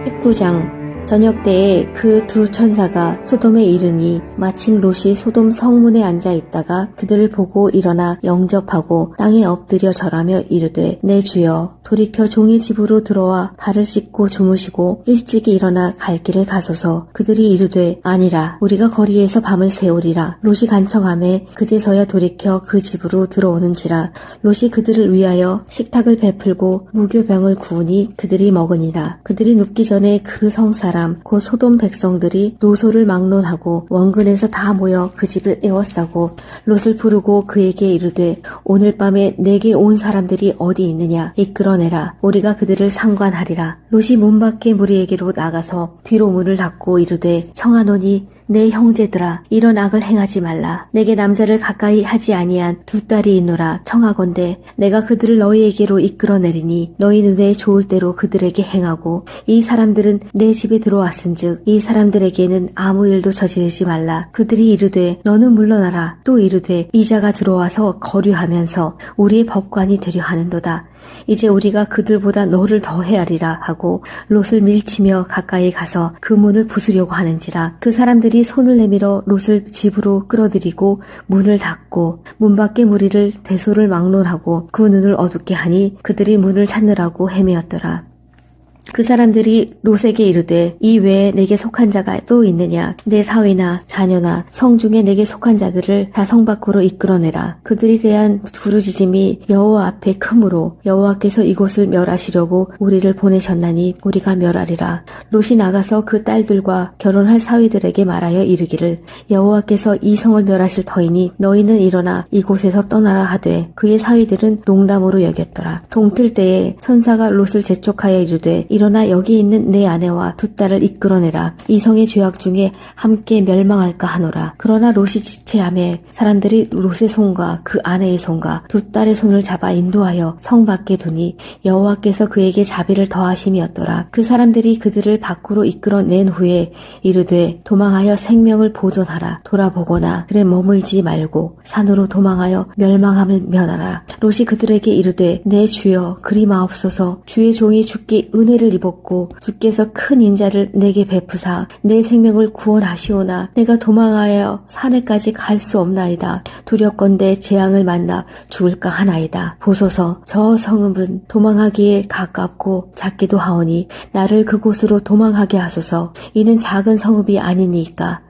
19장. 저녁 때에 그 두 천사가 소돔에 이르니 마침 롯이 소돔 성문에 앉아 있다가 그들을 보고 일어나 영접하고 땅에 엎드려 절하며 이르되 내 주여 돌이켜 종의 집으로 들어와 발을 씻고 주무시고 일찍이 일어나 갈 길을 가소서. 그들이 이르되 아니라 우리가 거리에서 밤을 새우리라. 롯이 간청하매 그제서야 돌이켜 그 집으로 들어오는지라. 롯이 그들을 위하여 식탁을 베풀고 무교병을 구우니 그들이 먹으니라. 그들이 눕기 전에 그 성사람 곧 소돔 백성들이 노소를 막론하고 원근에서 다 모여 그 집을 에워싸고 롯을 부르고 그에게 이르되 오늘 밤에 내게 온 사람들이 어디 있느냐 이끌어내라. 우리가 그들을 상관하리라. 롯이 문 밖에 무리에게로 나가서 뒤로 문을 닫고 이르되 청하노니 내 형제들아 이런 악을 행하지 말라. 내게 남자를 가까이 하지 아니한 두 딸이 있노라. 청하건대 내가 그들을 너희에게로 이끌어내리니 너희 눈에 좋을 대로 그들에게 행하고 이 사람들은 내 집에 들어왔은즉 이 사람들에게는 아무 일도 저지르지 말라. 그들이 이르되 너는 물러나라. 또 이르되 이자가 들어와서 거류하면서 우리의 법관이 되려 하는도다. 이제 우리가 그들보다 너를 더 헤아리라 하고 롯을 밀치며 가까이 가서 그 문을 부수려고 하는지라. 그 사람들이 손을 내밀어 롯을 집으로 끌어들이고 문을 닫고 문 밖의 무리를 대소를 막론하고 그 눈을 어둡게 하니 그들이 문을 찾느라고 헤매었더라. 그 사람들이 롯에게 이르되 이 외에 내게 속한 자가 또 있느냐. 내 사위나 자녀나 성중에 내게 속한 자들을 다 성 밖으로 이끌어내라. 그들이 대한 부르짖음이 여호와 앞에 크므로 여호와께서 이곳을 멸하시려고 우리를 보내셨나니 우리가 멸하리라. 롯이 나가서 그 딸들과 결혼할 사위들에게 말하여 이르기를 여호와께서 이 성을 멸하실 터이니 너희는 일어나 이곳에서 떠나라 하되 그의 사위들은 농담으로 여겼더라. 동틀 때에 천사가 롯을 재촉하여 이르되 일어나 여기 있는 내 아내와 두 딸을 이끌어내라. 이 성의 죄악 중에 함께 멸망할까 하노라. 그러나 롯이 지체하매 사람들이 롯의 손과 그 아내의 손과 두 딸의 손을 잡아 인도하여 성 밖에 두니 여호와께서 그에게 자비를 더하심이었더라. 그 사람들이 그들을 밖으로 이끌어낸 후에 이르되 도망하여 생명을 보존하라. 돌아보거나 그래 머물지 말고 산으로 도망하여 멸망함을 면하라. 롯이 그들에게 이르되 내 주여 그리 마옵소서. 주의 종이 주께 은혜를 입었고 주께서 큰 인자를 내게 베푸사 내 생명을 구원하시오나 내가 도망하여 산에까지 갈 수 없나이다. 두렵건대 재앙을 만나 죽을까 하나이다. 보소서 저 성읍은 도망하기에 가깝고 작기도 하오니 나를 그곳으로 도망하게 하소서. 이는 작은 성읍이 아니니까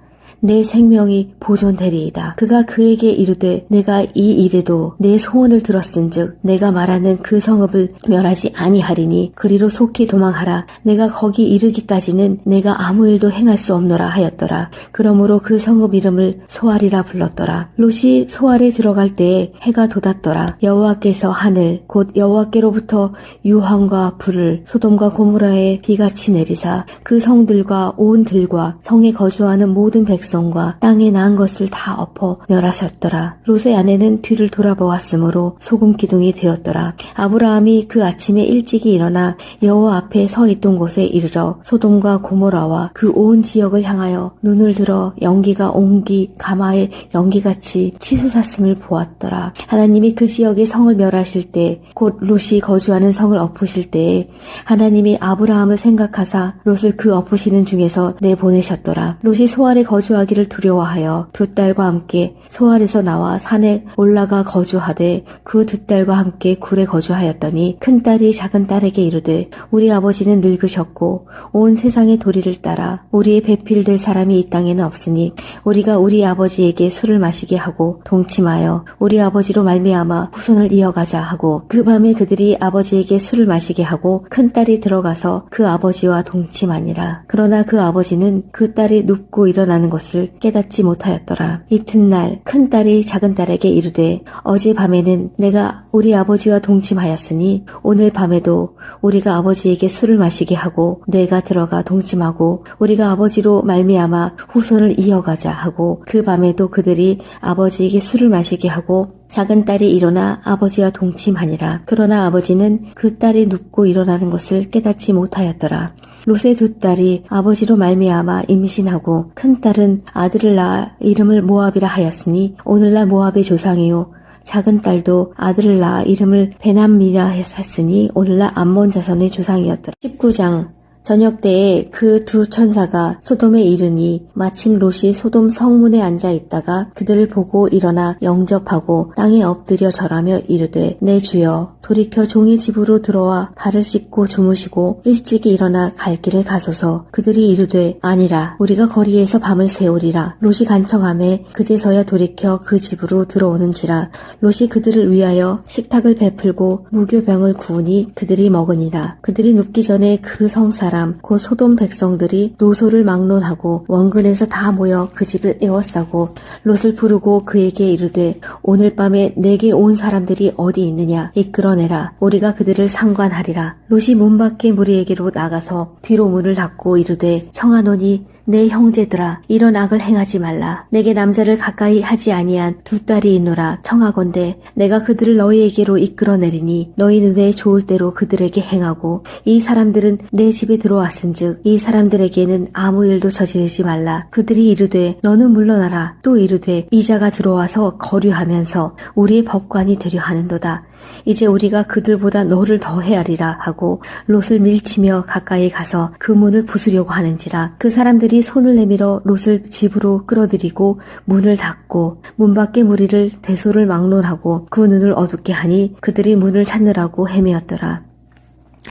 내 생명이 보존되리이다. 그가 그에게 이르되 내가 이 일에도 내 소원을 들었은즉 내가 말하는 그 성읍을 멸하지 아니하리니 그리로 속히 도망하라. 내가 거기 이르기까지는 내가 아무 일도 행할 수 없노라 하였더라. 그러므로 그 성읍 이름을 소알이라 불렀더라. 롯이 소알에 들어갈 때에 해가 돋았더라. 여호와께서 하늘 곧 여호와께로부터 유황과 불을 소돔과 고모라에 비같이 내리사 그 성들과 온 들과 성에 거주하는 모든 백성 과 땅에 낳은 것을 다 엎어 멸하셨더라. 롯의 아내는 뒤를 돌아보았으므로 소금 기둥이 되었더라. 아브라함이 그 아침에 일찍이 일어나 여호와 앞에 서 있던 곳에 이르러 소돔과 고모라와 그 온 지역을 향하여 눈을 들어 연기가 옹기 가마의 연기같이 치솟았음을 보았더라. 하나님이 그 지역의 성을 멸하실 때 곧 롯이 거주하는 성을 엎으실 때에 하나님이 아브라함을 생각하사 롯을 그 엎으시는 중에서 내보내셨더라. 롯이 소알에 거주하기를 두려워하여 두 딸과 함께 소알에서 나와 산에 올라가 거주하되 그 두 딸과 함께 굴에 거주하였더니 큰 딸이 작은 딸에게 이르되 우리 아버지는 늙으셨고 온 세상의 도리를 따라 우리의 배필될 사람이 이 땅에는 없으니 우리가 우리 아버지에게 술을 마시게 하고 동침하여 우리 아버지로 말미암아 후손을 이어가자 하고 그 밤에 그들이 아버지에게 술을 마시게 하고 큰 딸이 들어가서 그 아버지와 동침하니라. 그러나 그 아버지는 그 딸이 눕고 일어나는 것을 깨닫지 못하였더라. 이튿날 큰 딸이 작은 딸에게 이르되 어제 밤에는 내가 우리 아버지와 동침하였으니 오늘 밤에도 우리가 아버지에게 술을 마시게 하고 내가 들어가 동침하고 우리가 아버지로 말미암아 후손을 이어가자 하고 그 밤에도 그들이 아버지에게 술을 마시게 하고 작은 딸이 일어나 아버지와 동침하니라. 그러나 아버지는 그 딸이 눕고 일어나는 것을 깨닫지 못하였더라. 롯의 두 딸이 아버지로 말미암아 임신하고 큰 딸은 아들을 낳아 이름을 모압이라 하였으니 오늘날 모압의 조상이요 작은 딸도 아들을 낳아 이름을 베남미라 했으니 오늘날 암몬 자손의 조상이었더라. 19장 저녁 때에 그 두 천사가 소돔에 이르니 마침 롯이 소돔 성문에 앉아 있다가 그들을 보고 일어나 영접하고 땅에 엎드려 절하며 이르되 내 주여 돌이켜 종의 집으로 들어와 발을 씻고 주무시고 일찍이 일어나 갈 길을 가소서. 그들이 이르되 아니라 우리가 거리에서 밤을 새우리라. 롯이 간청하매 그제서야 돌이켜 그 집으로 들어오는지라. 롯이 그들을 위하여 식탁을 베풀고 무교병을 구우니 그들이 먹으니라. 그들이 눕기 전에 그 성사람 곧 소돔 백성들이 노소를 막론하고 원근에서 다 모여 그 집을 에워싸고 롯을 부르고 그에게 이르되 오늘 밤에 내게 온 사람들이 어디 있느냐 이끌어내라. 우리가 그들을 상관하리라. 롯이 문 밖에 무리에게로 나가서 뒤로 문을 닫고 이르되 청하노니 내 형제들아 이런 악을 행하지 말라. 내게 남자를 가까이 하지 아니한 두 딸이 있노라. 청하건대 내가 그들을 너희에게로 이끌어내리니 너희 눈에 좋을 대로 그들에게 행하고 이 사람들은 내 집에 들어왔은즉 이 사람들에게는 아무 일도 저지르지 말라. 그들이 이르되 너는 물러나라. 또 이르되 이자가 들어와서 거류하면서 우리의 법관이 되려 하는도다. 이제 우리가 그들보다 너를 더 헤아리라 하고 롯을 밀치며 가까이 가서 그 문을 부수려고 하는지라. 그 사람들이 손을 내밀어 롯을 집으로 끌어들이고 문을 닫고 문 밖의 무리를 대소를 막론하고 그 눈을 어둡게 하니 그들이 문을 찾느라고 헤매었더라.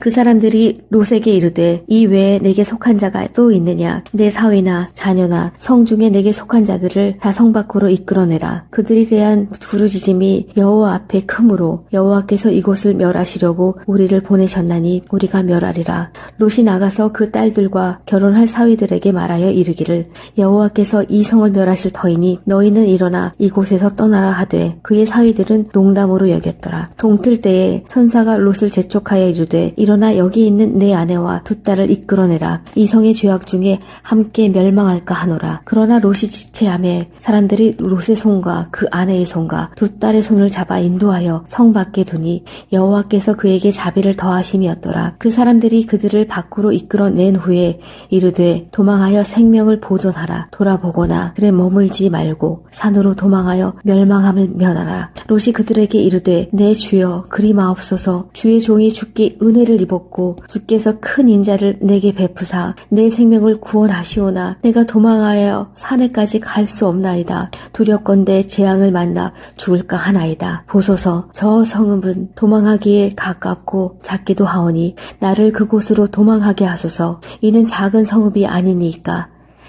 그 사람들이 롯에게 이르되 이 외에 내게 속한 자가 또 있느냐. 내 사위나 자녀나 성 중에 내게 속한 자들을 다 성 밖으로 이끌어내라. 그들이 대한 부르짖음이 여호와 앞에 크므로 여호와께서 이곳을 멸하시려고 우리를 보내셨나니 우리가 멸하리라. 롯이 나가서 그 딸들과 결혼할 사위들에게 말하여 이르기를 여호와께서 이 성을 멸하실 터이니 너희는 일어나 이곳에서 떠나라 하되 그의 사위들은 농담으로 여겼더라. 동틀 때에 천사가 롯을 재촉하여 이르되 일어나 여기 있는 내 아내와 두 딸을 이끌어내라. 이 성의 죄악 중에 함께 멸망할까 하노라. 그러나 롯이 지체하매 사람들이 롯의 손과 그 아내의 손과 두 딸의 손을 잡아 인도하여 성 밖에 두니 여호와께서 그에게 자비를 더하심이었더라. 그 사람들이 그들을 밖으로 이끌어낸 후에 이르되 도망하여 생명을 보존하라. 돌아보거나 그래 머물지 말고 산으로 도망하여 멸망함을 면하라. 롯이 그들에게 이르되 내 주여 그리 마옵소서. 주의 종이 주께 은혜를 입었고 주께서 큰 인자를 내게 베푸사 내 생명을 구원하시오나 내가 도망하여 산에까지 갈 수 없나이다. 두렵건대 재앙을 만나 죽을까 하나이다. 보소서 저 성읍은 도망하기에 가깝고 작기도 하오니 나를 그곳으로 도망하게 하소서. 이는 작은 성읍이 아니니까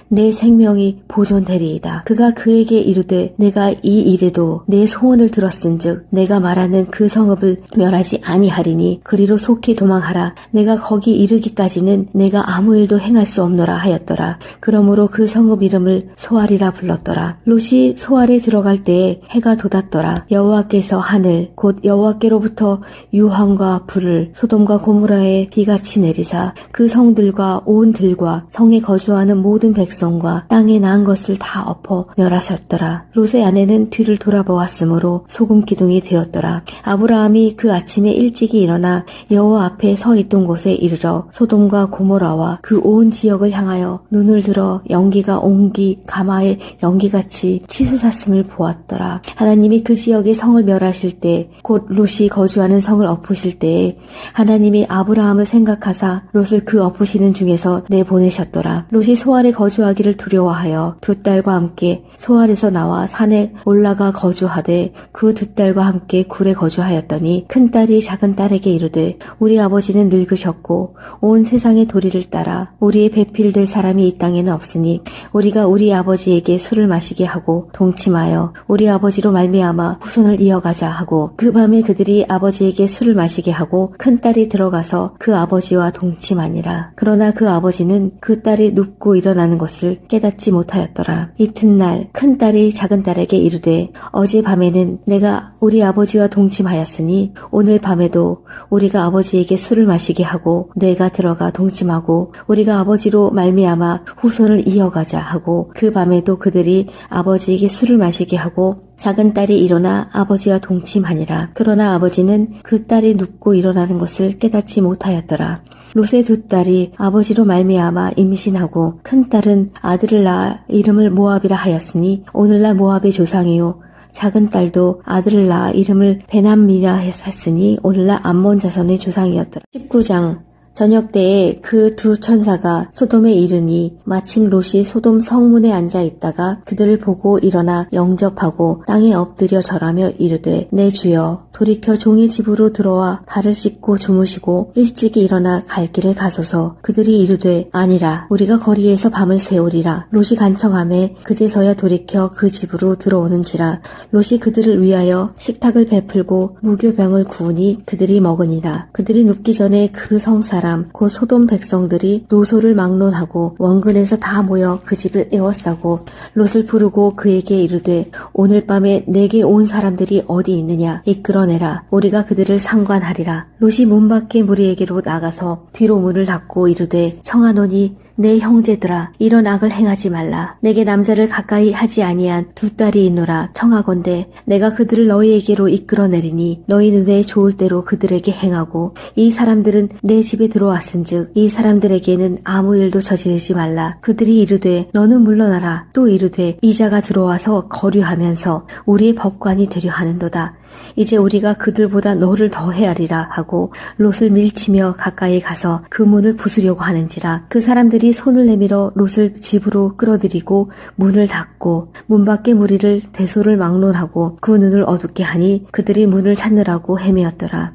내 생명이 보존되리이다. 그가 그에게 이르되 내가 이 일에도 내 소원을 들었은즉 내가 말하는 그 성읍을 멸하지 아니하리니 그리로 속히 도망하라. 내가 거기 이르기까지는 내가 아무 일도 행할 수 없노라 하였더라. 그러므로 그 성읍 이름을 소알이라 불렀더라. 롯이 소알에 들어갈 때에 해가 돋았더라. 여호와께서 하늘 곧 여호와께로부터 유황과 불을 소돔과 고모라에 비같이 내리사 그 성들과 온 들과 성에 거주하는 모든 백성과 땅에 난 것을 다 엎어 멸하셨더라. 롯의 아내는 뒤를 돌아보았으므로 소금 기둥이 되었더라. 아브라함이 그 아침에 일찍이 일어나 여호와 앞에 서 있던 곳에 이르러 소돔과 고모라와 그 온 지역을 향하여 눈을 들어 연기가 옹기 가마의 연기같이 치솟았음을 보았더라. 하나님이 그 지역의 성을 멸하실 때 곧 롯이 거주하는 성을 엎으실 때에 하나님이 아브라함을 생각하사 롯을 그 엎으시는 중에서 내보내셨더라. 롯이 소알에 거주하기를 두려워하여 두 딸과 함께 소알에서 나와 산에 올라가 거주하되 그 두 딸과 함께 굴에 거주하였더니 큰 딸이 작은 딸에게 이르되 우리 아버지는 늙으셨고 온 세상의 도리를 따라 우리의 배필될 사람이 이 땅에는 없으니 우리가 우리 아버지에게 술을 마시게 하고 동침하여 우리 아버지로 말미암아 후손을 이어가자 하고 그 밤에 그들이 아버지에게 술을 마시게 하고 큰 딸이 들어가서 그 아버지와 동침하니라. 그러나 그 아버지는 그 딸이 눕고 일어나는 것을 깨닫지 못하였더라. 이튿날 큰 딸이 작은 딸에게 이르되 어제 밤에는 내가 우리 아버지와 동침하였으니 오늘 밤에도 우리가 아버지에게 술을 마시게 하고 내가 들어가 동침하고 우리가 아버지로 말미암아 후손을 이어가자 하고 그 밤에도 그들이 아버지에게 술을 마시게 하고 작은 딸이 일어나 아버지와 동침하니라. 그러나 아버지는 그 딸이 눕고 일어나는 것을 깨닫지 못하였더라. 롯의 두 딸이 아버지로 말미암아 임신하고 큰 딸은 아들을 낳아 이름을 모압이라 하였으니 오늘날 모압의 조상이요 작은 딸도 아들을 낳아 이름을 베남미라 했으니 오늘날 암몬 자손의 조상이었더라. 19장 저녁 때에 그 두 천사가 소돔에 이르니 마침 롯이 소돔 성문에 앉아 있다가 그들을 보고 일어나 영접하고 땅에 엎드려 절하며 이르되 내 주여 돌이켜 종의 집으로 들어와 발을 씻고 주무시고 일찍이 일어나 갈 길을 가소서. 그들이 이르되 아니라 우리가 거리에서 밤을 새우리라. 롯이 간청하매 그제서야 돌이켜 그 집으로 들어오는지라. 롯이 그들을 위하여 식탁을 베풀고 무교병을 구우니 그들이 먹으니라. 그들이 눕기 전에 그 성사람 곧 소돔 백성들이 노소를 막론하고 원근에서 다 모여 그 집을 에워싸고 롯을 부르고 그에게 이르되 오늘 밤에 내게 온 사람들이 어디 있느냐 이끌어내라. 우리가 그들을 상관하리라. 롯이 문 밖에 무리에게로 나가서 뒤로 문을 닫고 이르되 청하노니 내 형제들아 이런 악을 행하지 말라. 내게 남자를 가까이 하지 아니한 두 딸이 있노라. 청하건대 내가 그들을 너희에게로 이끌어내리니 너희 눈에 좋을 대로 그들에게 행하고 이 사람들은 내 집에 들어왔은즉 이 사람들에게는 아무 일도 저지르지 말라. 그들이 이르되 너는 물러나라. 또 이르되 이자가 들어와서 거류하면서 우리의 법관이 되려 하는도다. 이제 우리가 그들보다 너를 더 헤아리라 하고 롯을 밀치며 가까이 가서 그 문을 부수려고 하는지라. 그 사람들이 손을 내밀어 롯을 집으로 끌어들이고 문을 닫고 문 밖의 무리를 대소를 막론하고 그 눈을 어둡게 하니 그들이 문을 찾느라고 헤매었더라.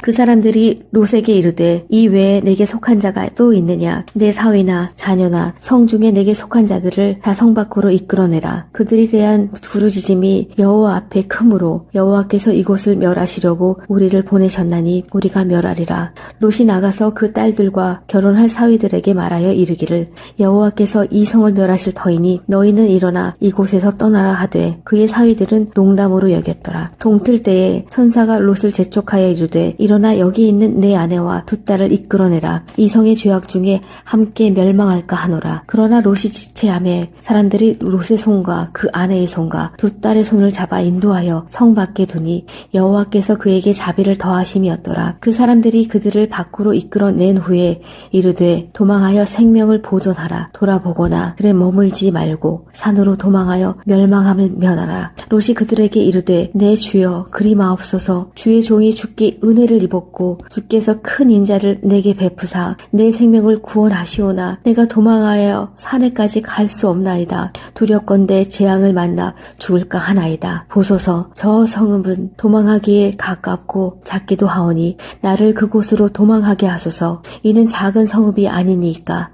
그 사람들이 롯에게 이르되 이 외에 내게 속한 자가 또 있느냐. 내 사위나 자녀나 성 중에 내게 속한 자들을 다 성 밖으로 이끌어내라. 그들이 대한 부르짖음이 여호와 앞에 크므로 여호와께서 이곳을 멸하시려고 우리를 보내셨나니 우리가 멸하리라. 롯이 나가서 그 딸들과 결혼할 사위들에게 말하여 이르기를 여호와께서 이 성을 멸하실 터이니 너희는 일어나 이곳에서 떠나라 하되 그의 사위들은 농담으로 여겼더라. 동틀 때에 천사가 롯을 재촉하여 이르되 일어나 여기 있는 내 아내와 두 딸을 이끌어내라. 이 성의 죄악 중에 함께 멸망할까 하노라. 그러나 롯이 지체하매 사람들이 롯의 손과 그 아내의 손과 두 딸의 손을 잡아 인도하여 성 밖에 두니 여호와께서 그에게 자비를 더하심이었더라. 그 사람들이 그들을 밖으로 이끌어낸 후에 이르되 도망하여 생명을 보존하라. 돌아보거나 그래 머물지 말고 산으로 도망하여 멸망함을 면하라. 롯이 그들에게 이르되 내 주여 그리 마옵소서. 주의 종이 주께 은혜를 입었고 주께서 큰 인자를 내게 베푸사 내 생명을 구원하시오나 내가 도망하여 산에까지 갈 수 없나이다. 두렵건대 재앙을 만나 죽을까 하나이다. 보소서 저 성읍은 도망하기에 가깝고 작기도 하오니 나를 그곳으로 도망하게 하소서. 이는 작은 성읍이 아니니까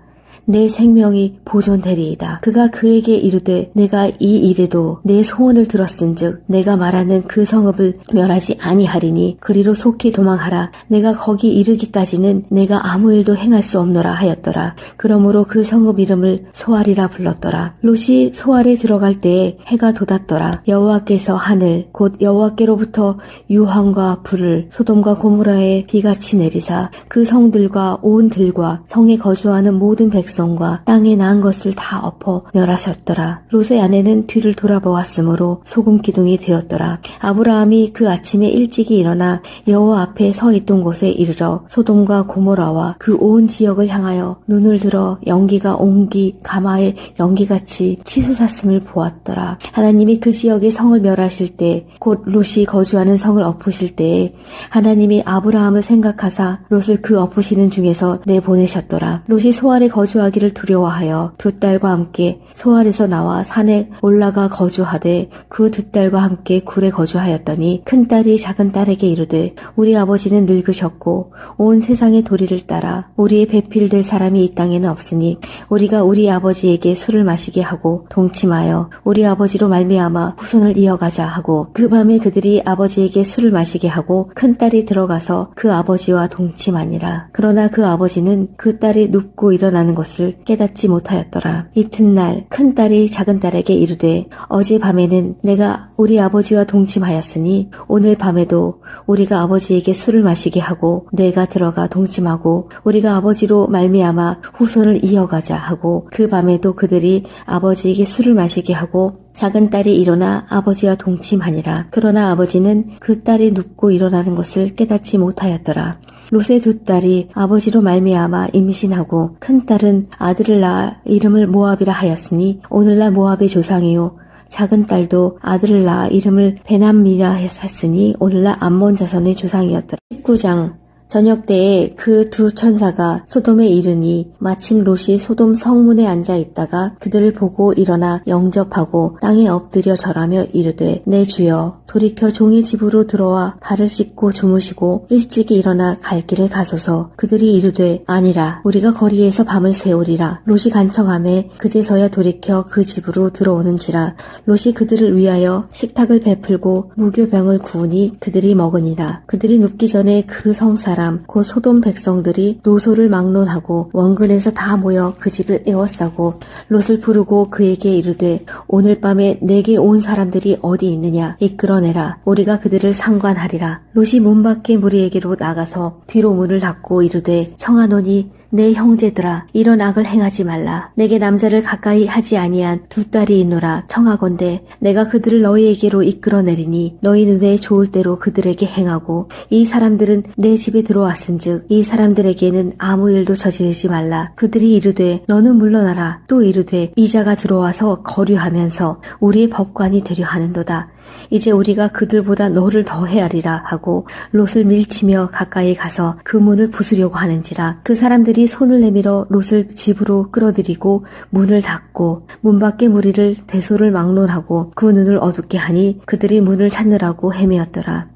내 생명이 보존되리이다. 그가 그에게 이르되 내가 이 일에도 내 소원을 들었은즉 내가 말하는 그 성읍을 멸하지 아니하리니 그리로 속히 도망하라. 내가 거기 이르기까지는 내가 아무 일도 행할 수 없노라 하였더라. 그러므로 그 성읍 이름을 소알이라 불렀더라. 롯이 소알에 들어갈 때에 해가 돋았더라. 여호와께서 하늘 곧 여호와께로부터 유황과 불을 소돔과 고모라에 비같이 내리사 그 성들과 온 들과 성에 거주하는 모든 백성과 땅에 낳은 것을 다 엎어 멸하셨더라. 롯의 아내는 뒤를 돌아보았으므로 소금 기둥이 되었더라. 아브라함이 그 아침에 일찍이 일어나 여호와 앞에 서 있던 곳에 이르러 소돔과 고모라와 그 온 지역을 향하여 눈을 들어 연기가 옹기 가마의 연기같이 치솟았음을 보았더라. 하나님이 그 지역의 성을 멸하실 때 곧 롯이 거주하는 성을 엎으실 때에 하나님이 아브라함을 생각하사 롯을 그 엎으시는 중에서 내보내셨더라. 롯이 소알에 거주하기를 두려워하여 두 딸과 함께 소알에서 나와 산에 올라가 거주하되 그 두 딸과 함께 굴에 거주하였더니 큰 딸이 작은 딸에게 이르되 우리 아버지는 늙으셨고 온 세상의 도리를 따라 우리의 배필될 사람이 이 땅에는 없으니 우리가 우리 아버지에게 술을 마시게 하고 동침하여 우리 아버지로 말미암아 후손을 이어가자 하고 그 밤에 그들이 아버지에게 술을 마시게 하고 큰 딸이 들어가서 그 아버지와 동침하니라. 그러나 그 아버지는 그 딸이 눕고 일어나는 것을 깨닫지 못하였더라. 이튿날 큰 딸이 작은 딸에게 이르되 어제 밤에는 내가 우리 아버지와 동침하였으니 오늘 밤에도 우리가 아버지에게 술을 마시게 하고 내가 들어가 동침하고 우리가 아버지로 말미암아 후손을 이어가자 하고 그 밤에도 그들이 아버지에게 술을 마시게 하고 작은 딸이 일어나 아버지와 동침하니라. 그러나 아버지는 그 딸이 눕고 일어나는 것을 깨닫지 못하였더라. 롯의 두 딸이 아버지로 말미암아 임신하고 큰 딸은 아들을 낳아 이름을 모압이라 하였으니 오늘날 모압의 조상이요 작은 딸도 아들을 낳아 이름을 베남미라 했으니 오늘날 암몬 자손의 조상이었더라. 19장 저녁 때에 그 두 천사가 소돔에 이르니 마침 롯이 소돔 성문에 앉아 있다가 그들을 보고 일어나 영접하고 땅에 엎드려 절하며 이르되 내 주여 돌이켜 종의 집으로 들어와 발을 씻고 주무시고 일찍이 일어나 갈 길을 가소서. 그들이 이르되 아니라 우리가 거리에서 밤을 새우리라. 롯이 간청하매 그제서야 돌이켜 그 집으로 들어오는지라. 롯이 그들을 위하여 식탁을 베풀고 무교병을 구우니 그들이 먹으니라. 그들이 눕기 전에 그 성사람 곧 소돔 백성들이 노소를 막론하고 원근에서 다 모여 그 집을 에워싸고 롯을 부르고 그에게 이르되 오늘 밤에 내게 온 사람들이 어디 있느냐 이끌어내라. 우리가 그들을 상관하리라. 롯이 문 밖에 무리에게로 나가서 뒤로 문을 닫고 이르되 청하노니 내 형제들아 이런 악을 행하지 말라. 내게 남자를 가까이 하지 아니한 두 딸이 있노라. 청하건대 내가 그들을 너희에게로 이끌어내리니 너희 눈에 좋을 대로 그들에게 행하고 이 사람들은 내 집에 들어왔은즉 이 사람들에게는 아무 일도 저지르지 말라. 그들이 이르되 너는 물러나라. 또 이르되 이자가 들어와서 거류하면서 우리의 법관이 되려 하는도다. 이제 우리가 그들보다 너를 더 헤아리라 하고 롯을 밀치며 가까이 가서 그 문을 부수려고 하는지라. 그 사람들이 손을 내밀어 롯을 집으로 끌어들이고 문을 닫고 문 밖의 무리를 대소를 막론하고 그 눈을 어둡게 하니 그들이 문을 찾느라고 헤매었더라.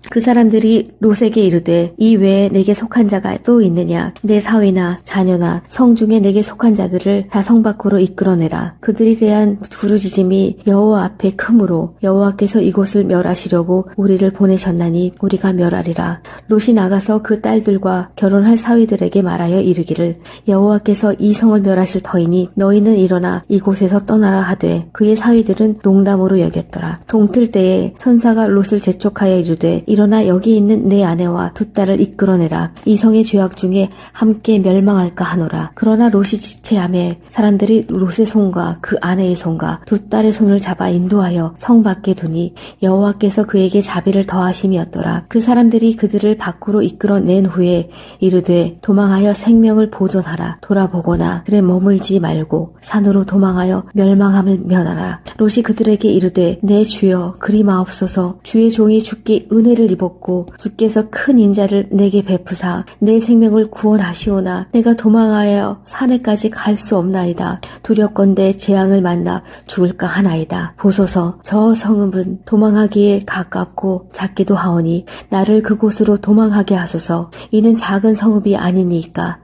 그 사람들이 롯에게 이르되 이 외에 내게 속한 자가 또 있느냐. 내 사위나 자녀나 성 중에 내게 속한 자들을 다 성 밖으로 이끌어내라. 그들이 대한 부르짖음이 여호와 앞에 크므로 여호와께서 이곳을 멸하시려고 우리를 보내셨나니 우리가 멸하리라. 롯이 나가서 그 딸들과 결혼할 사위들에게 말하여 이르기를 여호와께서 이 성을 멸하실 터이니 너희는 일어나 이곳에서 떠나라 하되 그의 사위들은 농담으로 여겼더라. 동틀 때에 천사가 롯을 재촉하여 이르되 일어나 여기 있는 내 아내와 두 딸을 이끌어내라. 이 성의 죄악 중에 함께 멸망할까 하노라. 그러나 롯이 지체하매 사람들이 롯의 손과 그 아내의 손과 두 딸의 손을 잡아 인도하여 성 밖에 두니 여호와께서 그에게 자비를 더하심이었더라. 그 사람들이 그들을 밖으로 이끌어낸 후에 이르되 도망하여 생명을 보존하라. 돌아보거나 그래 머물지 말고 산으로 도망하여 멸망함을 면하라. 롯이 그들에게 이르되 내 주여 그리 마옵소서. 주의 종이 주께 은혜를 입었고 주께서 큰 인자를 내게 베푸사 내 생명을 구원하시오나 내가 도망하여 산에까지 갈 수 없나이다. 두렵건대 재앙을 만나 죽을까 하나이다. 보소서 저 성읍은 도망하기에 가깝고 작기도 하오니 나를 그곳으로 도망하게 하소서. 이는 작은 성읍이 아니니까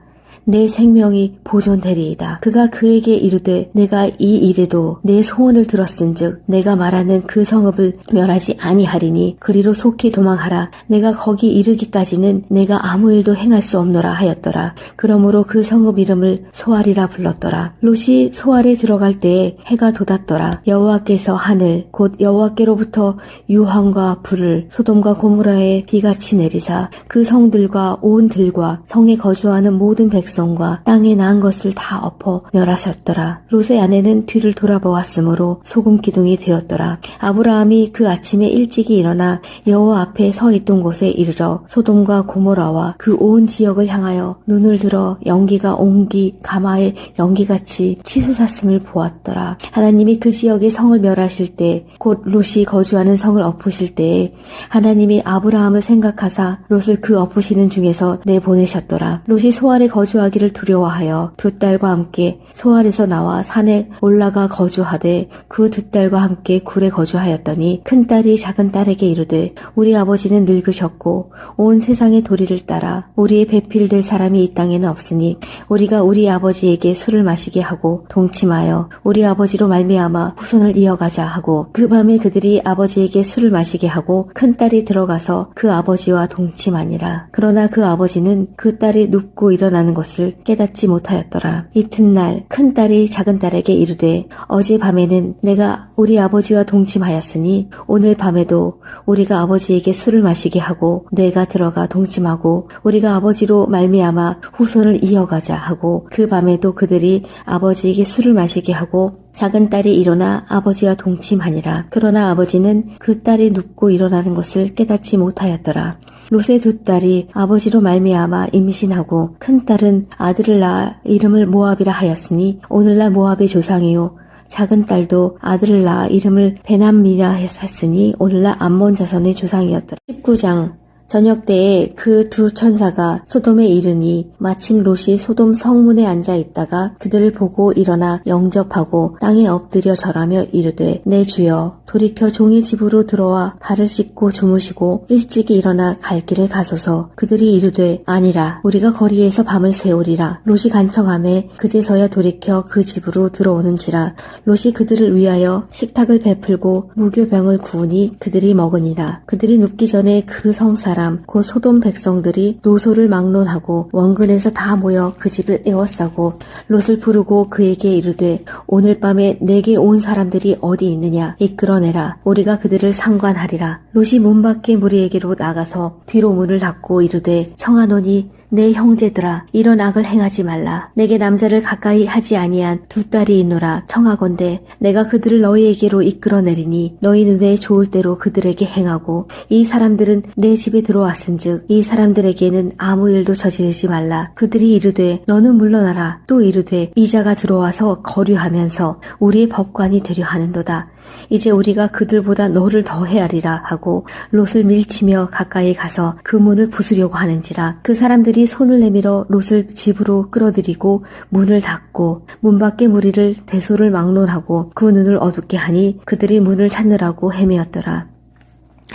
내 생명이 보존되리이다. 그가 그에게 이르되 내가 이 일에도 내 소원을 들었은즉 내가 말하는 그 성읍을 멸하지 아니하리니 그리로 속히 도망하라. 내가 거기 이르기까지는 내가 아무 일도 행할 수 없노라 하였더라. 그러므로 그 성읍 이름을 소알이라 불렀더라. 롯이 소알에 들어갈 때에 해가 돋았더라. 여호와께서 하늘 곧 여호와께로부터 유황과 불을 소돔과 고모라에 비같이 내리사 그 성들과 온 들과 성에 거주하는 모든 백성과 땅에 난 것을 다 엎어 멸하셨더라. 롯의 아내는 뒤를 돌아보았으므로 소금 기둥이 되었더라. 아브라함이 그 아침에 일찍이 일어나 여호와 앞에 서 있던 곳에 이르러 소돔과 고모라와 그 온 지역을 향하여 눈을 들어 연기가 옹기 가마의 연기같이 치솟았음을 보았더라. 하나님이 그 지역의 성을 멸하실 때 곧 롯이 거주하는 성을 엎으실 때에 하나님이 아브라함을 생각하사 롯을 그 엎으시는 중에서 내보내셨더라. 롯이 소알에 거주하기를 두려워하여 두 딸과 함께 소알에서 나와 산에 올라가 거주하되 그 두 딸과 함께 굴에 거주하였더니 큰 딸이 작은 딸에게 이르되 우리 아버지는 늙으셨고 온 세상의 도리를 따라 우리의 배필될 사람이 이 땅에는 없으니 우리가 우리 아버지에게 술을 마시게 하고 동침하여 우리 아버지로 말미암아 후손을 이어가자 하고 그 밤에 그들이 아버지에게 술을 마시게 하고 큰 딸이 들어가서 그 아버지와 동침하니라. 그러나 그 아버지는 그 딸이 눕고 일어나는 것을 깨닫지 못하였더라. 이튿날 큰 딸이 작은 딸에게 이르되 어제 밤에는 내가 우리 아버지와 동침하였으니 오늘 밤에도 우리가 아버지에게 술을 마시게 하고 내가 들어가 동침하고 우리가 아버지로 말미암아 후손을 이어가자 하고 그 밤에도 그들이 아버지에게 술을 마시게 하고 작은 딸이 일어나 아버지와 동침하니라. 그러나 아버지는 그 딸이 눕고 일어나는 것을 깨닫지 못하였더라. 롯의 두 딸이 아버지로 말미암아 임신하고 큰 딸은 아들을 낳아 이름을 모압이라 하였으니 오늘날 모압의 조상이요 작은 딸도 아들을 낳아 이름을 베남미라 했으니 오늘날 암몬 자손의 조상이었더라. 19장 저녁 때에 그 두 천사가 소돔에 이르니 마침 롯이 소돔 성문에 앉아 있다가 그들을 보고 일어나 영접하고 땅에 엎드려 절하며 이르되 내 주여 돌이켜 종의 집으로 들어와 발을 씻고 주무시고 일찍이 일어나 갈 길을 가소서. 그들이 이르되 아니라 우리가 거리에서 밤을 새우리라. 롯이 간청하매 그제서야 돌이켜 그 집으로 들어오는지라. 롯이 그들을 위하여 식탁을 베풀고 무교병을 구우니 그들이 먹으니라. 그들이 눕기 전에 그 성사람 곧 소돔 백성들이 노소를 막론하고 원근에서 다 모여 그 집을 에워싸고 롯을 부르고 그에게 이르되 오늘 밤에 내게 온 사람들이 어디 있느냐 이끌어내라. 우리가 그들을 상관하리라. 롯이 문 밖에 무리에게로 나가서 뒤로 문을 닫고 이르되 청하노니 내 형제들아 이런 악을 행하지 말라. 내게 남자를 가까이 하지 아니한 두 딸이 있노라. 청하건대 내가 그들을 너희에게로 이끌어내리니 너희 눈에 좋을 대로 그들에게 행하고 이 사람들은 내 집에 들어왔은즉 이 사람들에게는 아무 일도 저지르지 말라. 그들이 이르되 너는 물러나라. 또 이르되 이자가 들어와서 거류하면서 우리의 법관이 되려 하는도다. 이제 우리가 그들보다 너를 더 헤아리라 하고 롯을 밀치며 가까이 가서 그 문을 부수려고 하는지라. 그 사람들이 손을 내밀어 롯을 집으로 끌어들이고 문을 닫고 문 밖의 무리를 대소를 막론하고 그 눈을 어둡게 하니 그들이 문을 찾느라고 헤매었더라.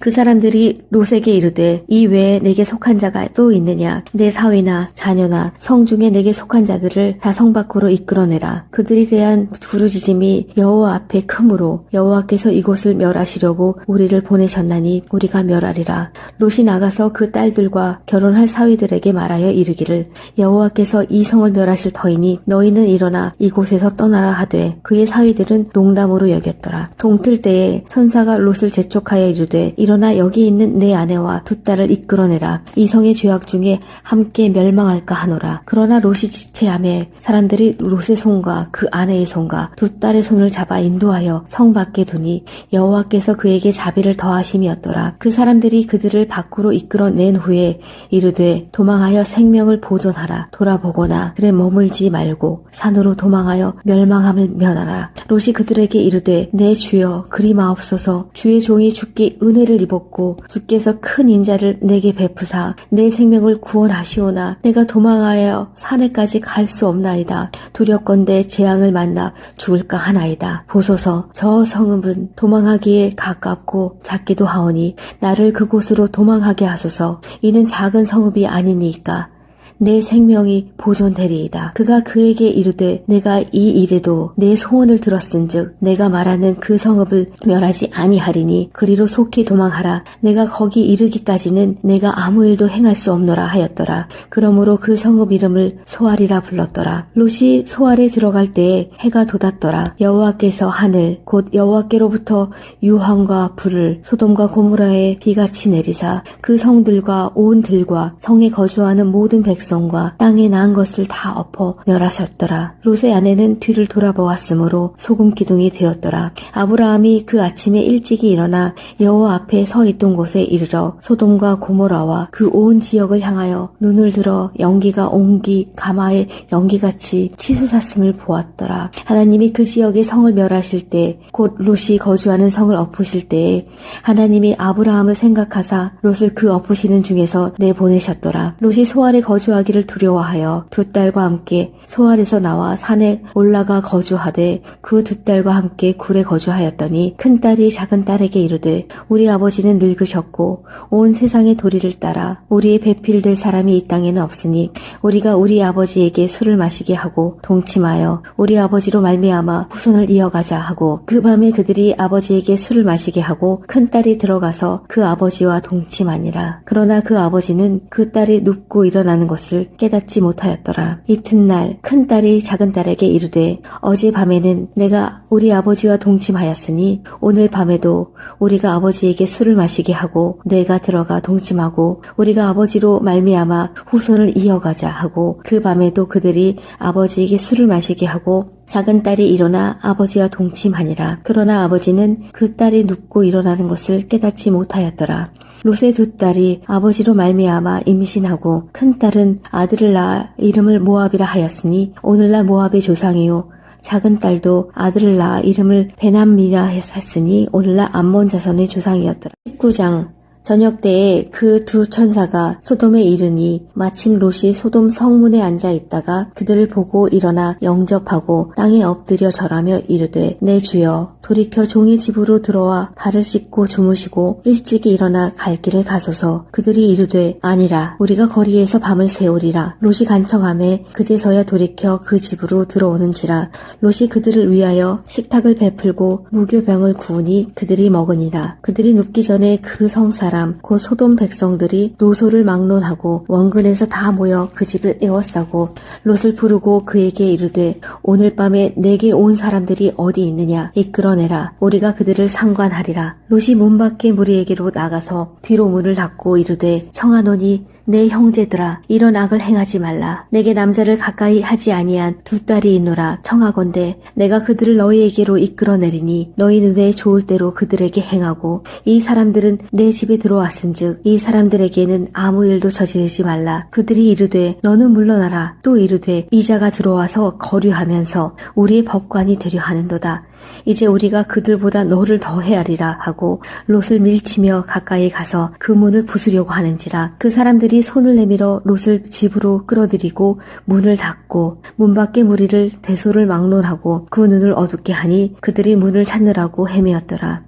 그 사람들이 롯에게 이르되 이 외에 내게 속한 자가 또 있느냐. 내 사위나 자녀나 성중에 내게 속한 자들을 다 성 밖으로 이끌어내라. 그들이 대한 부르짖음이 여호와 앞에 크므로 여호와께서 이곳을 멸하시려고 우리를 보내셨나니 우리가 멸하리라. 롯이 나가서 그 딸들과 결혼할 사위들에게 말하여 이르기를 여호와께서 이 성을 멸하실 터이니 너희는 일어나 이곳에서 떠나라 하되 그의 사위들은 농담으로 여겼더라. 동틀 때에 천사가 롯을 재촉하여 이르되 일어나 여기 있는 내 아내와 두 딸을 이끌어내라. 이 성의 죄악 중에 함께 멸망할까 하노라. 그러나 롯이 지체하매 사람들이 롯의 손과 그 아내의 손과 두 딸의 손을 잡아 인도하여 성 밖에 두니 여호와께서 그에게 자비를 더하심이었더라. 그 사람들이 그들을 밖으로 이끌어낸 후에 이르되 도망하여 생명을 보존하라. 돌아보거나 그래 머물지 말고 산으로 도망하여 멸망함을 면하라. 롯이 그들에게 이르되 내 주여 그리 마옵소서. 주의 종이 주께 은혜를 입었고 주께서 큰 인자를 내게 베푸사 내 생명을 구원하시오나 내가 도망하여 산에까지 갈 수 없나이다. 두렵건대 재앙을 만나 죽을까 하나이다. 보소서 저 성읍은 도망하기에 가깝고 작기도 하오니 나를 그곳으로 도망하게 하소서. 이는 작은 성읍이 아니니까 내 생명이 보존되리이다. 그가 그에게 이르되 내가 이 일에도 내 소원을 들었은즉 내가 말하는 그 성읍을 멸하지 아니하리니 그리로 속히 도망하라. 내가 거기 이르기까지는 내가 아무 일도 행할 수 없노라 하였더라. 그러므로 그 성읍 이름을 소알이라 불렀더라. 롯이 소알에 들어갈 때에 해가 돋았더라. 여호와께서 하늘 곧 여호와께로부터 유황과 불을 소돔과 고모라에 비같이 내리사 그 성들과 온 들과 성에 거주하는 모든 백성과 땅에 난 것을 다 엎어 멸하셨더라. 롯의 아내는 뒤를 돌아보았으므로 소금 기둥이 되었더라. 아브라함이 그 아침에 일찍이 일어나 여호와 앞에 서 있던 곳에 이르러 소돔과 고모라와 그 온 지역을 향하여 눈을 들어 연기가 옹기 가마의 연기같이 치솟았음을 보았더라. 하나님이 그 지역의 성을 멸하실 때 곧 롯이 거주하는 성을 엎으실 때에 하나님이 아브라함을 생각하사 롯을 그 엎으시는 중에서 내보내셨더라. 롯이 소알에 거주하기를 두려워하여 두 딸과 함께 소알에서 나와 산에 올라가 거주하되 그 두 딸과 함께 굴에 거주하였더니 큰 딸이 작은 딸에게 이르되 우리 아버지는 늙으셨고 온 세상의 도리를 따라 우리의 배필될 사람이 이 땅에는 없으니 우리가 우리 아버지에게 술을 마시게 하고 동침하여 우리 아버지로 말미암아 후손을 이어가자 하고 그 밤에 그들이 아버지에게 술을 마시게 하고 큰 딸이 들어가서 그 아버지와 동침하니라. 그러나 그 아버지는 그 딸이 눕고 일어나는 것을 깨닫지 못하였더라. 이튿날 큰 딸이 작은 딸에게 이르되 어제 밤에는 내가 우리 아버지와 동침하였으니 오늘 밤에도 우리가 아버지에게 술을 마시게 하고 내가 들어가 동침하고 우리가 아버지로 말미암아 후손을 이어가자 하고 그 밤에도 그들이 아버지에게 술을 마시게 하고 작은 딸이 일어나 아버지와 동침하니라. 그러나 아버지는 그 딸이 눕고 일어나는 것을 깨닫지 못하였더라. 롯의 두 딸이 아버지로 말미암아 임신하고 큰 딸은 아들을 낳아 이름을 모압이라 하였으니 오늘날 모압의 조상이요 작은 딸도 아들을 낳아 이름을 베남미라 했으니 오늘날 암몬 자손의 조상이었더라. 19장 저녁 때에 그 두 천사가 소돔에 이르니 마침 롯이 소돔 성문에 앉아 있다가 그들을 보고 일어나 영접하고 땅에 엎드려 절하며 이르되 내 주여 돌이켜 종의 집으로 들어와 발을 씻고 주무시고 일찍이 일어나 갈 길을 가소서. 그들이 이르되 아니라 우리가 거리에서 밤을 새우리라. 롯이 간청하매 그제서야 돌이켜 그 집으로 들어오는지라. 롯이 그들을 위하여 식탁을 베풀고 무교병을 구우니 그들이 먹으니라. 그들이 눕기 전에 그 성사람 곧 소돔 백성들이 노소를 막론하고 원근에서 다 모여 그 집을 에워싸고 롯을 부르고 그에게 이르되 오늘 밤에 내게 온 사람들이 어디 있느냐 이끌어내라. 우리가 그들을 상관하리라. 롯이 문 밖에 무리에게로 나가서 뒤로 문을 닫고 이르되 청하노니 내 형제들아 이런 악을 행하지 말라. 내게 남자를 가까이 하지 아니한 두 딸이 있노라. 청하건대 내가 그들을 너희에게로 이끌어내리니 너희 눈에 좋을 대로 그들에게 행하고 이 사람들은 내 집에 들어왔은즉 이 사람들에게는 아무 일도 저지르지 말라. 그들이 이르되 너는 물러나라. 또 이르되 이자가 들어와서 거류하면서 우리의 법관이 되려 하는도다. 이제 우리가 그들보다 너를 더 헤아리라 하고 롯을 밀치며 가까이 가서 그 문을 부수려고 하는지라. 그 사람들이 손을 내밀어 롯을 집으로 끌어들이고 문을 닫고 문 밖의 무리를 대소를 막론하고 그 눈을 어둡게 하니 그들이 문을 찾느라고 헤매었더라.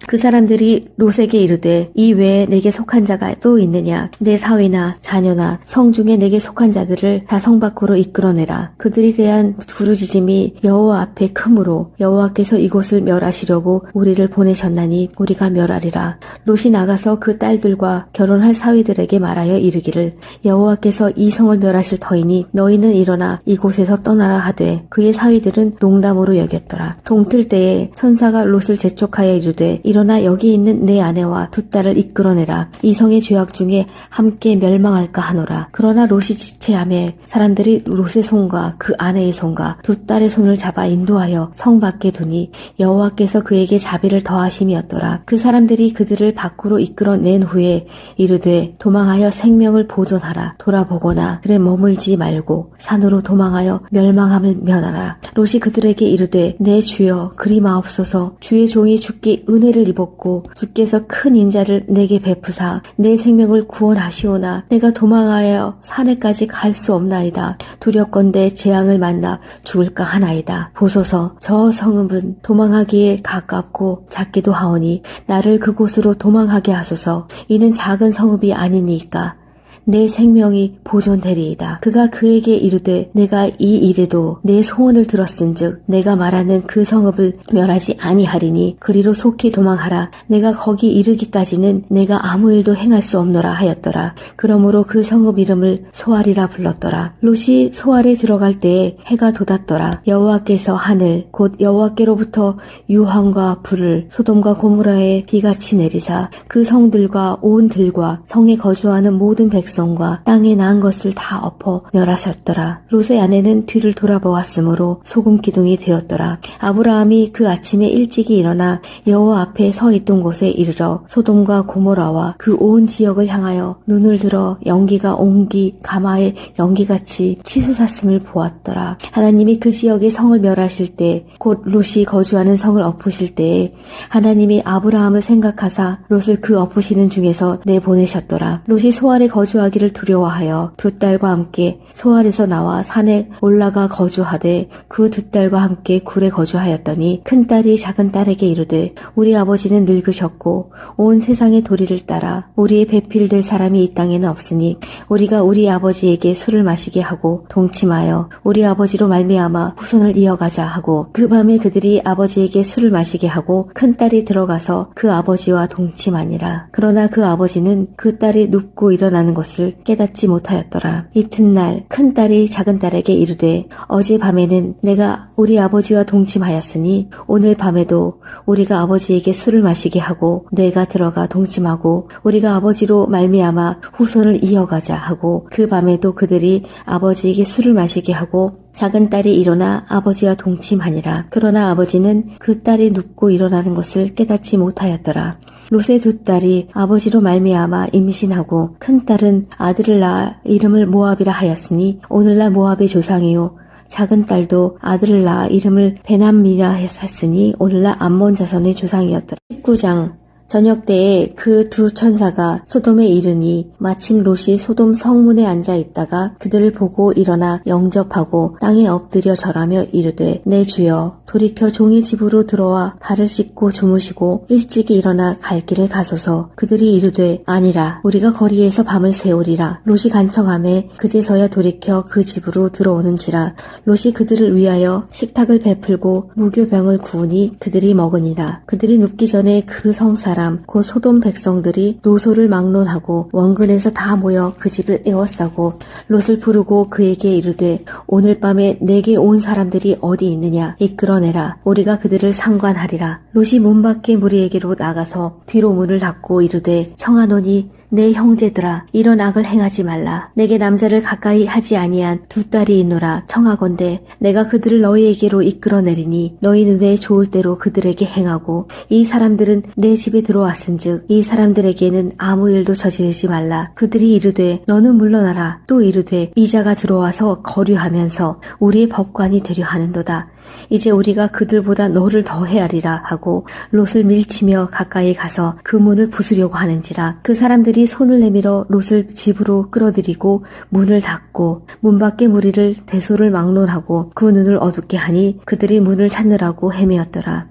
그 사람들이 롯에게 이르되 이 외에 내게 속한 자가 또 있느냐. 내 사위나 자녀나 성 중에 내게 속한 자들을 다 성 밖으로 이끌어내라. 그들이 대한 부르짖음이 여호와 앞에 크므로 여호와께서 이곳을 멸하시려고 우리를 보내셨나니 우리가 멸하리라. 롯이 나가서 그 딸들과 결혼할 사위들에게 말하여 이르기를 여호와께서 이 성을 멸하실 터이니 너희는 일어나 이곳에서 떠나라 하되 그의 사위들은 농담으로 여겼더라. 동틀 때에 천사가 롯을 재촉하여 이르되 일어나 여기 있는 내 아내와 두 딸을 이끌어내라. 이 성의 죄악 중에 함께 멸망할까 하노라. 그러나 롯이 지체하매 사람들이 롯의 손과 그 아내의 손과 두 딸의 손을 잡아 인도하여 성 밖에 두니 여호와께서 그에게 자비를 더하심이었더라. 그 사람들이 그들을 밖으로 이끌어낸 후에 이르되 도망하여 생명을 보존하라. 돌아보거나 그래 머물지 말고 산으로 도망하여 멸망함을 면하라. 롯이 그들에게 이르되 내 주여 그리 마옵소서. 주의 종이 주께 은혜를 입었고 주께서 큰 인자를 내게 베푸사 내 생명을 구원하시오나 내가 도망하여 산에까지 갈 수 없나이다. 두렵건대 재앙을 만나 죽을까 하나이다. 보소서 저 성읍은 도망하기에 가깝고 작기도 하오니 나를 그곳으로 도망하게 하소서. 이는 작은 성읍이 아니니까 내 생명이 보존되리이다. 그가 그에게 이르되 내가 이 일에도 내 소원을 들었은즉 내가 말하는 그 성읍을 멸하지 아니하리니 그리로 속히 도망하라. 내가 거기 이르기까지는 내가 아무 일도 행할 수 없노라 하였더라. 그러므로 그 성읍 이름을 소알이라 불렀더라. 롯이 소알에 들어갈 때에 해가 돋았더라. 여호와께서 하늘 곧 여호와께로부터 유황과 불을 소돔과 고모라에 비같이 내리사 그 성들과 온 들과 성에 거주하는 모든 백성과 땅에 난 것을 다 엎어 멸하셨더라. 롯의 아내는 뒤를 돌아보았으므로 소금 기둥이 되었더라. 아브라함이 그 아침에 일찍이 일어나 여호와 앞에 서 있던 곳에 이르러 소돔과 고모라와 그 온 지역을 향하여 눈을 들어 연기가 옹기 가마의 연기같이 치솟았음을 보았더라. 하나님이 그 지역의 성을 멸하실 때 곧 롯이 거주하는 성을 엎으실 때에 하나님이 아브라함을 생각하사 롯을 그 엎으시는 중에서 내보내셨더라. 롯이 소알에 거주하기를 두려워하여 두 딸과 함께 소알에서 나와 산에 올라가 거주하되 그 두 딸과 함께 굴에 거주하였더니 큰 딸이 작은 딸에게 이르되 우리 아버지는 늙으셨고 온 세상의 도리를 따라 우리의 배필될 사람이 이 땅에는 없으니 우리가 우리 아버지에게 술을 마시게 하고 동침하여 우리 아버지로 말미암아 후손을 이어가자 하고 그 밤에 그들이 아버지에게 술을 마시게 하고 큰 딸이 들어가서 그 아버지와 동침하니라. 그러나 그 아버지는 그 딸이 눕고 일어나는 것을 깨닫지 못하였더라. 이튿날 큰 딸이 작은 딸에게 이르되 어제 밤에는 내가 우리 아버지와 동침하였으니 오늘 밤에도 우리가 아버지에게 술을 마시게 하고 내가 들어가 동침하고 우리가 아버지로 말미암아 후손을 이어가자 하고 그 밤에도 그들이 아버지에게 술을 마시게 하고 작은 딸이 일어나 아버지와 동침하니라. 그러나 아버지는 그 딸이 눕고 일어나는 것을 깨닫지 못하였더라. 롯의 두 딸이 아버지로 말미암아 임신하고 큰 딸은 아들을 낳아 이름을 모압이라 하였으니 오늘날 모압의 조상이요 작은 딸도 아들을 낳아 이름을 베남미라 했으니 오늘날 암몬 자손의 조상이었더라. 19장 저녁 때에 그 두 천사가 소돔에 이르니 마침 롯이 소돔 성문에 앉아 있다가 그들을 보고 일어나 영접하고 땅에 엎드려 절하며 이르되 내 주여 돌이켜 종의 집으로 들어와 발을 씻고 주무시고 일찍이 일어나 갈 길을 가소서. 그들이 이르되 아니라 우리가 거리에서 밤을 새우리라. 롯이 간청하매 그제서야 돌이켜 그 집으로 들어오는지라. 롯이 그들을 위하여 식탁을 베풀고 무교병을 구우니 그들이 먹으니라. 그들이 눕기 전에 그 성사람 곧 소돔 백성들이 노소를 막론하고 원근에서 다 모여 그 집을 에워싸고 롯을 부르고 그에게 이르되 오늘 밤에 내게 온 사람들이 어디 있느냐 이끌어내라. 우리가 그들을 상관하리라. 롯이 문 밖에 무리에게로 나가서 뒤로 문을 닫고 이르되 청하노니 내 형제들아 이런 악을 행하지 말라. 내게 남자를 가까이 하지 아니한 두 딸이 있노라. 청하건대 내가 그들을 너희에게로 이끌어내리니 너희 눈에 좋을 대로 그들에게 행하고 이 사람들은 내 집에 들어왔은즉 이 사람들에게는 아무 일도 저지르지 말라. 그들이 이르되 너는 물러나라. 또 이르되 이자가 들어와서 거류하면서 우리의 법관이 되려 하는도다. 이제 우리가 그들보다 너를 더 헤아리라 하고 롯을 밀치며 가까이 가서 그 문을 부수려고 하는지라. 그 사람들이 손을 내밀어 롯을 집으로 끌어들이고 문을 닫고 문 밖의 무리를 대소를 막론하고 그 눈을 어둡게 하니 그들이 문을 찾느라고 헤매었더라.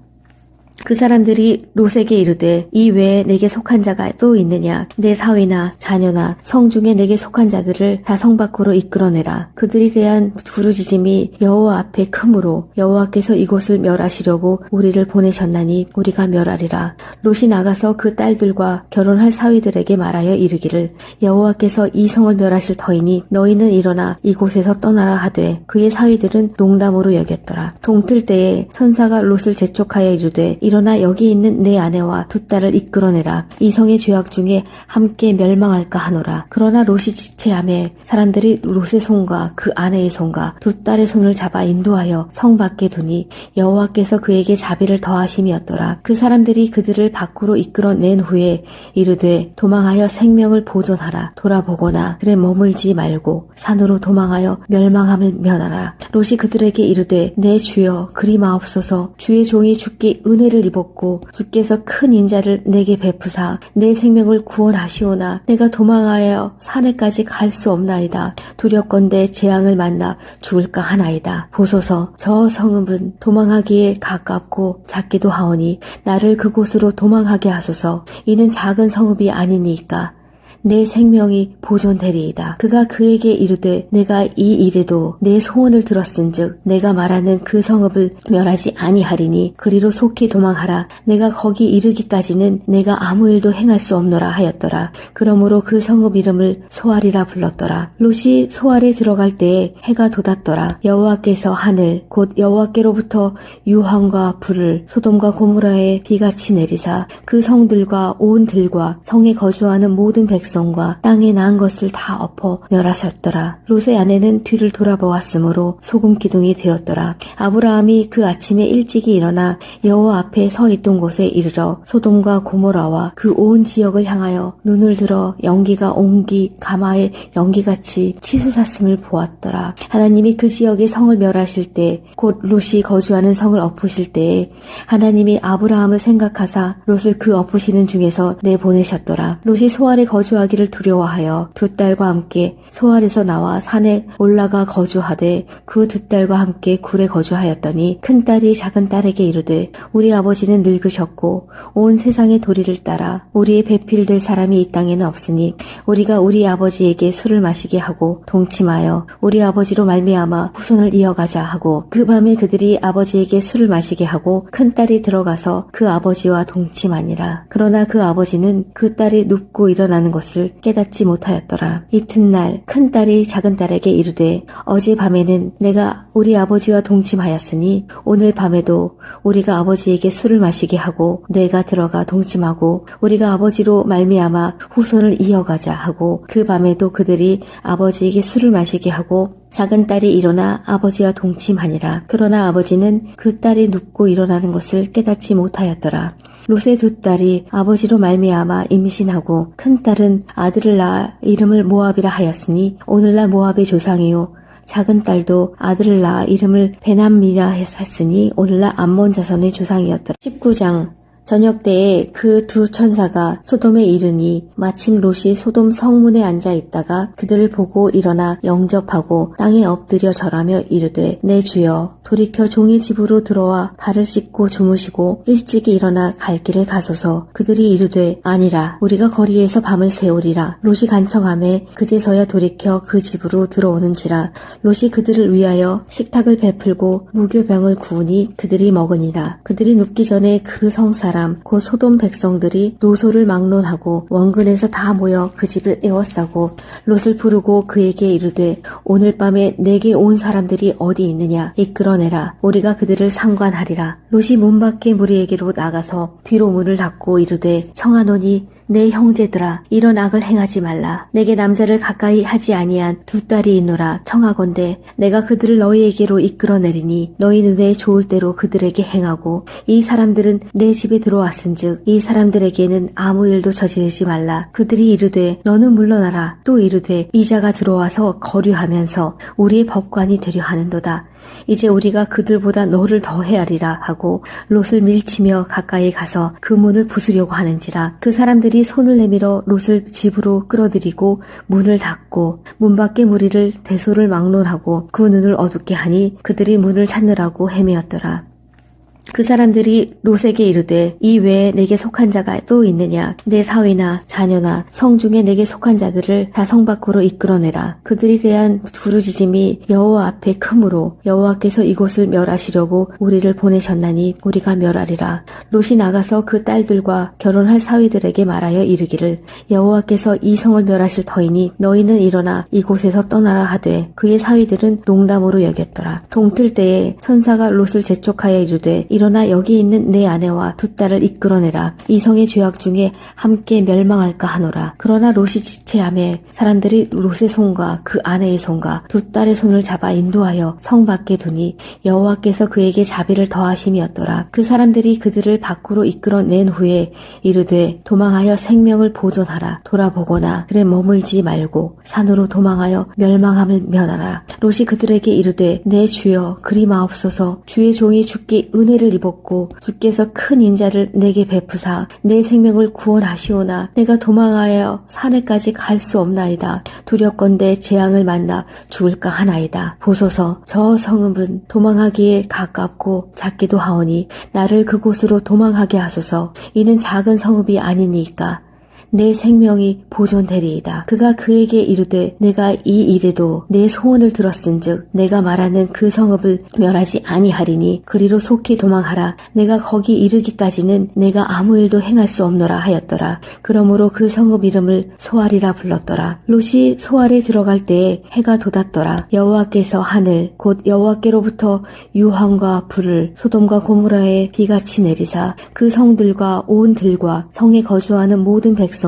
그 사람들이 롯에게 이르되 이 외에 내게 속한 자가 또 있느냐. 내 사위나 자녀나 성중에 내게 속한 자들을 다 성 밖으로 이끌어내라. 그들이 대한 부르짖음이 여호와 앞에 크므로 여호와께서 이곳을 멸하시려고 우리를 보내셨나니 우리가 멸하리라. 롯이 나가서 그 딸들과 결혼할 사위들에게 말하여 이르기를 여호와께서 이 성을 멸하실 터이니 너희는 일어나 이곳에서 떠나라 하되 그의 사위들은 농담으로 여겼더라. 동틀 때에 천사가 롯을 재촉하여 이르되 일어나 여기 있는 내 아내와 두 딸을 이끌어내라. 이 성의 죄악 중에 함께 멸망할까 하노라. 그러나 롯이 지체하매 사람들이 롯의 손과 그 아내의 손과 두 딸의 손을 잡아 인도하여 성 밖에 두니 여호와께서 그에게 자비를 더하심이었더라. 그 사람들이 그들을 밖으로 이끌어낸 후에 이르되 도망하여 생명을 보존하라. 돌아보거나 그래 머물지 말고 산으로 도망하여 멸망함을 면하라. 롯이 그들에게 이르되 내 주여 그리 마옵소서. 주의 종이 주께 은혜를 입었고 주께서 큰 인자를 내게 베푸사 내 생명을 구원하시오나 내가 도망하여 산에까지 갈 수 없나이다. 두렵건대 재앙을 만나 죽을까 하나이다. 보소서 저 성읍은 도망하기에 가깝고 작기도 하오니 나를 그곳으로 도망하게 하소서. 이는 작은 성읍이 아니니까 내 생명이 보존되리이다. 그가 그에게 이르되 내가 이 일에도 내 소원을 들었은즉 내가 말하는 그 성읍을 멸하지 아니하리니 그리로 속히 도망하라. 내가 거기 이르기까지는 내가 아무 일도 행할 수 없노라 하였더라. 그러므로 그 성읍 이름을 소알이라 불렀더라. 롯이 소알에 들어갈 때에 해가 돋았더라. 여호와께서 하늘 곧 여호와께로부터 유황과 불을 소돔과 고모라에 비같이 내리사 그 성들과 온 들과 성에 거주하는 모든 백성과 땅에 난 것을 다 엎어 멸하셨더라. 롯의 아내는 뒤를 돌아보았으므로 소금 기둥이 되었더라. 아브라함이 그 아침에 일찍이 일어나 여호와 앞에 서 있던 곳에 이르러 소돔과 고모라와 그 온 지역을 향하여 눈을 들어 연기가 옹기 가마의 연기같이 치솟았음을 보았더라. 하나님이 그 지역의 성을 멸하실 때 곧 롯이 거주하는 성을 엎으실 때에 하나님이 아브라함을 생각하사 롯을 그 엎으시는 중에서 내보내셨더라. 롯이 소알에 거주하기를 두려워하여 두 딸과 함께 소알에서 나와 산에 올라가 거주하되 그 두 딸과 함께 굴에 거주하였더니 큰 딸이 작은 딸에게 이르되 우리 아버지는 늙으셨고 온 세상의 도리를 따라 우리의 배필될 사람이 이 땅에는 없으니 우리가 우리 아버지에게 술을 마시게 하고 동침하여 우리 아버지로 말미암아 후손을 이어가자 하고 그 밤에 그들이 아버지에게 술을 마시게 하고 큰 딸이 들어가서 그 아버지와 동침하니라. 그러나 그 아버지는 그 딸이 눕고 일어나는 것을 깨닫지 못하였더라. 이튿날 큰 딸이 작은 딸에게 이르되 어제 밤에는 내가 우리 아버지와 동침하였으니 오늘 밤에도 우리가 아버지에게 술을 마시게 하고 내가 들어가 동침하고 우리가 아버지로 말미암아 후손을 이어가자 하고 그 밤에도 그들이 아버지에게 술을 마시게 하고 작은 딸이 일어나 아버지와 동침하니라. 그러나 아버지는 그 딸이 눕고 일어나는 것을 깨닫지 못하였더라. 롯의 두 딸이 아버지로 말미암아 임신하고 큰 딸은 아들을 낳아 이름을 모압이라 하였으니 오늘날 모압의 조상이요 작은 딸도 아들을 낳아 이름을 베남미라 했으니 오늘날 암몬 자손의 조상이었더라. 19장 저녁 때에 그 두 천사가 소돔에 이르니 마침 롯이 소돔 성문에 앉아 있다가 그들을 보고 일어나 영접하고 땅에 엎드려 절하며 이르되 내 주여 돌이켜 종의 집으로 들어와 발을 씻고 주무시고 일찍이 일어나 갈 길을 가소서. 그들이 이르되 아니라 우리가 거리에서 밤을 새우리라. 롯이 간청하매 그제서야 돌이켜 그 집으로 들어오는지라. 롯이 그들을 위하여 식탁을 베풀고 무교병을 구우니 그들이 먹으니라. 그들이 눕기 전에 그 성사람 곧 소돔 백성들이 노소를 막론하고 원근에서 다 모여 그 집을 에워싸고 롯을 부르고 그에게 이르되 오늘 밤에 내게 온 사람들이 어디 있느냐 이끌어내라. 우리가 그들을 상관하리라. 롯이 문 밖에 무리에게로 나가서 뒤로 문을 닫고 이르되 청하노니 내 형제들아 이런 악을 행하지 말라. 내게 남자를 가까이 하지 아니한 두 딸이 있노라. 청하건대 내가 그들을 너희에게로 이끌어내리니 너희 눈에 좋을 대로 그들에게 행하고 이 사람들은 내 집에 들어왔은즉 이 사람들에게는 아무 일도 저지르지 말라. 그들이 이르되 너는 물러나라. 또 이르되 이자가 들어와서 거류하면서 우리의 법관이 되려 하는도다. 이제 우리가 그들보다 너를 더 헤아리라 하고 롯을 밀치며 가까이 가서 그 문을 부수려고 하는지라. 그 사람들이 손을 내밀어 롯을 집으로 끌어들이고 문을 닫고 문 밖의 무리를 대소를 막론하고 그 눈을 어둡게 하니 그들이 문을 찾느라고 헤매었더라. 그 사람들이 롯에게 이르되 이 외에 내게 속한 자가 또 있느냐. 내 사위나 자녀나 성중에 내게 속한 자들을 다 성 밖으로 이끌어내라. 그들에 대한 부르짖음이 여호와 앞에 크므로 여호와께서 이곳을 멸하시려고 우리를 보내셨나니 우리가 멸하리라. 롯이 나가서 그 딸들과 결혼할 사위들에게 말하여 이르기를 여호와께서 이 성을 멸하실 터이니 너희는 일어나 이곳에서 떠나라 하되 그의 사위들은 농담으로 여겼더라. 동틀 때에 천사가 롯을 재촉하여 이르되 일어나 여기 있는 내 아내와 두 딸을 이끌어내라. 이 성의 죄악 중에 함께 멸망할까 하노라. 그러나 롯이 지체하매 사람들이 롯의 손과 그 아내의 손과 두 딸의 손을 잡아 인도하여 성 밖에 두니 여호와께서 그에게 자비를 더하심이었더라. 그 사람들이 그들을 밖으로 이끌어낸 후에 이르되 도망하여 생명을 보존하라. 돌아보거나 그래 머물지 말고 산으로 도망하여 멸망함을 면하라. 롯이 그들에게 이르되 내 주여 그리 마옵소서. 주의 종이 주께 은혜를 입었고 주께서 큰 인자를 내게 베푸사 내 생명을 구원하시오나 내가 도망하여 산에까지 갈 수 없나이다. 두렵건대 재앙을 만나 죽을까 하나이다. 보소서 저 성읍은 도망하기에 가깝고 작기도 하오니 나를 그곳으로 도망하게 하소서. 이는 작은 성읍이 아니니까 내 생명이 보존되리이다. 그가 그에게 이르되 내가 이 일에도 내 소원을 들었은즉 내가 말하는 그 성읍을 멸하지 아니하리니 그리로 속히 도망하라. 내가 거기 이르기까지는 내가 아무 일도 행할 수 없노라 하였더라. 그러므로 그 성읍 이름을 소알이라 불렀더라. 롯이 소알에 들어갈 때에 해가 돋았더라. 여호와께서 하늘 곧 여호와께로부터 유황과 불을 소돔과 고모라에 비같이 내리사 그 성들과 온 들과 성에 거주하는 모든 백성과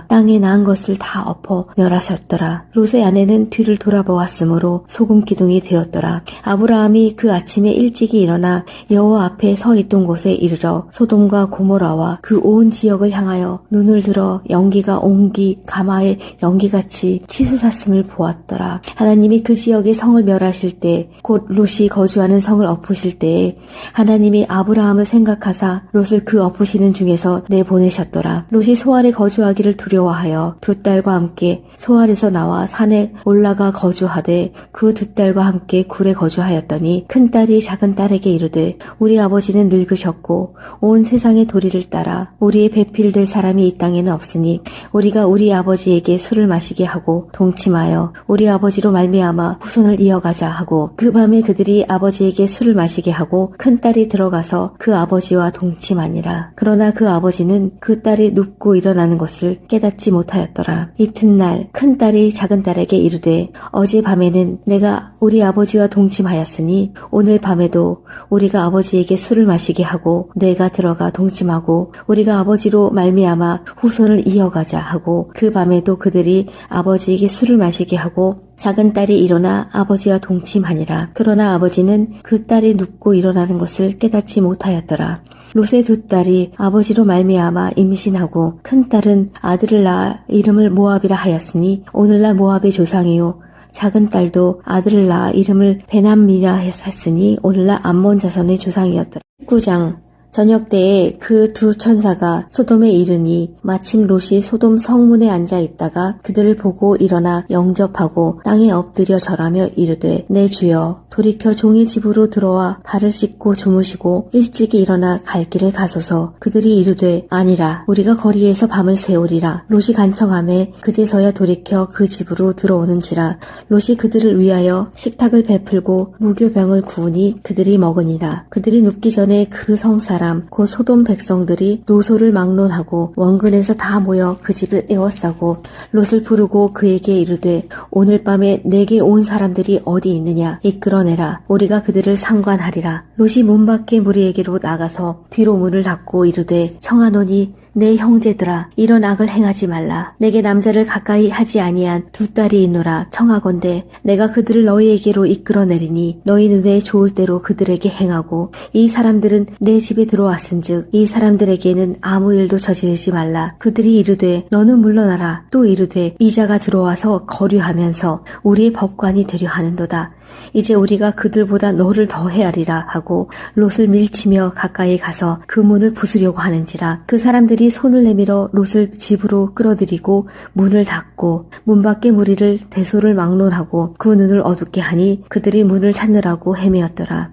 땅에 난 것을 다 엎어 멸하셨더라. 롯의 아내는 뒤를 돌아보았으므로 소금 기둥이 되었더라. 아브라함이 그 아침에 일찍이 일어나 여호와 앞에 서 있던 곳에 이르러 소돔과 고모라와 그 온 지역을 향하여 눈을 들어 연기가 옹기 가마의 연기같이 치솟았음을 보았더라. 하나님이 그 지역의 성을 멸하실 때 곧 롯이 거주하는 성을 엎으실 때에 하나님이 아브라함을 생각하사 롯을 그 엎으시는 중에서 내보내셨더라. 롯이 소알에 거주하기를 두려워하여 두 딸과 함께 소알에서 나와 산에 올라가 거주하되 그 두 딸과 함께 굴에 거주하였더니 큰 딸이 작은 딸에게 이르되 우리 아버지는 늙으셨고 온 세상의 도리를 따라 우리의 배필될 사람이 이 땅에는 없으니 우리가 우리 아버지에게 술을 마시게 하고 동침하여 우리 아버지로 말미암아 후손을 이어가자 하고 그 밤에 그들이 아버지에게 술을 마시게 하고 큰 딸이 들어가서 그 아버지와 동침하니라. 그러나 그 아버지는 그 딸이 눕고 일어나는 것을 깨닫지 못하였더라. 이튿날 큰 딸이 작은 딸에게 이르되 어제 밤에는 내가 우리 아버지와 동침하였으니 오늘 밤에도 우리가 아버지에게 술을 마시게 하고 내가 들어가 동침하고 우리가 아버지로 말미암아 후손을 이어가자 하고 그 밤에도 그들이 아버지에게 술을 마시게 하고 작은 딸이 일어나 아버지와 동침하니라. 그러나 아버지는 그 딸이 눕고 일어나는 것을 깨닫지 못하였더라. 롯의 두 딸이 아버지로 말미암아 임신하고 큰 딸은 아들을 낳아 이름을 모압이라 하였으니 오늘날 모압의 조상이요 작은 딸도 아들을 낳아 이름을 베남미라 했으니 오늘날 암몬 자손의 조상이었더라. 19장 저녁 때에 그 두 천사가 소돔에 이르니 마침 롯이 소돔 성문에 앉아 있다가 그들을 보고 일어나 영접하고 땅에 엎드려 절하며 이르되 내 주여 돌이켜 종의 집으로 들어와 발을 씻고 주무시고 일찍이 일어나 갈 길을 가소서. 그들이 이르되 아니라 우리가 거리에서 밤을 새우리라. 롯이 간청하매 그제서야 돌이켜 그 집으로 들어오는지라. 롯이 그들을 위하여 식탁을 베풀고 무교병을 구우니 그들이 먹으니라. 그들이 눕기 전에 그 성사람 곧 소돔 백성들이 노소를 막론하고 원근에서 다 모여 그 집을 에워싸고 롯을 부르고 그에게 이르되 오늘 밤에 내게 온 사람들이 어디 있느냐 이끌어내라. 우리가 그들을 상관하리라. 롯이 문 밖에 무리에게로 나가서 뒤로 문을 닫고 이르되 청하노니 내 형제들아 이런 악을 행하지 말라. 내게 남자를 가까이 하지 아니한 두 딸이 있노라. 청하건대 내가 그들을 너희에게로 이끌어내리니 너희 눈에 좋을 대로 그들에게 행하고 이 사람들은 내 집에 들어왔은즉 이 사람들에게는 아무 일도 저지르지 말라. 그들이 이르되 너는 물러나라. 또 이르되 이자가 들어와서 거류하면서 우리의 법관이 되려 하는도다. 이제 우리가 그들보다 너를 더 헤아리라 하고 롯을 밀치며 가까이 가서 그 문을 부수려고 하는지라. 그 사람들이 손을 내밀어 롯을 집으로 끌어들이고 문을 닫고 문 밖의 무리를 대소를 막론하고 그 눈을 어둡게 하니 그들이 문을 찾느라고 헤매었더라.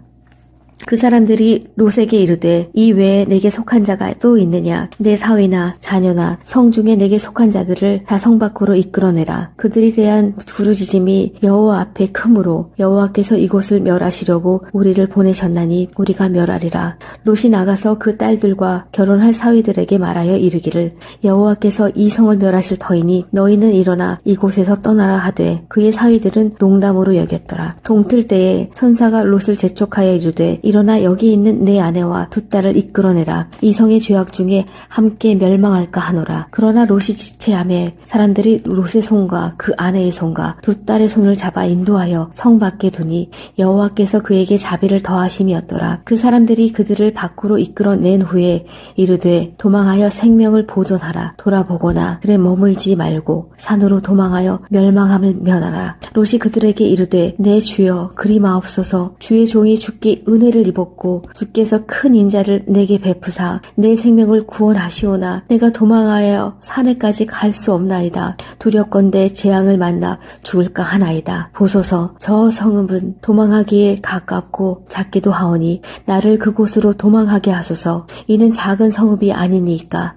그 사람들이 롯에게 이르되 이 외에 내게 속한 자가 또 있느냐. 내 사위나 자녀나 성중에 내게 속한 자들을 다 성 밖으로 이끌어내라. 그들에 대한 부르짖음이 여호와 앞에 크므로 여호와께서 이곳을 멸하시려고 우리를 보내셨나니 우리가 멸하리라. 롯이 나가서 그 딸들과 결혼할 사위들에게 말하여 이르기를 여호와께서 이 성을 멸하실 터이니 너희는 일어나 이곳에서 떠나라 하되 그의 사위들은 농담으로 여겼더라. 동틀 때에 천사가 롯을 재촉하여 이르되 일어나 여기 있는 내 아내와 두 딸을 이끌어내라. 이 성의 죄악 중에 함께 멸망할까 하노라. 그러나 롯이 지체하매 사람들이 롯의 손과 그 아내의 손과 두 딸의 손을 잡아 인도하여 성 밖에 두니 여호와께서 그에게 자비를 더하심이었더라. 그 사람들이 그들을 밖으로 이끌어낸 후에 이르되 도망하여 생명을 보존하라. 돌아보거나 그래 머물지 말고 산으로 도망하여 멸망함을 면하라. 롯이 그들에게 이르되 내 주여 그리 마옵소서. 주의 종이 주께 은혜를 입었고 주께서 큰 인자를 내게 베푸사 내 생명을 구원하시오나 내가 도망하여 산에까지 갈 수 없나이다. 두렵건대 재앙을 만나 죽을까 하나이다. 보소서 저 성읍은 도망하기에 가깝고 작기도 하오니 나를 그곳으로 도망하게 하소서. 이는 작은 성읍이 아니니까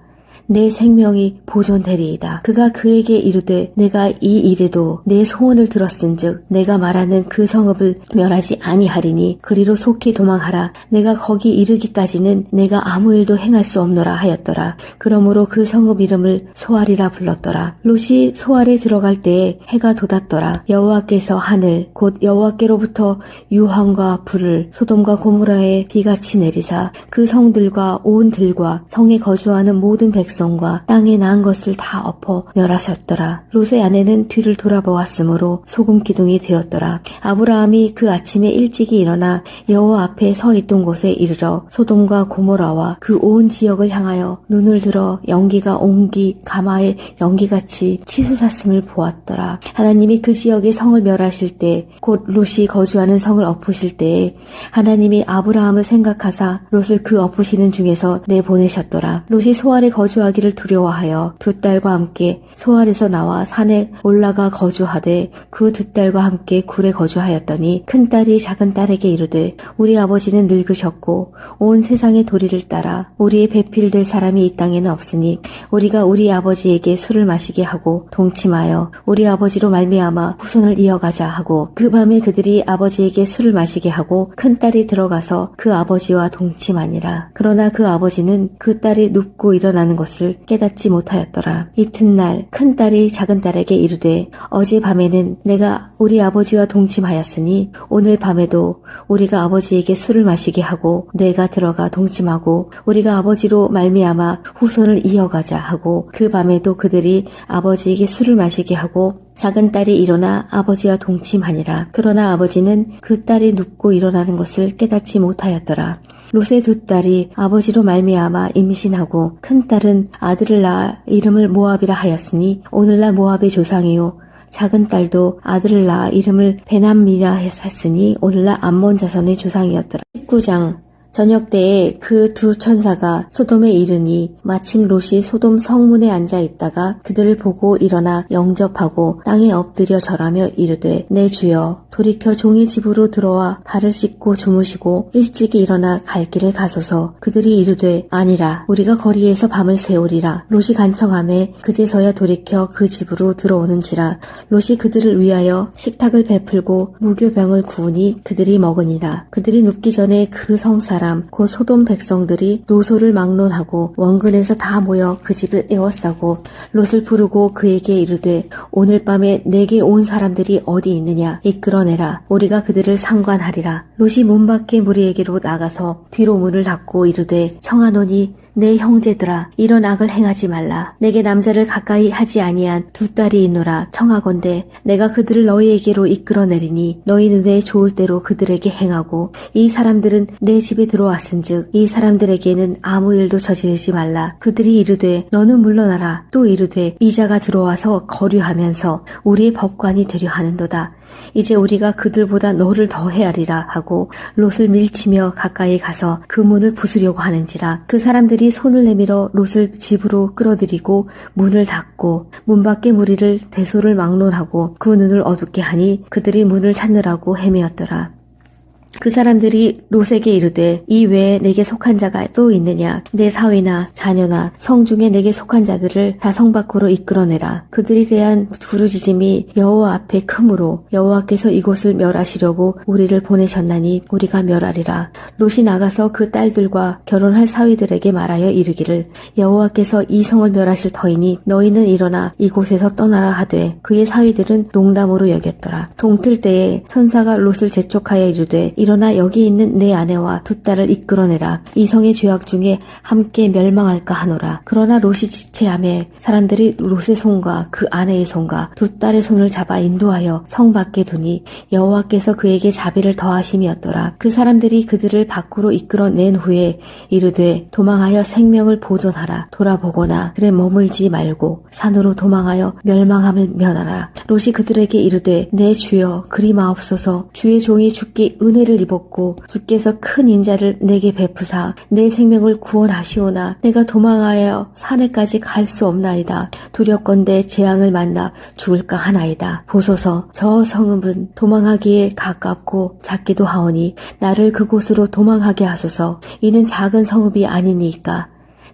내 생명이 보존되리이다. 그가 그에게 이르되 내가 이 일에도 내 소원을 들었은즉 내가 말하는 그 성읍을 멸하지 아니하리니 그리로 속히 도망하라. 내가 거기 이르기까지는 내가 아무 일도 행할 수 없노라 하였더라. 그러므로 그 성읍 이름을 소알이라 불렀더라. 롯이 소알에 들어갈 때에 해가 돋았더라. 여호와께서 하늘 곧 여호와께로부터 유황과 불을 소돔과 고모라에 비같이 내리사 그 성들과 온 들과 성에 거주하는 모든 백성과 땅에 난 것을 다 엎어 멸하셨더라. 롯의 아내는 뒤를 돌아보았으므로 소금 기둥이 되었더라. 아브라함이 그 아침에 일찍이 일어나 여호와 앞에 서 있던 곳에 이르러 소돔과 고모라와 그 온 지역을 향하여 눈을 들어 연기가 옹기 가마의 연기같이 치솟았음을 보았더라. 하나님이 그 지역의 성을 멸하실 때 곧 롯이 거주하는 성을 엎으실 때에 하나님이 아브라함을 생각하사 롯을 그 엎으시는 중에서 내보내셨더라. 롯이 소알에 거주하기를 두려워하여 두 딸과 함께 소알에서 나와 산에 올라가 거주하되 그 두 딸과 함께 굴에 거주하였더니 큰 딸이 작은 딸에게 이르되 우리 아버지는 늙으셨고 온 세상의 도리를 따라 우리의 배필될 사람이 이 땅에는 없으니 우리가 우리 아버지에게 술을 마시게 하고 동침하여 우리 아버지로 말미암아 후손을 이어가자 하고 그 밤에 그들이 아버지에게 술을 마시게 하고 큰 딸이 들어가서 그 아버지와 동침하니라. 그러나 그 아버지는 그 딸이 눕고 일어나는 것을 깨닫지 못하였더라. 이튿날 큰 딸이 작은 딸에게 이르되 어제 밤에는 내가 우리 아버지와 동침하였으니 오늘 밤에도 우리가 아버지에게 술을 마시게 하고 내가 들어가 동침하고 우리가 아버지로 말미암아 후손을 이어가자 하고 그 밤에도 그들이 아버지에게 술을 마시게 하고 작은 딸이 일어나 아버지와 동침하니라. 그러나 아버지는 그 딸이 눕고 일어나는 것을 깨닫지 못하였더라. 롯의 두 딸이 아버지로 말미암아 임신하고 큰 딸은 아들을 낳아 이름을 모압이라 하였으니 오늘날 모압의 조상이요 작은 딸도 아들을 낳아 이름을 베남미라 했으니 오늘날 암몬 자손의 조상이었더라. 19장 저녁 때에 그 두 천사가 소돔에 이르니 마침 롯이 소돔 성문에 앉아 있다가 그들을 보고 일어나 영접하고 땅에 엎드려 절하며 이르되 내 주여 돌이켜 종의 집으로 들어와 발을 씻고 주무시고 일찍이 일어나 갈 길을 가소서. 그들이 이르되 아니라 우리가 거리에서 밤을 새우리라. 롯이 간청하매 그제서야 돌이켜 그 집으로 들어오는지라. 롯이 그들을 위하여 식탁을 베풀고 무교병을 구우니 그들이 먹으니라. 그들이 눕기 전에 그 성사람 곧 소돔 백성들이 노소를 막론하고 원근에서 다 모여 그 집을 에워싸고 롯을 부르고 그에게 이르되 오늘 밤에 내게 온 사람들이 어디 있느냐 이끌어내라. 우리가 그들을 상관하리라. 롯이 문 밖에 무리에게로 나가서 뒤로 문을 닫고 이르되 청하노니 내 형제들아 이런 악을 행하지 말라. 내게 남자를 가까이 하지 아니한 두 딸이 있노라. 청하건대 내가 그들을 너희에게로 이끌어내리니 너희 눈에 좋을 대로 그들에게 행하고 이 사람들은 내 집에 들어왔은즉 이 사람들에게는 아무 일도 저지르지 말라. 그들이 이르되 너는 물러나라. 또 이르되 이자가 들어와서 거류하면서 우리의 법관이 되려 하는도다. 이제 우리가 그들보다 너를 더 헤아리라 하고 롯을 밀치며 가까이 가서 그 문을 부수려고 하는지라. 그 사람들이 손을 내밀어 롯을 집으로 끌어들이고 문을 닫고 문 밖의 무리를 대소를 막론하고 그 눈을 어둡게 하니 그들이 문을 찾느라고 헤매었더라. 그 사람들이 롯에게 이르되 이 외에 내게 속한 자가 또 있느냐. 내 사위나 자녀나 성중에 내게 속한 자들을 다 성 밖으로 이끌어내라. 그들에 대한 부르짖음이 여호와 앞에 크므로 여호와께서 이곳을 멸하시려고 우리를 보내셨나니 우리가 멸하리라. 롯이 나가서 그 딸들과 결혼할 사위들에게 말하여 이르기를 여호와께서 이 성을 멸하실 터이니 너희는 일어나 이곳에서 떠나라 하되 그의 사위들은 농담으로 여겼더라. 동틀 때에 천사가 롯을 재촉하여 이르되 일어나 여기 있는 내 아내와 두 딸을 이끌어내라. 이 성의 죄악 중에 함께 멸망할까 하노라. 그러나 롯이 지체하매 사람들이 롯의 손과 그 아내의 손과 두 딸의 손을 잡아 인도하여 성 밖에 두니 여호와께서 그에게 자비를 더하심이었더라. 그 사람들이 그들을 밖으로 이끌어낸 후에 이르되 도망하여 생명을 보존하라. 돌아보거나 그래 머물지 말고 산으로 도망하여 멸망함을 면하라. 롯이 그들에게 이르되 내 주여 그리 마옵소서. 주의 종이 주께 은혜를 입었고 주께서 큰 인자를 내게 베푸사 내 생명을 구원하시오나 내가 도망하여 산에까지 갈 수 없나이다. 두렵건대 재앙을 만나 죽을까 하나이다. 보소서 저 성읍은 도망하기에 가깝고 작기도 하오니 나를 그곳으로 도망하게 하소서. 이는 작은 성읍이 아니니까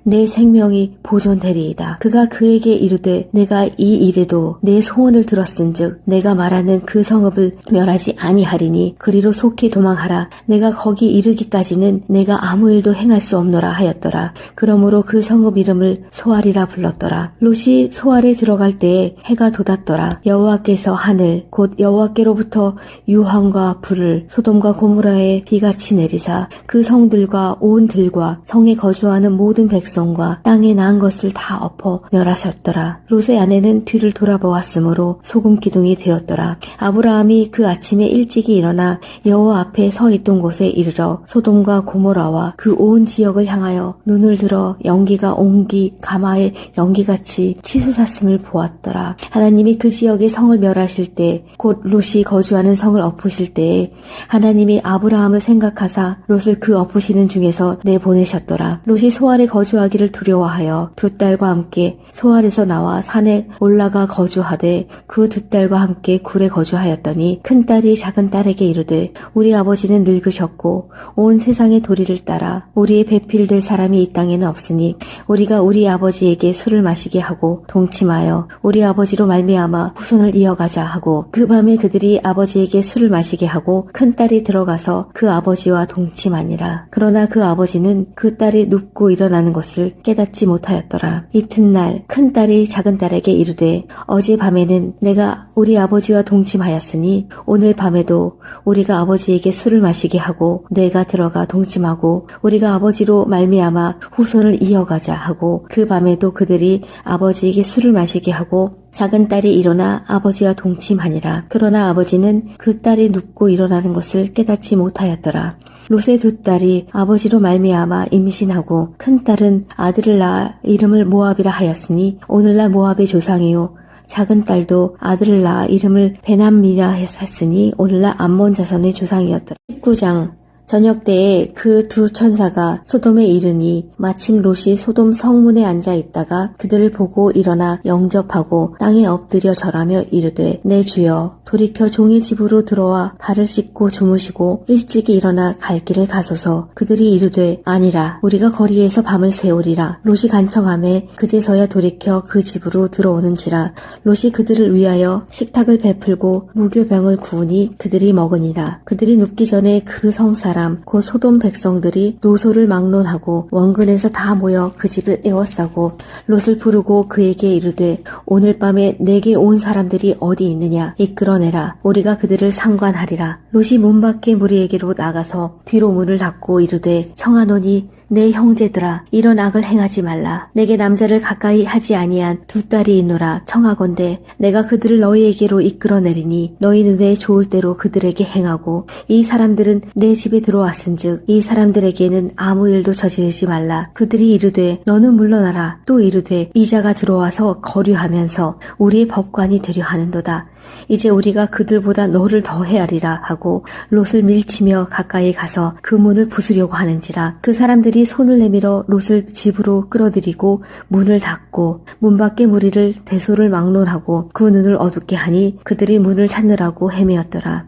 내 생명이 보존되리이다. 그가 그에게 이르되 내가 이 일에도 내 소원을 들었은즉 내가 말하는 그 성읍을 멸하지 아니하리니 그리로 속히 도망하라. 내가 거기 이르기까지는 내가 아무 일도 행할 수 없노라 하였더라. 그러므로 그 성읍 이름을 소알이라 불렀더라. 롯이 소알에 들어갈 때에 해가 돋았더라. 여호와께서 하늘 곧 여호와께로부터 유황과 불을 소돔과 고모라에 비같이 내리사 그 성들과 온 들과 성에 거주하는 모든 백성과 땅에 난 것을 다 엎어 멸하셨더라. 롯의 아내는 뒤를 돌아보았으므로 소금 기둥이 되었더라. 아브라함이 그 아침에 일찍이 일어나 여호와 앞에 서 있던 곳에 이르러 소돔과 고모라와 그 온 지역을 향하여 눈을 들어 연기가 옹기 가마의 연기같이 치솟았음을 보았더라. 하나님이 그 지역의 성을 멸하실 때 곧 롯이 거주하는 성을 엎으실 때에 하나님이 아브라함을 생각하사 롯을 그 엎으시는 중에서 내보내셨더라. 롯이 소알에 거주하기를 두려워하여 두 딸과 함께 소알에서 나와 산에 올라가 거주하되 그 두 딸과 함께 굴에 거주하였더니 큰 딸이 작은 딸에게 이르되 우리 아버지는 늙으셨고 온 세상의 도리를 따라 우리의 배필될 사람이 이 땅에는 없으니 우리가 우리 아버지에게 술을 마시게 하고 동침하여 우리 아버지로 말미암아 후손을 이어가자 하고 그 밤에 그들이 아버지에게 술을 마시게 하고 큰 딸이 들어가서 그 아버지와 동침하니라. 그러나 그 아버지는 그 딸이 눕고 일어나는 것을 깨닫지 못하였더라. 이튿날 큰 딸이 작은 딸에게 이르되 어제 밤에는 내가 우리 아버지와 동침하였으니 오늘 밤에도 우리가 아버지에게 술을 마시게 하고 내가 들어가 동침하고 우리가 아버지로 말미암아 후손을 이어가자 하고 그 밤에도 그들이 아버지에게 술을 마시게 하고 작은 딸이 일어나 아버지와 동침하니라. 그러나 아버지는 그 딸이 눕고 일어나는 것을 깨닫지 못하였더라. 롯의 두 딸이 아버지로 말미암아 임신하고 큰 딸은 아들을 낳아 이름을 모압이라 하였으니 오늘날 모압의 조상이요 작은 딸도 아들을 낳아 이름을 베남미라 했으니 오늘날 암몬 자손의 조상이었더라. 19장. 저녁 때에 그 두 천사가 소돔에 이르니 마침 롯이 소돔 성문에 앉아 있다가 그들을 보고 일어나 영접하고 땅에 엎드려 절하며 이르되 내 주여 돌이켜 종의 집으로 들어와 발을 씻고 주무시고 일찍이 일어나 갈 길을 가소서. 그들이 이르되 아니라 우리가 거리에서 밤을 새우리라. 롯이 간청하매 그제서야 돌이켜 그 집으로 들어오는지라. 롯이 그들을 위하여 식탁을 베풀고 무교병을 구우니 그들이 먹으니라. 그들이 눕기 전에 그 성사람 곧 소돔 백성들이 노소를 막론하고 원근에서 다 모여 그 집을 에워싸고 롯을 부르고 그에게 이르되 오늘 밤에 내게 온 사람들이 어디 있느냐 이끌어내라. 우리가 그들을 상관하리라. 롯이 문 밖에 무리에게로 나가서 뒤로 문을 닫고 이르되 청하노니 내 형제들아 이런 악을 행하지 말라. 내게 남자를 가까이 하지 아니한 두 딸이 있노라. 청하건대 내가 그들을 너희에게로 이끌어내리니 너희 눈에 좋을 대로 그들에게 행하고 이 사람들은 내 집에 들어왔은즉 이 사람들에게는 아무 일도 저지르지 말라. 그들이 이르되 너는 물러나라. 또 이르되 이자가 들어와서 거류하면서 우리의 법관이 되려 하는도다. 이제 우리가 그들보다 너를 더 헤아리라 하고 롯을 밀치며 가까이 가서 그 문을 부수려고 하는지라. 그 사람들이 손을 내밀어 롯을 집으로 끌어들이고 문을 닫고 문 밖의 무리를 대소를 막론하고 그 눈을 어둡게 하니 그들이 문을 찾느라고 헤매었더라.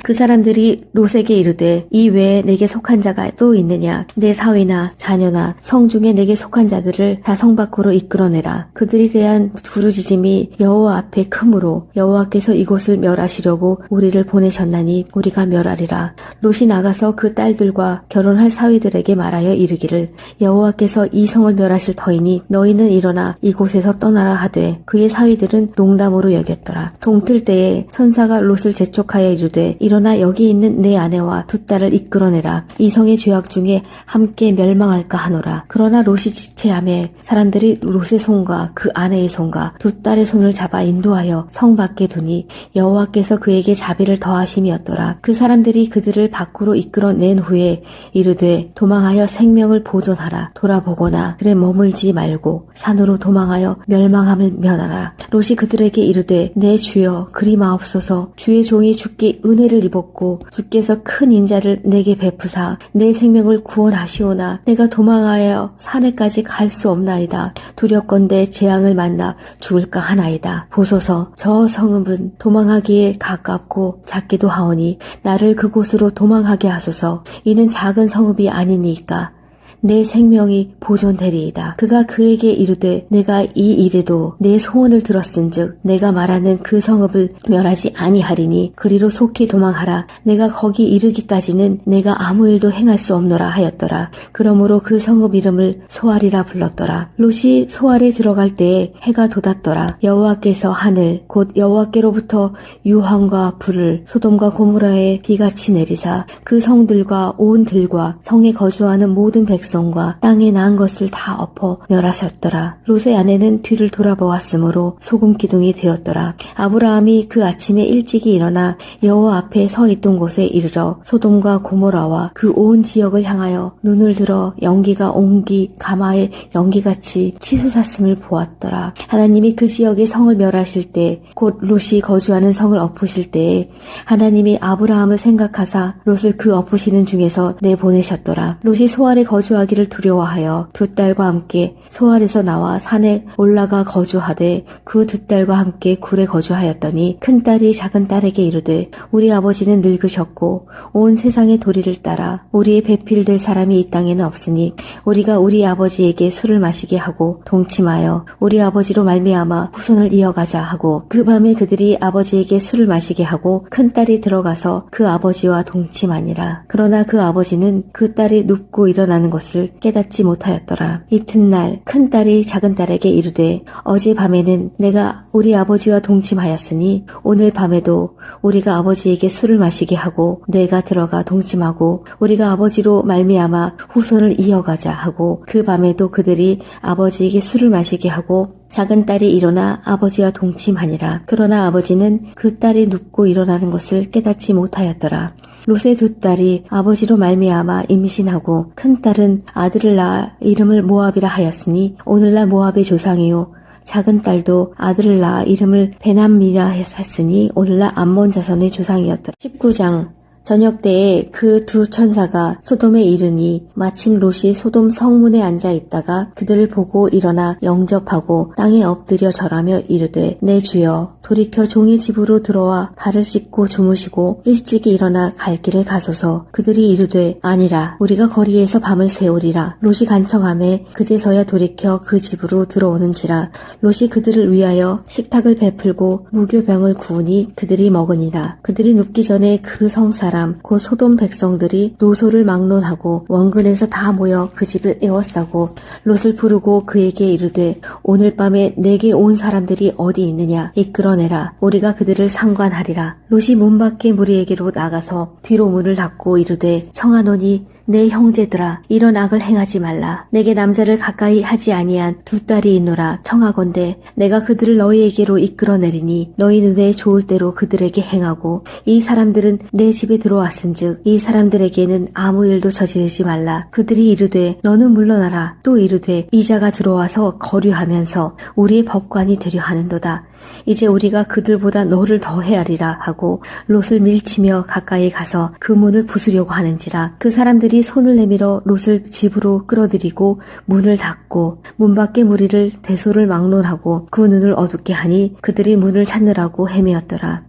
그 사람들이 롯에게 이르되 이 외에 내게 속한 자가 또 있느냐. 내 사위나 자녀나 성중에 내게 속한 자들을 다 성 밖으로 이끌어내라. 그들이 대한 부르짖음이 여호와 앞에 크므로 여호와께서 이곳을 멸하시려고 우리를 보내셨나니 우리가 멸하리라. 롯이 나가서 그 딸들과 결혼할 사위들에게 말하여 이르기를 여호와께서 이 성을 멸하실 터이니 너희는 일어나 이곳에서 떠나라 하되 그의 사위들은 농담으로 여겼더라. 동틀 때에 천사가 롯을 재촉하여 이르되 일어나 여기 있는 내 아내와 두 딸을 이끌어내라. 이 성의 죄악 중에 함께 멸망할까 하노라. 그러나 롯이 지체하매 사람들이 롯의 손과 그 아내의 손과 두 딸의 손을 잡아 인도하여 성 밖에 두니 여호와께서 그에게 자비를 더하심이었더라. 그 사람들이 그들을 밖으로 이끌어낸 후에 이르되 도망하여 생명을 보존하라. 돌아보거나 그래 머물지 말고 산으로 도망하여 멸망함을 면하라. 롯이 그들에게 이르되 내 주여 그리 마옵소서. 주의 종이 주께 은혜를 입었고 주께서 큰 인자를 내게 베푸사 내 생명을 구원하시오나 내가 도망하여 산에까지 갈 수 없나이다. 두렵건대 재앙을 만나 죽을까 하나이다. 보소서 저 성읍은 도망하기에 가깝고 작기도 하오니 나를 그곳으로 도망하게 하소서. 이는 작은 성읍이 아니니까 내 생명이 보존되리이다. 그가 그에게 이르되 내가 이 일에도 내 소원을 들었은즉 내가 말하는 그 성읍을 멸하지 아니하리니 그리로 속히 도망하라. 내가 거기 이르기까지는 내가 아무 일도 행할 수 없노라 하였더라. 그러므로 그 성읍 이름을 소알이라 불렀더라. 롯이 소알에 들어갈 때에 해가 돋았더라. 여호와께서 하늘 곧 여호와께로부터 유황과 불을 소돔과 고모라에 비같이 내리사 그 성들과 온 들과 성에 거주하는 모든 백성과 땅에 난 것을 다 엎어 멸하셨더라. 롯의 아내는 뒤를 돌아보았으므로 소금 기둥이 되었더라. 아브라함이 그 아침에 일찍이 일어나 여호와 앞에 서 있던 곳에 이르러 소돔과 고모라와 그 온 지역을 향하여 눈을 들어 연기가 옹기 가마의 연기같이 치솟았음을 보았더라. 하나님이 그 지역의 성을 멸하실 때 곧 롯이 거주하는 성을 엎으실 때에 하나님이 아브라함을 생각하사 롯을 그 엎으시는 중에서 내보내셨더라. 롯이 소알에 거주하기를 두려워하여 두 딸과 함께 소알에서 나와 산에 올라가 거주하되 그 두 딸과 함께 굴에 거주하였더니 큰 딸이 작은 딸에게 이르되 우리 아버지는 늙으셨고 온 세상의 도리를 따라 우리의 배필될 사람이 이 땅에는 없으니 우리가 우리 아버지에게 술을 마시게 하고 동침하여 우리 아버지로 말미암아 후손을 이어가자 하고 그 밤에 그들이 아버지에게 술을 마시게 하고 큰 딸이 들어가서 그 아버지와 동침하니라. 그러나 그 아버지는 그 딸이 눕고 일어나는 것을 깨닫지 못하였더라. 이튿날 큰 딸이 작은 딸에게 이르되 어제 밤에는 내가 우리 아버지와 동침하였으니 오늘 밤에도 우리가 아버지에게 술을 마시게 하고 내가 들어가 동침하고 우리가 아버지로 말미암아 후손을 이어가자 하고 그 밤에도 그들이 아버지에게 술을 마시게 하고 작은 딸이 일어나 아버지와 동침하니라. 그러나 아버지는 그 딸이 눕고 일어나는 것을 깨닫지 못하였더라. 롯의 두 딸이 아버지로 말미암아 임신하고 큰 딸은 아들을 낳아 이름을 모압이라 하였으니 오늘날 모압의 조상이요 작은 딸도 아들을 낳아 이름을 베남미라 했으니 오늘날 암몬 자손의 조상이었더라. 19장 저녁 때에 그 두 천사가 소돔에 이르니 마침 롯이 소돔 성문에 앉아 있다가 그들을 보고 일어나 영접하고 땅에 엎드려 절하며 이르되 내 주여 돌이켜 종의 집으로 들어와 발을 씻고 주무시고 일찍이 일어나 갈 길을 가소서. 그들이 이르되 아니라 우리가 거리에서 밤을 새우리라. 롯이 간청하매 그제서야 돌이켜 그 집으로 들어오는지라. 롯이 그들을 위하여 식탁을 베풀고 무교병을 구우니 그들이 먹으니라. 그들이 눕기 전에 그 성사람 곧 소돔 백성들이 노소를 막론하고 원근에서 다 모여 그 집을 에워싸고 롯을 부르고 그에게 이르되 오늘 밤에 내게 온 사람들이 어디 있느냐 이끌어내라. 우리가 그들을 상관하리라. 롯이 문 밖에 무리에게로 나가서 뒤로 문을 닫고 이르되 청하노니 내 형제들아 이런 악을 행하지 말라. 내게 남자를 가까이 하지 아니한 두 딸이 있노라. 청하건대 내가 그들을 너희에게로 이끌어내리니 너희 눈에 좋을 대로 그들에게 행하고 이 사람들은 내 집에 들어왔은즉 이 사람들에게는 아무 일도 저지르지 말라. 그들이 이르되 너는 물러나라. 또 이르되 이자가 들어와서 거류하면서 우리의 법관이 되려 하는도다. 이제 우리가 그들보다 너를 더 헤아리라 하고 롯을 밀치며 가까이 가서 그 문을 부수려고 하는지라. 그 사람들이 손을 내밀어 롯을 집으로 끌어들이고 문을 닫고 문 밖에 무리를 대소를 막론하고 그 눈을 어둡게 하니 그들이 문을 찾느라고 헤매었더라.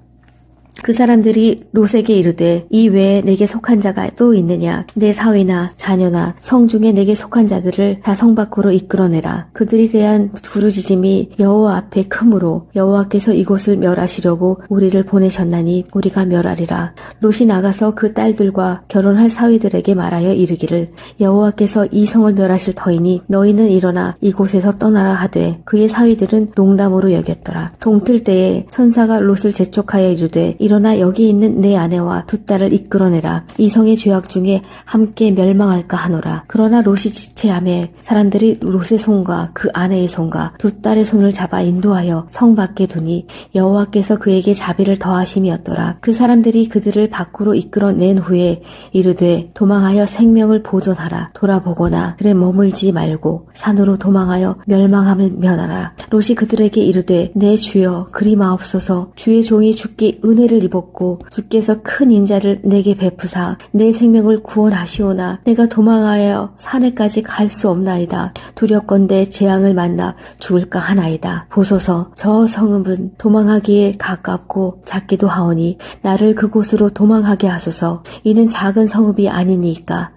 그 사람들이 롯에게 이르되 이 외에 내게 속한 자가 또 있느냐. 내 사위나 자녀나 성 중에 내게 속한 자들을 다 성 밖으로 이끌어내라. 그들이 대한 부르짖음이 여호와 앞에 크므로 여호와께서 이곳을 멸하시려고 우리를 보내셨나니 우리가 멸하리라. 롯이 나가서 그 딸들과 결혼할 사위들에게 말하여 이르기를 여호와께서 이 성을 멸하실 터이니 너희는 일어나 이곳에서 떠나라 하되 그의 사위들은 농담으로 여겼더라. 동틀 때에 천사가 롯을 재촉하여 이르되 일어나 여기 있는 내 아내와 두 딸을 이끌어내라. 이 성의 죄악 중에 함께 멸망할까 하노라. 그러나 롯이 지체하매 사람들이 롯의 손과 그 아내의 손과 두 딸의 손을 잡아 인도하여 성 밖에 두니 여호와께서 그에게 자비를 더하심이었더라. 그 사람들이 그들을 밖으로 이끌어낸 후에 이르되 도망하여 생명을 보존하라. 돌아보거나 그래 머물지 말고 산으로 도망하여 멸망함을 면하라. 롯이 그들에게 이르되 내 주여 그리 마옵소서. 주의 종이 주께 은혜를 입었고 주께서 큰 인자를 내게 베푸사 내 생명을 구원하시오나 내가 도망하여 산에까지 갈 수 없나이다. 두렵건대 재앙을 만나 죽을까 하나이다. 보소서 저 성읍은 도망하기에 가깝고 작기도 하오니 나를 그곳으로 도망하게 하소서. 이는 작은 성읍이 아니니까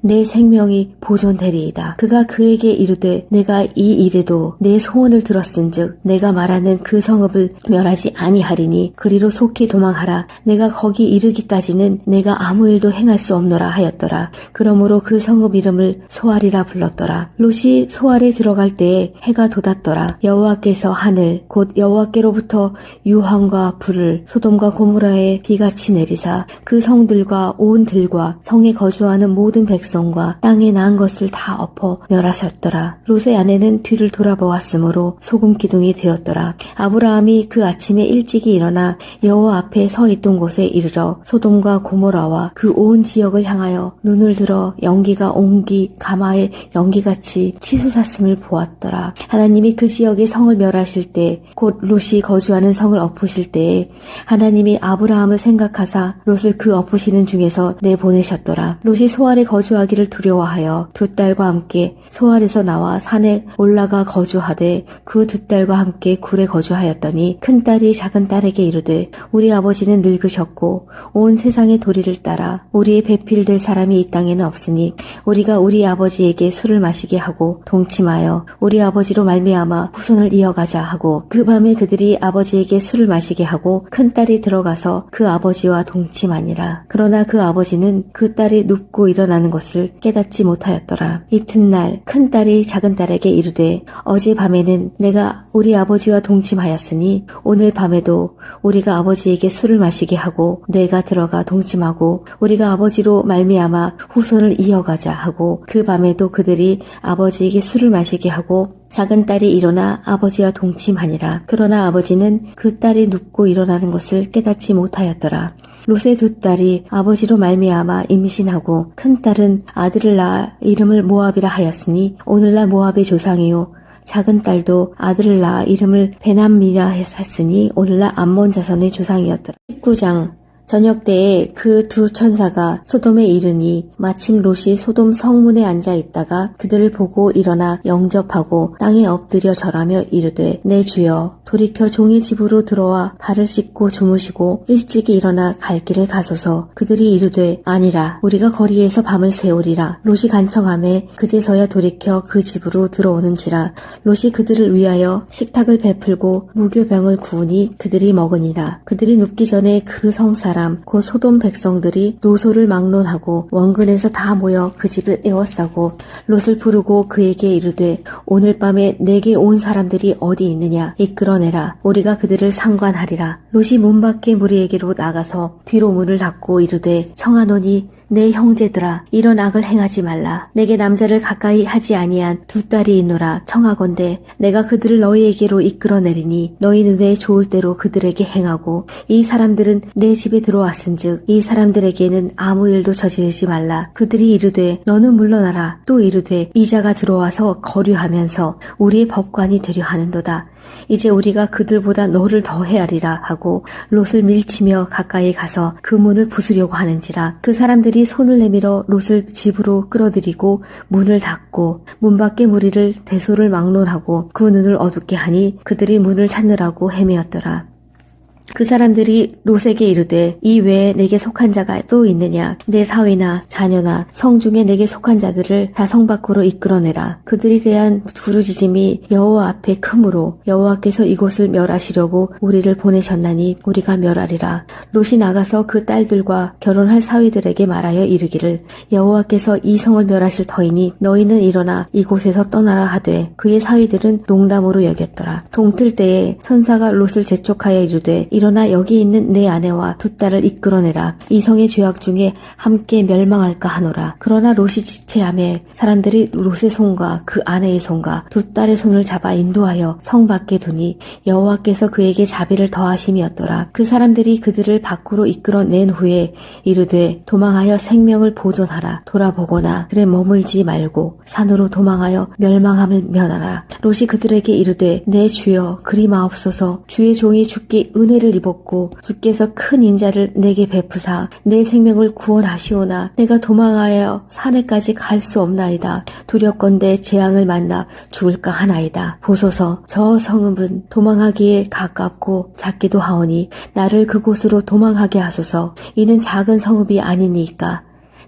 내 생명이 보존되리이다. 그가 그에게 이르되 내가 이 일에도 내 소원을 들었은즉 내가 말하는 그 성읍을 멸하지 아니하리니 그리로 속히 도망하라. 내가 거기 이르기까지는 내가 아무 일도 행할 수 없노라 하였더라. 그러므로 그 성읍 이름을 소알이라 불렀더라. 롯이 소알에 들어갈 때에 해가 돋았더라. 여호와께서 하늘 곧 여호와께로부터 유황과 불을 소돔과 고모라에 비같이 내리사 그 성들과 온 들과 성에 거주하는 모든 백성과 땅에 난 것을 다 엎어 멸하셨더라. 롯의 아내는 뒤를 돌아보았으므로 소금 기둥이 되었더라. 아브라함이 그 아침에 일찍이 일어나 여호와 앞에 서 있던 곳에 이르러 소돔과 고모라와 그 온 지역을 향하여 눈을 들어 연기가 옹기 가마의 연기같이 치솟았음을 보았더라. 하나님이 그 지역의 성을 멸하실 때 곧 롯이 거주하는 성을 엎으실 때에 하나님이 아브라함을 생각하사 롯을 그 엎으시는 중에서 내보내셨더라. 롯이 소알에 거주하기를 두려워하여 두 딸과 함께 소알에서 나와 산에 올라가 거주하되 그 두 딸과 함께 굴에 거주하였더니 큰 딸이 작은 딸에게 이르되 우리 아버지는 늙으셨고 온 세상의 도리를 따라 우리의 배필될 사람이 이 땅에는 없으니 우리가 우리 아버지에게 술을 마시게 하고 동침하여 우리 아버지로 말미암아 후손을 이어가자 하고 그 밤에 그들이 아버지에게 술을 마시게 하고 큰 딸이 들어가서 그 아버지와 동침하니라. 그러나 그 아버지는 그 딸이 눕고 일어나는 것을 깨닫지 못하였더라. 이튿날 큰 딸이 작은 딸에게 이르되 어제 밤에는 내가 우리 아버지와 동침하였으니 오늘 밤에도 우리가 아버지에게 술을 마시게 하고 내가 들어가 동침하고 우리가 아버지로 말미암아 후손을 이어가자 하고 그 밤에도 그들이 아버지에게 술을 마시게 하고 작은 딸이 일어나 아버지와 동침하니라. 그러나 아버지는 그 딸이 눕고 일어나는 것을 깨닫지 못하였더라. 롯의 두 딸이 아버지로 말미암아 임신하고 큰 딸은 아들을 낳아 이름을 모압이라 하였으니 오늘날 모압의 조상이요 작은 딸도 아들을 낳아 이름을 베남미라 했으니 오늘날 암몬 자손의 조상이었더라. 19장 저녁 때에 그 두 천사가 소돔에 이르니 마침 롯이 소돔 성문에 앉아 있다가 그들을 보고 일어나 영접하고 땅에 엎드려 절하며 이르되 내 주여 돌이켜 종의 집으로 들어와 발을 씻고 주무시고 일찍이 일어나 갈 길을 가소서. 그들이 이르되 아니라 우리가 거리에서 밤을 새우리라. 롯이 간청하매 그제서야 돌이켜 그 집으로 들어오는지라. 롯이 그들을 위하여 식탁을 베풀고 무교병을 구우니 그들이 먹으니라. 그들이 눕기 전에 그 성사람 곧 소돔 백성들이 노소를 막론하고 원근에서 다 모여 그 집을 에워싸고 롯을 부르고 그에게 이르되 오늘 밤에 내게 온 사람들이 어디 있느냐 이끌어내라. 우리가 그들을 상관하리라. 롯이 문 밖에 무리에게로 나가서 뒤로 문을 닫고 이르되 청하노니 내 형제들아 이런 악을 행하지 말라. 내게 남자를 가까이 하지 아니한 두 딸이 있노라. 청하건대 내가 그들을 너희에게로 이끌어내리니 너희 눈에 좋을 대로 그들에게 행하고 이 사람들은 내 집에 들어왔은즉 이 사람들에게는 아무 일도 저지르지 말라. 그들이 이르되 너는 물러나라. 또 이르되 이자가 들어와서 거류하면서 우리의 법관이 되려 하는도다. 이제 우리가 그들보다 너를 더 헤아리라 하고 롯을 밀치며 가까이 가서 그 문을 부수려고 하는지라. 그 사람들이 손을 내밀어 롯을 집으로 끌어들이고 문을 닫고 문 밖의 무리를 대소를 막론하고 그 눈을 어둡게 하니 그들이 문을 찾느라고 헤매었더라. 그 사람들이 롯에게 이르되 이 외에 내게 속한 자가 또 있느냐. 내 사위나 자녀나 성중에 내게 속한 자들을 다 성 밖으로 이끌어내라. 그들이 대한 부르짖음이 여호와 앞에 크므로 여호와께서 이곳을 멸하시려고 우리를 보내셨나니 우리가 멸하리라. 롯이 나가서 그 딸들과 결혼할 사위들에게 말하여 이르기를 여호와께서 이 성을 멸하실 터이니 너희는 일어나 이곳에서 떠나라 하되 그의 사위들은 농담으로 여겼더라. 동틀 때에 천사가 롯을 재촉하여 이르되 일어나 여기 있는 내 아내와 두 딸을 이끌어내라. 이 성의 죄악 중에 함께 멸망할까 하노라. 그러나 롯이 지체하매 사람들이 롯의 손과 그 아내의 손과 두 딸의 손을 잡아 인도하여 성 밖에 두니 여호와께서 그에게 자비를 더하심이었더라. 그 사람들이 그들을 밖으로 이끌어낸 후에 이르되 도망하여 생명을 보존하라. 돌아보거나 그래 머물지 말고 산으로 도망하여 멸망함을 면하라. 롯이 그들에게 이르되 내 주여 그리 마옵소서. 주의 종이 주께 은혜를 입었고 주께서 큰 인자를 내게 베푸사 내 생명을 구원하시오나 내가 도망하여 산에까지 갈 수 없나이다. 두렵건대 재앙을 만나 죽을까 하나이다. 보소서 저 성읍은 도망하기에 가깝고 작기도 하오니 나를 그곳으로 도망하게 하소서. 이는 작은 성읍이 아니니까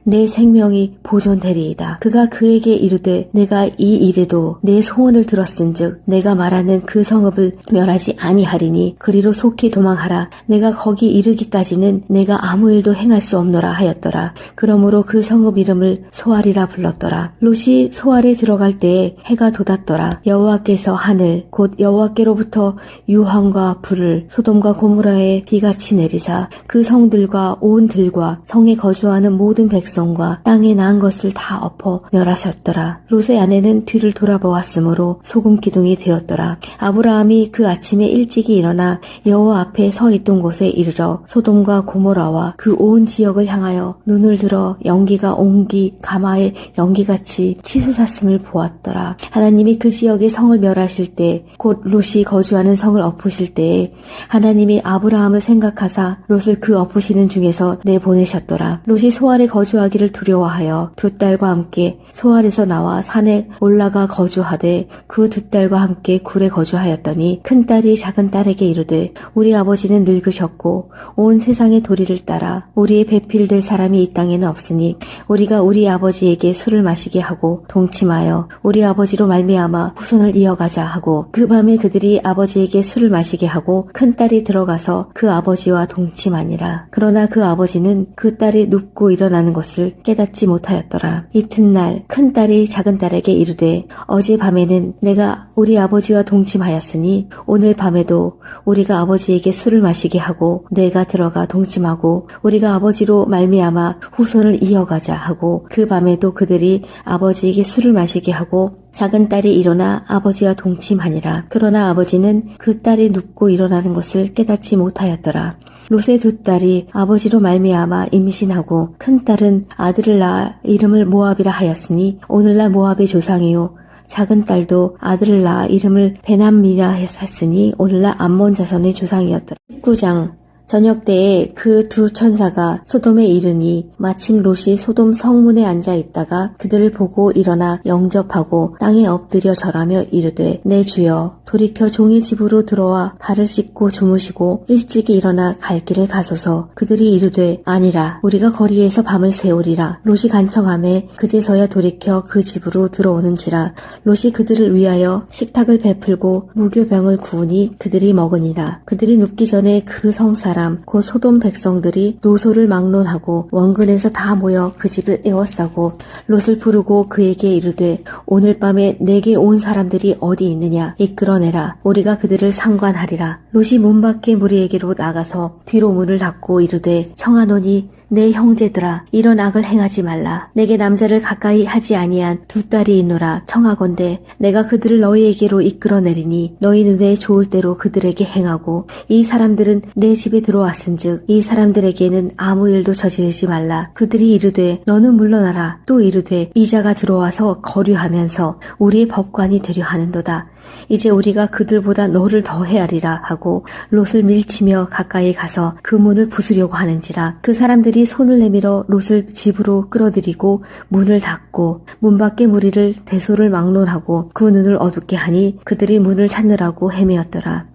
내 생명이 보존되리이다. 그가 그에게 이르되 내가 이 일에도 내 소원을 들었은즉 내가 말하는 그 성읍을 멸하지 아니하리니 그리로 속히 도망하라. 내가 거기 이르기까지는 내가 아무 일도 행할 수 없노라 하였더라. 그러므로 그 성읍 이름을 소알이라 불렀더라. 롯이 소알에 들어갈 때에 해가 돋았더라. 여호와께서 하늘 곧 여호와께로부터 유황과 불을 소돔과 고모라에 비같이 내리사 그 성들과 온 들과 성에 거주하는 모든 백성과 땅에 난 것을 다 엎어 멸하셨더라. 롯의 아내는 뒤를 돌아보았으므로 소금 기둥이 되었더라. 아브라함이 그 아침에 일찍이 일어나 여호와 앞에 서 있던 곳에 이르러 소돔과 고모라와 그 온 지역을 향하여 눈을 들어 연기가 옹기 가마의 연기같이 치솟았음을 보았더라. 하나님이 그 지역의 성을 멸하실 때 곧 롯이 거주하는 성을 엎으실 때에 하나님이 아브라함을 생각하사 롯을 그 엎으시는 중에서 내보내셨더라. 롯이 소알에 거주하기를 두려워하여 두 딸과 함께 소알에서 나와 산에 올라가 거주하되 그 두 딸과 함께 굴에 거주하였더니 큰 딸이 작은 딸에게 이르되 우리 아버지는 늙으셨고 온 세상의 도리를 따라 우리의 배필될 사람이 이 땅에는 없으니 우리가 우리 아버지에게 술을 마시게 하고 동침하여 우리 아버지로 말미암아 후손을 이어가자 하고 그 밤에 그들이 아버지에게 술을 마시게 하고 큰 딸이 들어가서 그 아버지와 동침하니라. 그러나 그 아버지는 그 딸이 눕고 일어나는 것을 깨닫지 못하였더라. 이튿날 큰 딸이 작은 딸에게 이르되 어제 밤에는 내가 우리 아버지와 동침하였으니 오늘 밤에도 우리가 아버지에게 술을 마시게 하고 내가 들어가 동침하고 우리가 아버지로 말미암아 후손을 이어가자 하고 그 밤에도 그들이 아버지에게 술을 마시게 하고 작은 딸이 일어나 아버지와 동침하니라. 그러나 아버지는 그 딸이 눕고 일어나는 것을 깨닫지 못하였더라. 롯의 두 딸이 아버지로 말미암아 임신하고 큰 딸은 아들을 낳아 이름을 모압이라 하였으니 오늘날 모압의 조상이요 작은 딸도 아들을 낳아 이름을 베남미라 했으니 오늘날 암몬 자손의 조상이었더라. 19장 저녁 때에 그 두 천사가 소돔에 이르니 마침 롯이 소돔 성문에 앉아 있다가 그들을 보고 일어나 영접하고 땅에 엎드려 절하며 이르되 내 주여 돌이켜 종의 집으로 들어와 발을 씻고 주무시고 일찍이 일어나 갈 길을 가소서. 그들이 이르되 아니라 우리가 거리에서 밤을 새우리라. 롯이 간청하매 그제서야 돌이켜 그 집으로 들어오는지라. 롯이 그들을 위하여 식탁을 베풀고 무교병을 구우니 그들이 먹으니라. 그들이 눕기 전에 그 성사람 곧 소돔 백성들이 노소를 막론하고 원근에서 다 모여 그 집을 에워싸고 롯을 부르고 그에게 이르되 오늘 밤에 내게 온 사람들이 어디 있느냐 이끌어내라. 우리가 그들을 상관하리라. 롯이 문 밖에 무리에게로 나가서 뒤로 문을 닫고 이르되 청하노니 내 형제들아 이런 악을 행하지 말라. 내게 남자를 가까이 하지 아니한 두 딸이 있노라. 청하건대 내가 그들을 너희에게로 이끌어내리니 너희 눈에 좋을 대로 그들에게 행하고 이 사람들은 내 집에 들어왔은즉 이 사람들에게는 아무 일도 저지르지 말라. 그들이 이르되 너는 물러나라. 또 이르되 이자가 들어와서 거류하면서 우리의 법관이 되려 하는도다. 이제 우리가 그들보다 너를 더 헤아리라 하고 롯을 밀치며 가까이 가서 그 문을 부수려고 하는지라. 그 사람들이 손을 내밀어 롯을 집으로 끌어들이고 문을 닫고 문 밖의 무리를 대소를 막론하고 그 눈을 어둡게 하니 그들이 문을 찾느라고 헤매었더라.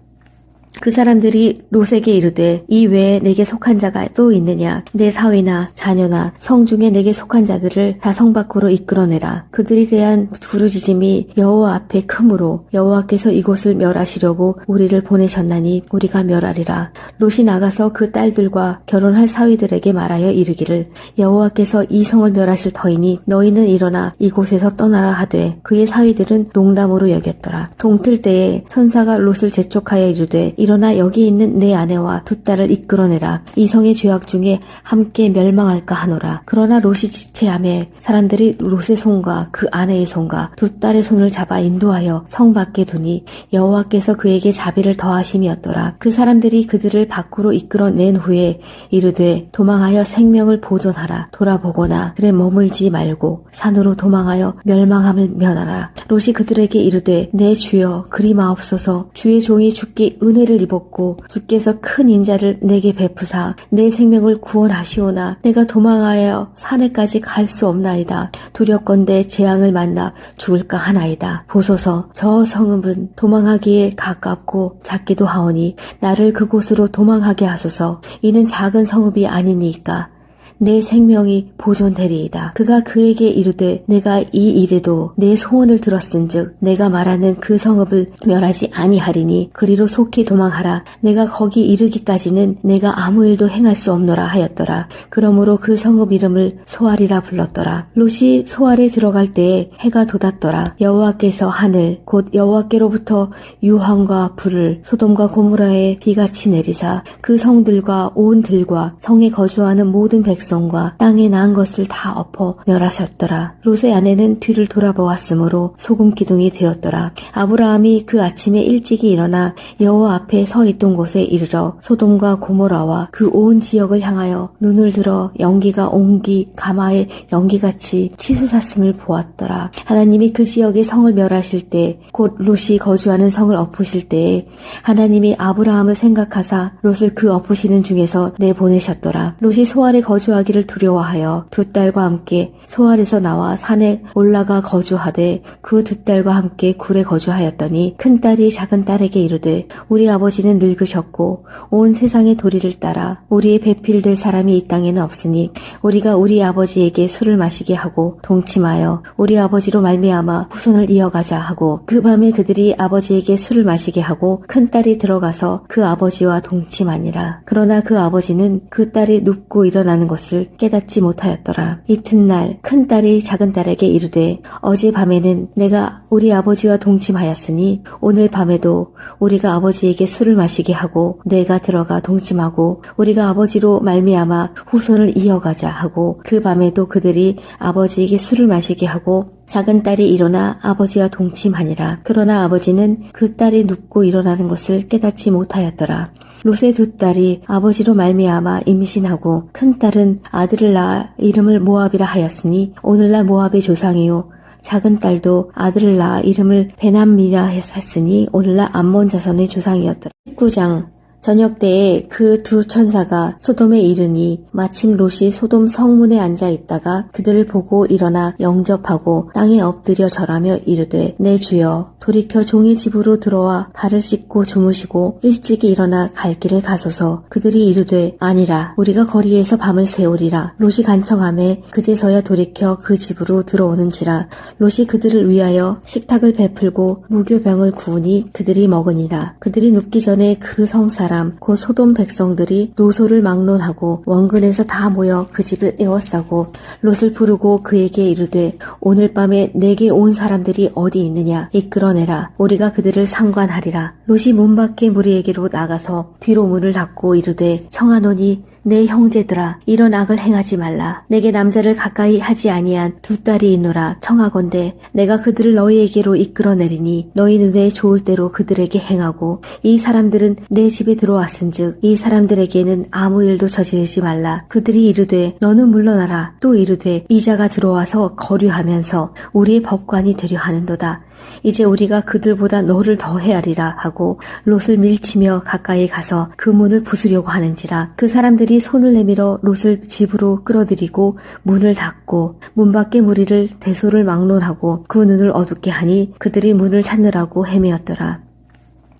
그 사람들이 롯에게 이르되 이 외에 내게 속한 자가 또 있느냐. 내 사위나 자녀나 성 중에 내게 속한 자들을 다 성 밖으로 이끌어내라. 그들이 대한 부르짖음이 여호와 앞에 크므로 여호와께서 이곳을 멸하시려고 우리를 보내셨나니 우리가 멸하리라. 롯이 나가서 그 딸들과 결혼할 사위들에게 말하여 이르기를 여호와께서 이 성을 멸하실 터이니 너희는 일어나 이곳에서 떠나라 하되 그의 사위들은 농담으로 여겼더라. 동틀 때에 천사가 롯을 재촉하여 이르되 일어나 여기 있는 내 아내와 두 딸을 이끌어내라. 이 성의 죄악 중에 함께 멸망할까 하노라. 그러나 롯이 지체하매 사람들이 롯의 손과 그 아내의 손과 두 딸의 손을 잡아 인도하여 성 밖에 두니 여호와께서 그에게 자비를 더하심이었더라. 그 사람들이 그들을 밖으로 이끌어낸 후에 이르되 도망하여 생명을 보존하라. 돌아보거나 그래 머물지 말고 산으로 도망하여 멸망함을 면하라. 롯이 그들에게 이르되 내 주여 그리 마옵소서. 주의 종이 주께 은혜를 입었고 주께서 큰 인자를 내게 베푸사 내 생명을 구원하시오나 내가 도망하여 산에까지 갈 수 없나이다. 두렵건대 재앙을 만나 죽을까 하나이다. 보소서 저 성읍은 도망하기에 가깝고 작기도 하오니 나를 그곳으로 도망하게 하소서. 이는 작은 성읍이 아니니까 내 생명이 보존되리이다. 그가 그에게 이르되 내가 이 일에도 내 소원을 들었은즉 내가 말하는 그 성읍을 멸하지 아니하리니 그리로 속히 도망하라. 내가 거기 이르기까지는 내가 아무 일도 행할 수 없노라 하였더라. 그러므로 그 성읍 이름을 소알이라 불렀더라. 롯이 소알에 들어갈 때에 해가 돋았더라. 여호와께서 하늘 곧 여호와께로부터 유황과 불을 소돔과 고모라에 비같이 내리사 그 성들과 온 들과 성에 거주하는 모든 백성과 땅에 난 것을 다 엎어 멸하셨더라. 롯의 아내는 뒤를 돌아보았으므로 소금 기둥이 되었더라. 아브라함이 그 아침에 일찍이 일어나 여호와 앞에 서 있던 곳에 이르러 소돔과 고모라와 그 온 지역을 향하여 눈을 들어 연기가 옹기 가마의 연기같이 치솟았음을 보았더라. 하나님이 그 지역의 성을 멸하실 때 곧 롯이 거주하는 성을 엎으실 때에 하나님이 아브라함을 생각하사 롯을 그 엎으시는 중에서 내보내셨더라. 롯이 소알에 거주하기를 두려워하여 두 딸과 함께 소알에서 나와 산에 올라가 거주하되 그 두 딸과 함께 굴에 거주하였더니 큰 딸이 작은 딸에게 이르되 우리 아버지는 늙으셨고 온 세상의 도리를 따라 우리의 배필될 사람이 이 땅에는 없으니 우리가 우리 아버지에게 술을 마시게 하고 동침하여 우리 아버지로 말미암아 후손을 이어가자 하고 그 밤에 그들이 아버지에게 술을 마시게 하고 큰 딸이 들어가서 그 아버지와 동침하니라. 그러나 그 아버지는 그 딸이 눕고 일어나는 것을 깨닫지 못하였더라. 이튿날 큰 딸이 작은 딸에게 이르되 어제 밤에는 내가 우리 아버지와 동침하였으니 오늘 밤에도 우리가 아버지에게 술을 마시게 하고 내가 들어가 동침하고 우리가 아버지로 말미암아 후손을 이어가자 하고 그 밤에도 그들이 아버지에게 술을 마시게 하고 작은 딸이 일어나 아버지와 동침하니라. 그러나 아버지는 그 딸이 눕고 일어나는 것을 깨닫지 못하였더라. 롯의 두 딸이 아버지로 말미암아 임신하고 큰 딸은 아들을 낳아 이름을 모압이라 하였으니 오늘날 모압의 조상이요 작은 딸도 아들을 낳아 이름을 베남미라 했으니 오늘날 암몬 자손의 조상이었더라. 19장 저녁 때에 그 두 천사가 소돔에 이르니 마침 롯이 소돔 성문에 앉아 있다가 그들을 보고 일어나 영접하고 땅에 엎드려 절하며 이르되 내 주여 돌이켜 종의 집으로 들어와 발을 씻고 주무시고 일찍이 일어나 갈 길을 가소서. 그들이 이르되 아니라 우리가 거리에서 밤을 새우리라. 롯이 간청하매 그제서야 돌이켜 그 집으로 들어오는지라. 롯이 그들을 위하여 식탁을 베풀고 무교병을 구우니 그들이 먹으니라. 그들이 눕기 전에 그 성사람 곧 소돔 백성들이 노소를 막론하고 원근에서 다 모여 그 집을 에워싸고 롯을 부르고 그에게 이르되 오늘 밤에 내게 온 사람들이 어디 있느냐 이끌어내라. 우리가 그들을 상관하리라. 롯이 문 밖에 무리에게로 나가서 뒤로 문을 닫고 이르되 청하노니 내 형제들아 이런 악을 행하지 말라. 내게 남자를 가까이 하지 아니한 두 딸이 있노라. 청하건대 내가 그들을 너희에게로 이끌어내리니 너희 눈에 좋을 대로 그들에게 행하고 이 사람들은 내 집에 들어왔은즉 이 사람들에게는 아무 일도 저지르지 말라. 그들이 이르되 너는 물러나라. 또 이르되 이자가 들어와서 거류하면서 우리의 법관이 되려 하는도다. 이제 우리가 그들보다 너를 더 헤아리라 하고 롯을 밀치며 가까이 가서 그 문을 부수려고 하는지라. 그 사람들이 손을 내밀어 롯을 집으로 끌어들이고 문을 닫고 문 밖의 무리를 대소를 막론하고 그 눈을 어둡게 하니 그들이 문을 찾느라고 헤매었더라.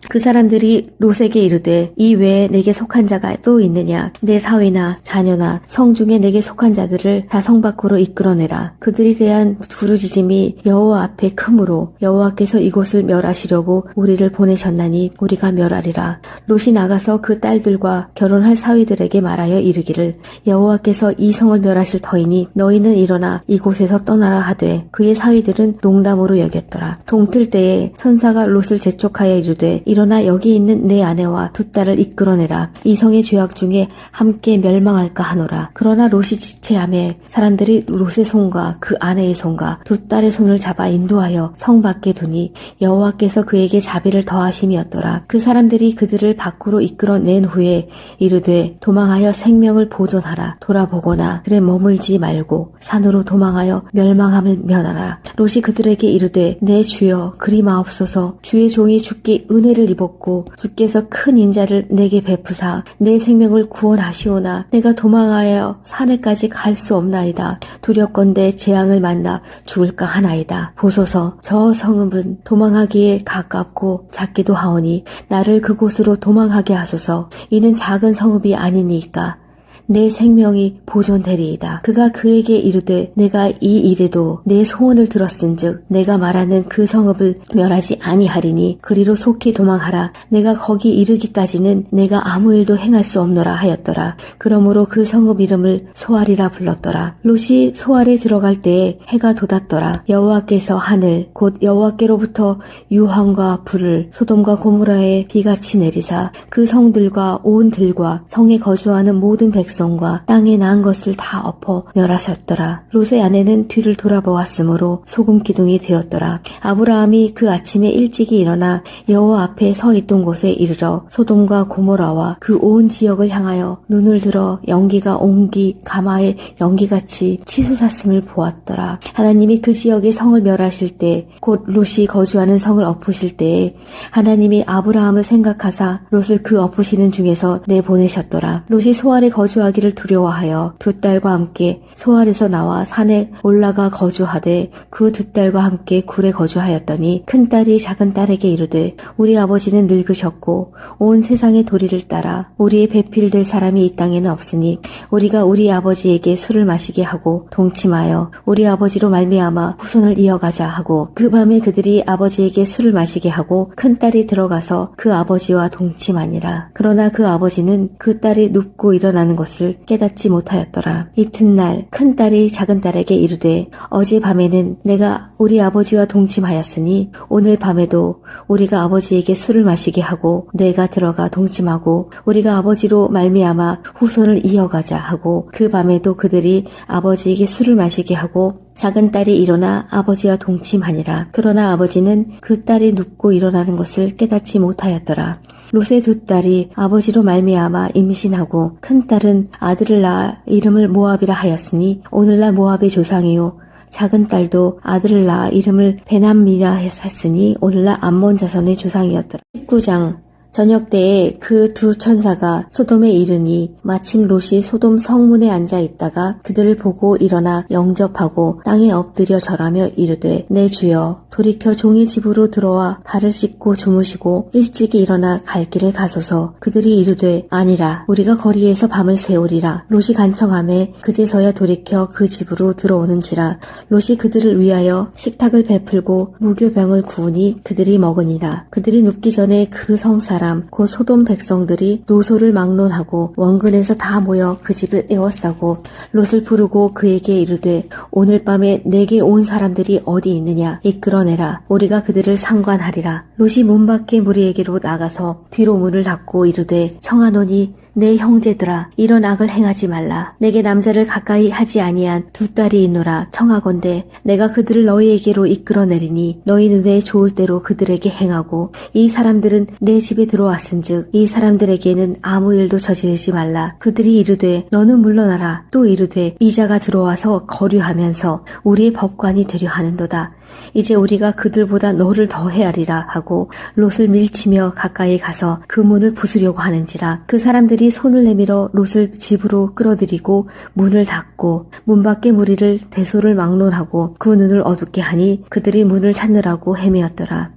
그 사람들이 롯에게 이르되 이 외에 내게 속한 자가 또 있느냐. 내 사위나 자녀나 성 중에 내게 속한 자들을 다 성 밖으로 이끌어내라. 그들이 대한 부르짖음이 여호와 앞에 크므로 여호와께서 이곳을 멸하시려고 우리를 보내셨나니 우리가 멸하리라. 롯이 나가서 그 딸들과 결혼할 사위들에게 말하여 이르기를 여호와께서 이 성을 멸하실 터이니 너희는 일어나 이곳에서 떠나라 하되 그의 사위들은 농담으로 여겼더라. 동틀 때에 천사가 롯을 재촉하여 이르되 일어나 여기 있는 내 아내와 두 딸을 이끌어내라. 이 성의 죄악 중에 함께 멸망할까 하노라. 그러나 롯이 지체하매 사람들이 롯의 손과 그 아내의 손과 두 딸의 손을 잡아 인도하여 성 밖에 두니 여호와께서 그에게 자비를 더하심이었더라. 그 사람들이 그들을 밖으로 이끌어낸 후에 이르되 도망하여 생명을 보존하라. 돌아보거나 그래 머물지 말고 산으로 도망하여 멸망함을 면하라. 롯이 그들에게 이르되 내 주여 그리 마옵소서. 주의 종이 주께 은혜를 입었고 주께서 큰 인자를 내게 베푸사 내 생명을 구원하시오나 내가 도망하여 산에까지 갈 수 없나이다. 두렵건대 재앙을 만나 죽을까 하나이다. 보소서 저 성읍은 도망하기에 가깝고 작기도 하오니 나를 그곳으로 도망하게 하소서. 이는 작은 성읍이 아니니까 내 생명이 보존되리이다. 그가 그에게 이르되 내가 이 일에도 내 소원을 들었은즉 내가 말하는 그 성읍을 멸하지 아니하리니 그리로 속히 도망하라. 내가 거기 이르기까지는 내가 아무 일도 행할 수 없노라 하였더라. 그러므로 그 성읍 이름을 소알이라 불렀더라. 롯이 소알에 들어갈 때에 해가 돋았더라. 여호와께서 하늘 곧 여호와께로부터 유황과 불을 소돔과 고모라에 비같이 내리사 그 성들과 온 들과 성에 거주하는 모든 백성과 땅에 난 것을 다 엎어 멸하셨더라. 롯의 아내는 뒤를 돌아보았으므로 소금 기둥이 되었더라. 아브라함이 그 아침에 일찍이 일어나 여호와 앞에 서 있던 곳에 이르러 소돔과 고모라와 그 온 지역을 향하여 눈을 들어 연기가 옹기 가마의 연기같이 치솟았음을 보았더라. 하나님이 그 지역의 성을 멸하실 때 곧 롯이 거주하는 성을 엎으실 때에 하나님이 아브라함을 생각하사 롯을 그 엎으시는 중에서 내보내셨더라. 롯이 소알에 거주하기를 두려워하여 두 딸과 함께 소알에서 나와 산에 올라가 거주하되 그 두 딸과 함께 굴에 거주하였더니 큰 딸이 작은 딸에게 이르되 우리 아버지는 늙으셨고 온 세상의 도리를 따라 우리의 배필될 사람이 이 땅에는 없으니 우리가 우리 아버지에게 술을 마시게 하고 동침하여 우리 아버지로 말미암아 후손을 이어가자 하고 그 밤에 그들이 아버지에게 술을 마시게 하고 큰 딸이 들어가서 그 아버지와 동침하니라. 그러나 그 아버지는 그 딸이 눕고 일어나는 것을 깨닫지 못하였더라. 이튿날 큰 딸이 작은 딸에게 이르되 어제 밤에는 내가 우리 아버지와 동침하였으니 오늘 밤에도 우리가 아버지에게 술을 마시게 하고 내가 들어가 동침하고 우리가 아버지로 말미암아 후손을 이어가자 하고 그 밤에도 그들이 아버지에게 술을 마시게 하고 작은 딸이 일어나 아버지와 동침하니라. 그러나 아버지는 그 딸이 눕고 일어나는 것을 깨닫지 못하였더라. 롯의 두 딸이 아버지로 말미암아 임신하고 큰 딸은 아들을 낳아 이름을 모압이라 하였으니 오늘날 모압의 조상이요 작은 딸도 아들을 낳아 이름을 베남미라 했으니 오늘날 암몬 자손의 조상이었더라. 19장 저녁 때에 그 두 천사가 소돔에 이르니 마침 롯이 소돔 성문에 앉아 있다가 그들을 보고 일어나 영접하고 땅에 엎드려 절하며 이르되 내 주여 돌이켜 종의 집으로 들어와 발을 씻고 주무시고 일찍이 일어나 갈 길을 가소서. 그들이 이르되 아니라 우리가 거리에서 밤을 새우리라. 롯이 간청하매 그제서야 돌이켜 그 집으로 들어오는지라. 롯이 그들을 위하여 식탁을 베풀고 무교병을 구우니 그들이 먹으니라. 그들이 눕기 전에 그 성사람 곧 소돔 백성들이 노소를 막론하고 원근에서 다 모여 그 집을 에워싸고 롯을 부르고 그에게 이르되 오늘 밤에 내게 온 사람들이 어디 있느냐 이끌어내라. 우리가 그들을 상관하리라. 롯이 문 밖에 무리에게로 나가서 뒤로 문을 닫고 이르되 청하노니 내 형제들아 이런 악을 행하지 말라. 내게 남자를 가까이 하지 아니한 두 딸이 있노라. 청하건대 내가 그들을 너희에게로 이끌어내리니 너희 눈에 좋을 대로 그들에게 행하고 이 사람들은 내 집에 들어왔은즉 이 사람들에게는 아무 일도 저지르지 말라. 그들이 이르되 너는 물러나라. 또 이르되 이자가 들어와서 거류하면서 우리의 법관이 되려 하는도다. 이제 우리가 그들보다 너를 더 헤아리라 하고 롯을 밀치며 가까이 가서 그 문을 부수려고 하는지라. 그 사람들이 손을 내밀어 롯을 집으로 끌어들이고 문을 닫고 문 밖의 무리를 대소를 막론하고 그 눈을 어둡게 하니 그들이 문을 찾느라고 헤매었더라.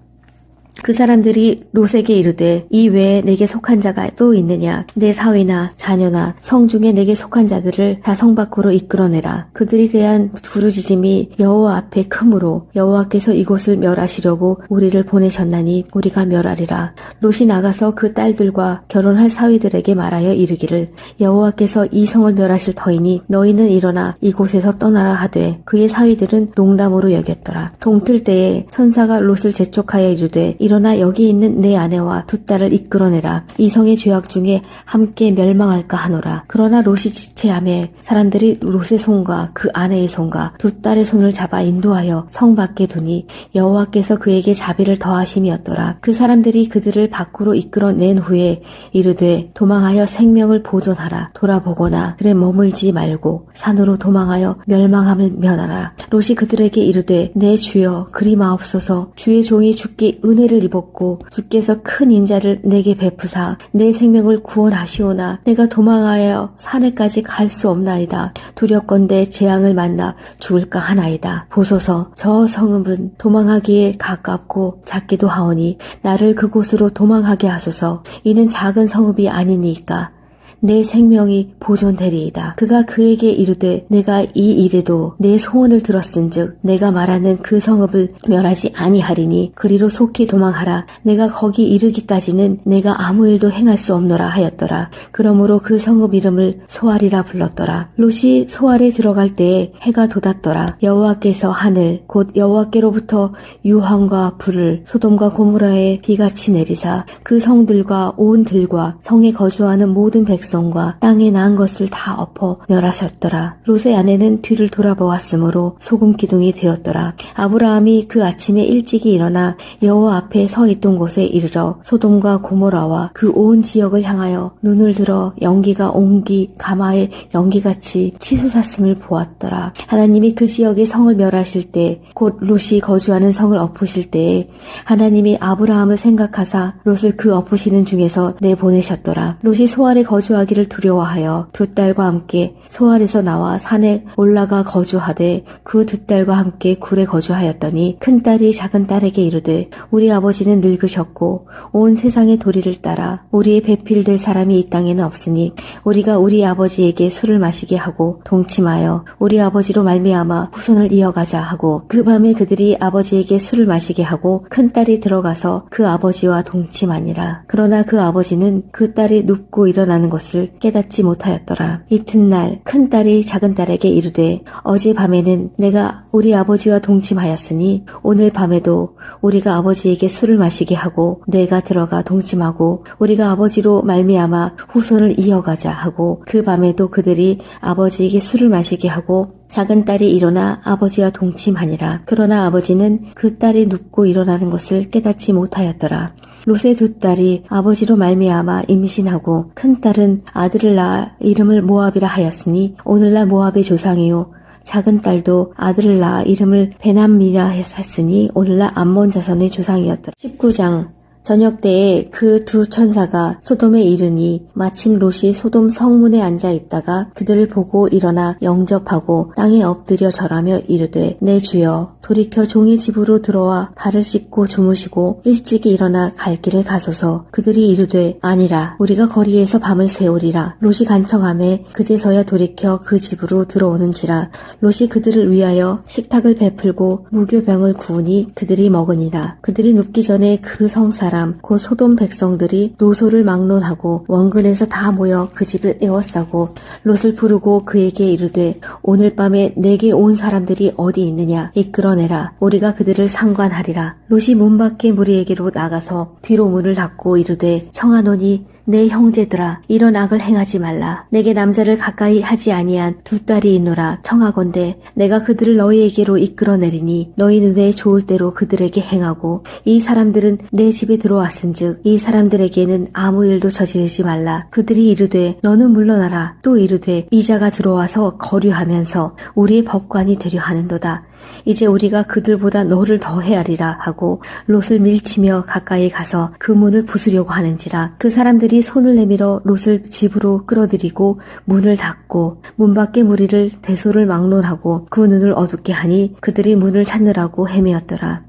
그 사람들이 롯에게 이르되 이 외에 내게 속한 자가 또 있느냐. 내 사위나 자녀나 성 중에 내게 속한 자들을 다 성 밖으로 이끌어내라. 그들이 대한 부르짖음이 여호와 앞에 크므로 여호와께서 이곳을 멸하시려고 우리를 보내셨나니 우리가 멸하리라. 롯이 나가서 그 딸들과 결혼할 사위들에게 말하여 이르기를 여호와께서 이 성을 멸하실 터이니 너희는 일어나 이곳에서 떠나라 하되 그의 사위들은 농담으로 여겼더라. 동틀 때에 천사가 롯을 재촉하여 이르되 일어나 여기 있는 내 아내와 두 딸을 이끌어내라. 이 성의 죄악 중에 함께 멸망할까 하노라. 그러나 롯이 지체하매 사람들이 롯의 손과 그 아내의 손과 두 딸의 손을 잡아 인도하여 성 밖에 두니 여호와께서 그에게 자비를 더하심이었더라. 그 사람들이 그들을 밖으로 이끌어낸 후에 이르되 도망하여 생명을 보존하라. 돌아보거나 그래 머물지 말고 산으로 도망하여 멸망함을 면하라. 롯이 그들에게 이르되 내 주여 그리 마옵소서. 주의 종이 주께 은혜를 입었고 주께서 큰 인자를 내게 베푸사 내 생명을 구원하시오나 내가 도망하여 산에까지 갈 수 없나이다. 두렵건대 재앙을 만나 죽을까 하나이다. 보소서 저 성읍은 도망하기에 가깝고 작기도 하오니 나를 그곳으로 도망하게 하소서. 이는 작은 성읍이 아니니까 내 생명이 보존되리이다. 그가 그에게 이르되 내가 이 일에도 내 소원을 들었은즉 내가 말하는 그 성읍을 멸하지 아니하리니 그리로 속히 도망하라. 내가 거기 이르기까지는 내가 아무 일도 행할 수 없노라 하였더라. 그러므로 그 성읍 이름을 소알이라 불렀더라. 롯이 소알에 들어갈 때에 해가 돋았더라. 여호와께서 하늘 곧 여호와께로부터 유황과 불을 소돔과 고모라에 비같이 내리사 그 성들과 온 들과 성에 거주하는 모든 백성과 땅에 난 것을 다 엎어 멸하셨더라. 롯의 아내는 뒤를 돌아보았으므로 소금 기둥이 되었더라. 아브라함이 그 아침에 일찍이 일어나 여호와 앞에 서 있던 곳에 이르러 소돔과 고모라와 그 온 지역을 향하여 눈을 들어 연기가 옹기 가마의 연기같이 치솟았음을 보았더라. 하나님이 그 지역의 성을 멸하실 때 곧 롯이 거주하는 성을 엎으실 때에 하나님이 아브라함을 생각하사 롯을 그 엎으시는 중에서 내보내셨더라. 롯이 소알에 거주하기를 두려워하여 두 딸과 함께 소알에서 나와 산에 올라가 거주하되 그 두 딸과 함께 굴에 거주하였더니 큰 딸이 작은 딸에게 이르되 우리 아버지는 늙으셨고 온 세상의 도리를 따라 우리의 배필될 사람이 이 땅에는 없으니 우리가 우리 아버지에게 술을 마시게 하고 동침하여 우리 아버지로 말미암아 후손을 이어가자 하고 그 밤에 그들이 아버지에게 술을 마시게 하고 큰 딸이 들어가서 그 아버지와 동침하니라. 그러나 그 아버지는 그 딸이 눕고 일어나는 것을 깨닫지 못하였더라. 이튿날 큰 딸이 작은 딸에게 이르되 어제 밤에는 내가 우리 아버지와 동침하였으니 오늘 밤에도 우리가 아버지에게 술을 마시게 하고 내가 들어가 동침하고 우리가 아버지로 말미암아 후손을 이어가자 하고 그 밤에도 그들이 아버지에게 술을 마시게 하고 작은 딸이 일어나 아버지와 동침하니라. 그러나 아버지는 그 딸이 눕고 일어나는 것을 깨닫지 못하였더라. 롯의 두 딸이 아버지로 말미암아 임신하고 큰 딸은 아들을 낳아 이름을 모압이라 하였으니 오늘날 모압의 조상이요 작은 딸도 아들을 낳아 이름을 베남미라 했으니 오늘날 암몬 자손의 조상이었더라. 19장 저녁 때에 그 두 천사가 소돔에 이르니 마침 롯이 소돔 성문에 앉아 있다가 그들을 보고 일어나 영접하고 땅에 엎드려 절하며 이르되 내 주여 돌이켜 종의 집으로 들어와 발을 씻고 주무시고 일찍이 일어나 갈 길을 가소서. 그들이 이르되 아니라 우리가 거리에서 밤을 새우리라. 롯이 간청하매 그제서야 돌이켜 그 집으로 들어오는지라. 롯이 그들을 위하여 식탁을 베풀고 무교병을 구우니 그들이 먹으니라. 그들이 눕기 전에 그 성사람 곧 소돔 백성들이 노소를 막론하고 원근에서 다 모여 그 집을 에워싸고 롯을 부르고 그에게 이르되 오늘 밤에 내게 온 사람들이 어디 있느냐 이끌어내라. 우리가 그들을 상관하리라. 롯이 문 밖에 무리에게로 나가서 뒤로 문을 닫고 이르되 청하노니 내 형제들아 이런 악을 행하지 말라. 내게 남자를 가까이 하지 아니한 두 딸이 있노라. 청하건대 내가 그들을 너희에게로 이끌어내리니 너희 눈에 좋을 대로 그들에게 행하고 이 사람들은 내 집에 들어왔은즉 이 사람들에게는 아무 일도 저지르지 말라. 그들이 이르되 너는 물러나라. 또 이르되 이자가 들어와서 거류하면서 우리의 법관이 되려 하는도다. 이제 우리가 그들보다 너를 더 헤아리라 하고 롯을 밀치며 가까이 가서 그 문을 부수려고 하는지라. 그 사람들이 손을 내밀어 롯을 집으로 끌어들이고 문을 닫고 문 밖의 무리를 대소를 막론하고 그 눈을 어둡게 하니 그들이 문을 찾느라고 헤매었더라.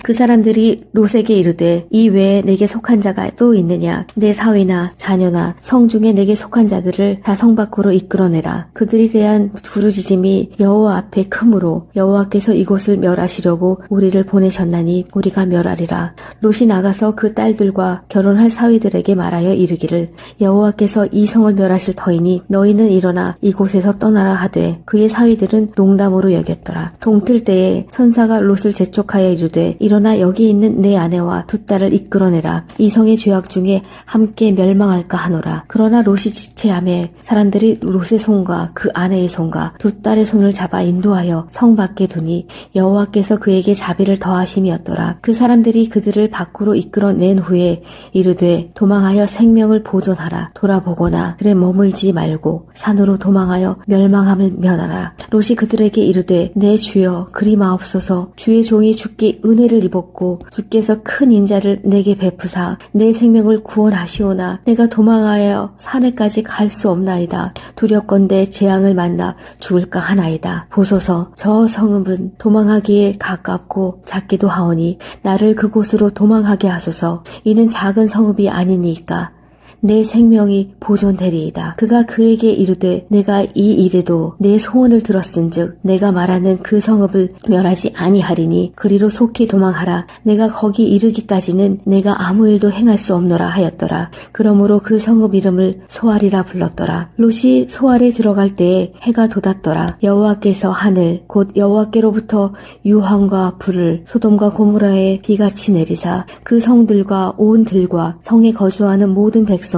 그 사람들이 롯에게 이르되 이 외에 내게 속한 자가 또 있느냐. 내 사위나 자녀나 성중에 내게 속한 자들을 다 성 밖으로 이끌어내라. 그들이 대한 부르짖음이 여호와 앞에 크므로 여호와께서 이곳을 멸하시려고 우리를 보내셨나니 우리가 멸하리라. 롯이 나가서 그 딸들과 결혼할 사위들에게 말하여 이르기를 여호와께서 이 성을 멸하실 터이니 너희는 일어나 이곳에서 떠나라 하되 그의 사위들은 농담으로 여겼더라. 동틀 때에 천사가 롯을 재촉하여 이르되 일어나 여기 있는 내 아내와 두 딸을 이끌어내라. 이 성의 죄악 중에 함께 멸망할까 하노라. 그러나 롯이 지체하매 사람들이 롯의 손과 그 아내의 손과 두 딸의 손을 잡아 인도하여 성 밖에 두니 여호와께서 그에게 자비를 더하심이었더라. 그 사람들이 그들을 밖으로 이끌어낸 후에 이르되 도망하여 생명을 보존하라. 돌아보거나 그래 머물지 말고 산으로 도망하여 멸망함을 면하라. 롯이 그들에게 이르되 내 주여 그리 마옵소서. 주의 종이 주께 은혜를 입었고 주께서 큰 인자를 내게 베푸사 내 생명을 구원하시오나 내가 도망하여 산에까지 갈 수 없나이다. 두렵건대 재앙을 만나 죽을까 하나이다. 보소서 저 성읍은 도망하기에 가깝고 작기도 하오니 나를 그곳으로 도망하게 하소서. 이는 작은 성읍이 아니니까 내 생명이 보존되리이다. 그가 그에게 이르되 내가 이 일에도 내 소원을 들었은즉 내가 말하는 그 성읍을 멸하지 아니하리니 그리로 속히 도망하라. 내가 거기 이르기까지는 내가 아무 일도 행할 수 없노라 하였더라. 그러므로 그 성읍 이름을 소알이라 불렀더라. 롯이 소알에 들어갈 때에 해가 돋았더라. 여호와께서 하늘 곧 여호와께로부터 유황과 불을 소돔과 고모라에 비같이 내리사 그 성들과 온 들과 성에 거주하는 모든 백성과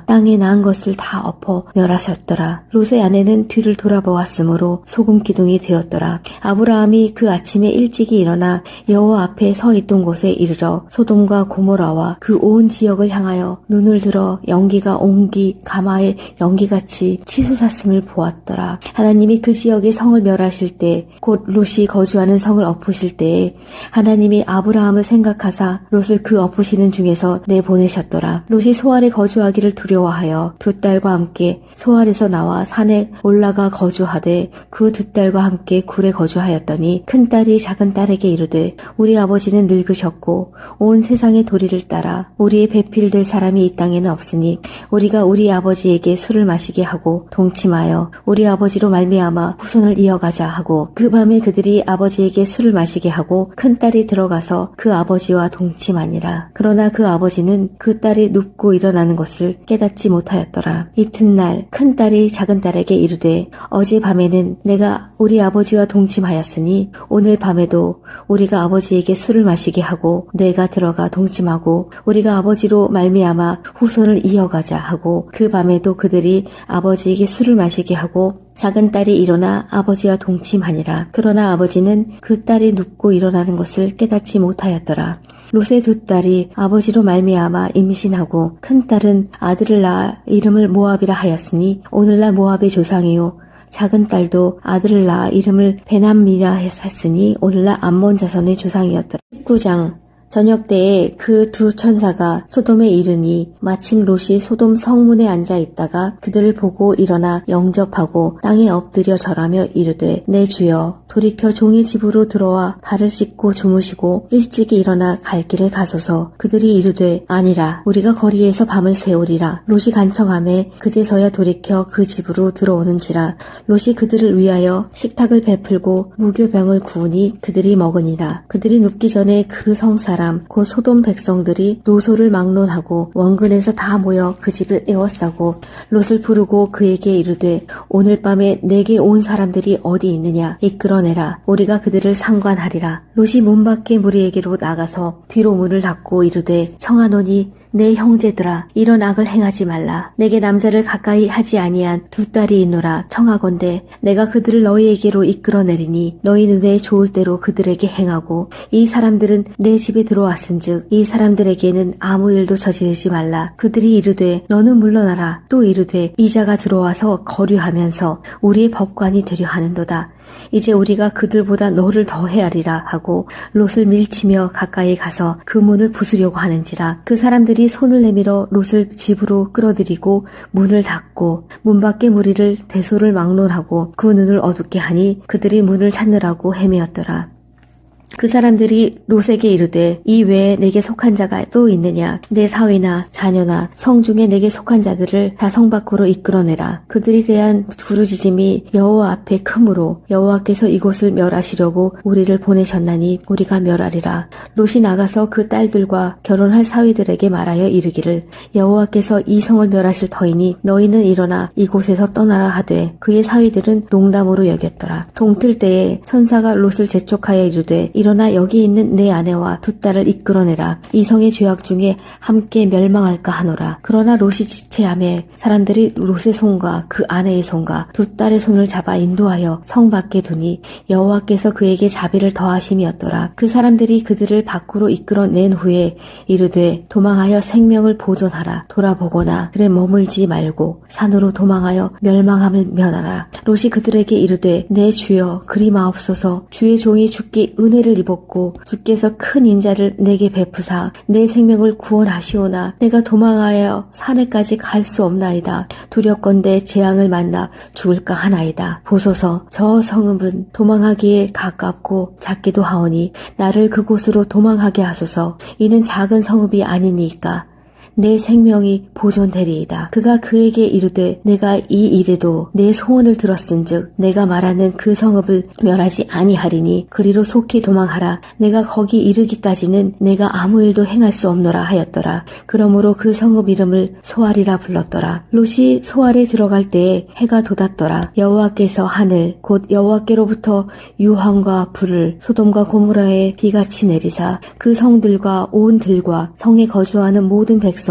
땅에 난 것을 다 엎어 멸하셨더라. 롯의 아내는 뒤를 돌아보았으므로 소금 기둥이 되었더라. 아브라함이 그 아침에 일찍이 일어나 여호와 앞에 서 있던 곳에 이르러 소돔과 고모라와 그 온 지역을 향하여 눈을 들어 연기가 옹기 가마의 연기같이 치솟았음을 보았더라. 하나님이 그 지역의 성을 멸하실 때 곧 롯이 거주하는 성을 엎으실 때에 하나님이 아브라함을 생각하사 롯을 그 엎으시는 중에서 내보내셨더라. 롯이 소알에 거주하기를 두려워하여 두 딸과 함께 소알에서 나와 산에 올라가 거주하되 그 두 딸과 함께 굴에 거주하였더니 큰 딸이 작은 딸에게 이르되 우리 아버지는 늙으셨고 온 세상의 도리를 따라 우리의 배필될 사람이 이 땅에는 없으니 우리가 우리 아버지에게 술을 마시게 하고 동침하여 우리 아버지로 말미암아 후손을 이어가자 하고 그 밤에 그들이 아버지에게 술을 마시게 하고 큰 딸이 들어가서 그 아버지와 동침하니라. 그러나 그 아버지는 그 딸이 눕고 일어나는 것을 깨닫지 못하였더라. 이튿날 큰 딸이 작은 딸에게 이르되 어제 밤에는 내가 우리 아버지와 동침하였으니 오늘 밤에도 우리가 아버지에게 술을 마시게 하고 내가 들어가 동침하고 우리가 아버지로 말미암아 후손을 이어가자 하고 그 밤에도 그들이 아버지에게 술을 마시게 하고 작은 딸이 일어나 아버지와 동침하니라. 그러나 아버지는 그 딸이 눕고 일어나는 것을 깨닫지 못하였더라. 롯의 두 딸이 아버지로 말미암아 임신하고 큰 딸은 아들을 낳아 이름을 모압이라 하였으니 오늘날 모압의 조상이요 작은 딸도 아들을 낳아 이름을 베남미라 했으니 오늘날 암몬 자손의 조상이었더라. 19장 저녁 때에 그 두 천사가 소돔에 이르니 마침 롯이 소돔 성문에 앉아 있다가 그들을 보고 일어나 영접하고 땅에 엎드려 절하며 이르되 내 주여 돌이켜 종의 집으로 들어와 발을 씻고 주무시고 일찍이 일어나 갈 길을 가소서. 그들이 이르되 아니라 우리가 거리에서 밤을 새우리라. 롯이 간청하매 그제서야 돌이켜 그 집으로 들어오는지라. 롯이 그들을 위하여 식탁을 베풀고 무교병을 구우니 그들이 먹으니라. 그들이 눕기 전에 그 성사람 곧 소돔 백성들이 노소를 막론하고 원근에서 다 모여 그 집을 에워싸고 롯을 부르고 그에게 이르되 오늘 밤에 내게 온 사람들이 어디 있느냐 이끌어내라. 우리가 그들을 상관하리라. 롯이 문 밖에 무리에게로 나가서 뒤로 문을 닫고 이르되 청하노니 내 형제들아 이런 악을 행하지 말라. 내게 남자를 가까이 하지 아니한 두 딸이 있노라. 청하건대 내가 그들을 너희에게로 이끌어내리니 너희 눈에 좋을 대로 그들에게 행하고 이 사람들은 내 집에 들어왔은즉 이 사람들에게는 아무 일도 저지르지 말라. 그들이 이르되 너는 물러나라. 또 이르되 이자가 들어와서 거류하면서 우리의 법관이 되려 하는도다. 이제 우리가 그들보다 너를 더 헤아리라 하고 롯을 밀치며 가까이 가서 그 문을 부수려고 하는지라. 그 사람들이 손을 내밀어 롯을 집으로 끌어들이고 문을 닫고 문 밖의 무리를 대소를 막론하고 그 눈을 어둡게 하니 그들이 문을 찾느라고 헤매었더라. 그 사람들이 롯에게 이르되 이 외에 내게 속한 자가 또 있느냐. 내 사위나 자녀나 성중에 내게 속한 자들을 다 성 밖으로 이끌어내라. 그들이 대한 부르짖음이 여호와 앞에 크므로 여호와께서 이곳을 멸하시려고 우리를 보내셨나니 우리가 멸하리라. 롯이 나가서 그 딸들과 결혼할 사위들에게 말하여 이르기를 여호와께서 이 성을 멸하실 터이니 너희는 일어나 이곳에서 떠나라 하되 그의 사위들은 농담으로 여겼더라. 동틀 때에 천사가 롯을 재촉하여 이르되 일어나 여기 있는 내 아내와 두 딸을 이끌어내라. 이 성의 죄악 중에 함께 멸망할까 하노라. 그러나 롯이 지체하매 사람들이 롯의 손과 그 아내의 손과 두 딸의 손을 잡아 인도하여 성 밖에 두니 여호와께서 그에게 자비를 더하심이었더라. 그 사람들이 그들을 밖으로 이끌어낸 후에 이르되 도망하여 생명을 보존하라. 돌아보거나 그래 머물지 말고 산으로 도망하여 멸망함을 면하라. 롯이 그들에게 이르되 내 주여 그리 마옵소서. 주의 종이 주께 은혜를 입었고 주께서 큰 인자를 내게 베푸사 내 생명을 구원하시오나 내가 도망하여 산에까지 갈 수 없나이다. 두렵건대 재앙을 만나 죽을까 하나이다. 보소서 저 성읍은 도망하기에 가깝고 작기도 하오니 나를 그곳으로 도망하게 하소서. 이는 작은 성읍이 아니니까 내 생명이 보존되리이다. 그가 그에게 이르되 내가 이 일에도 내 소원을 들었은즉 내가 말하는 그 성읍을 멸하지 아니하리니 그리로 속히 도망하라. 내가 거기 이르기까지는 내가 아무 일도 행할 수 없노라 하였더라. 그러므로 그 성읍 이름을 소알이라 불렀더라. 롯이 소알에 들어갈 때에 해가 돋았더라. 여호와께서 하늘 곧 여호와께로부터 유황과 불을 소돔과 고모라에 비같이 내리사 그 성들과 온 들과 성에 거주하는 모든 백성과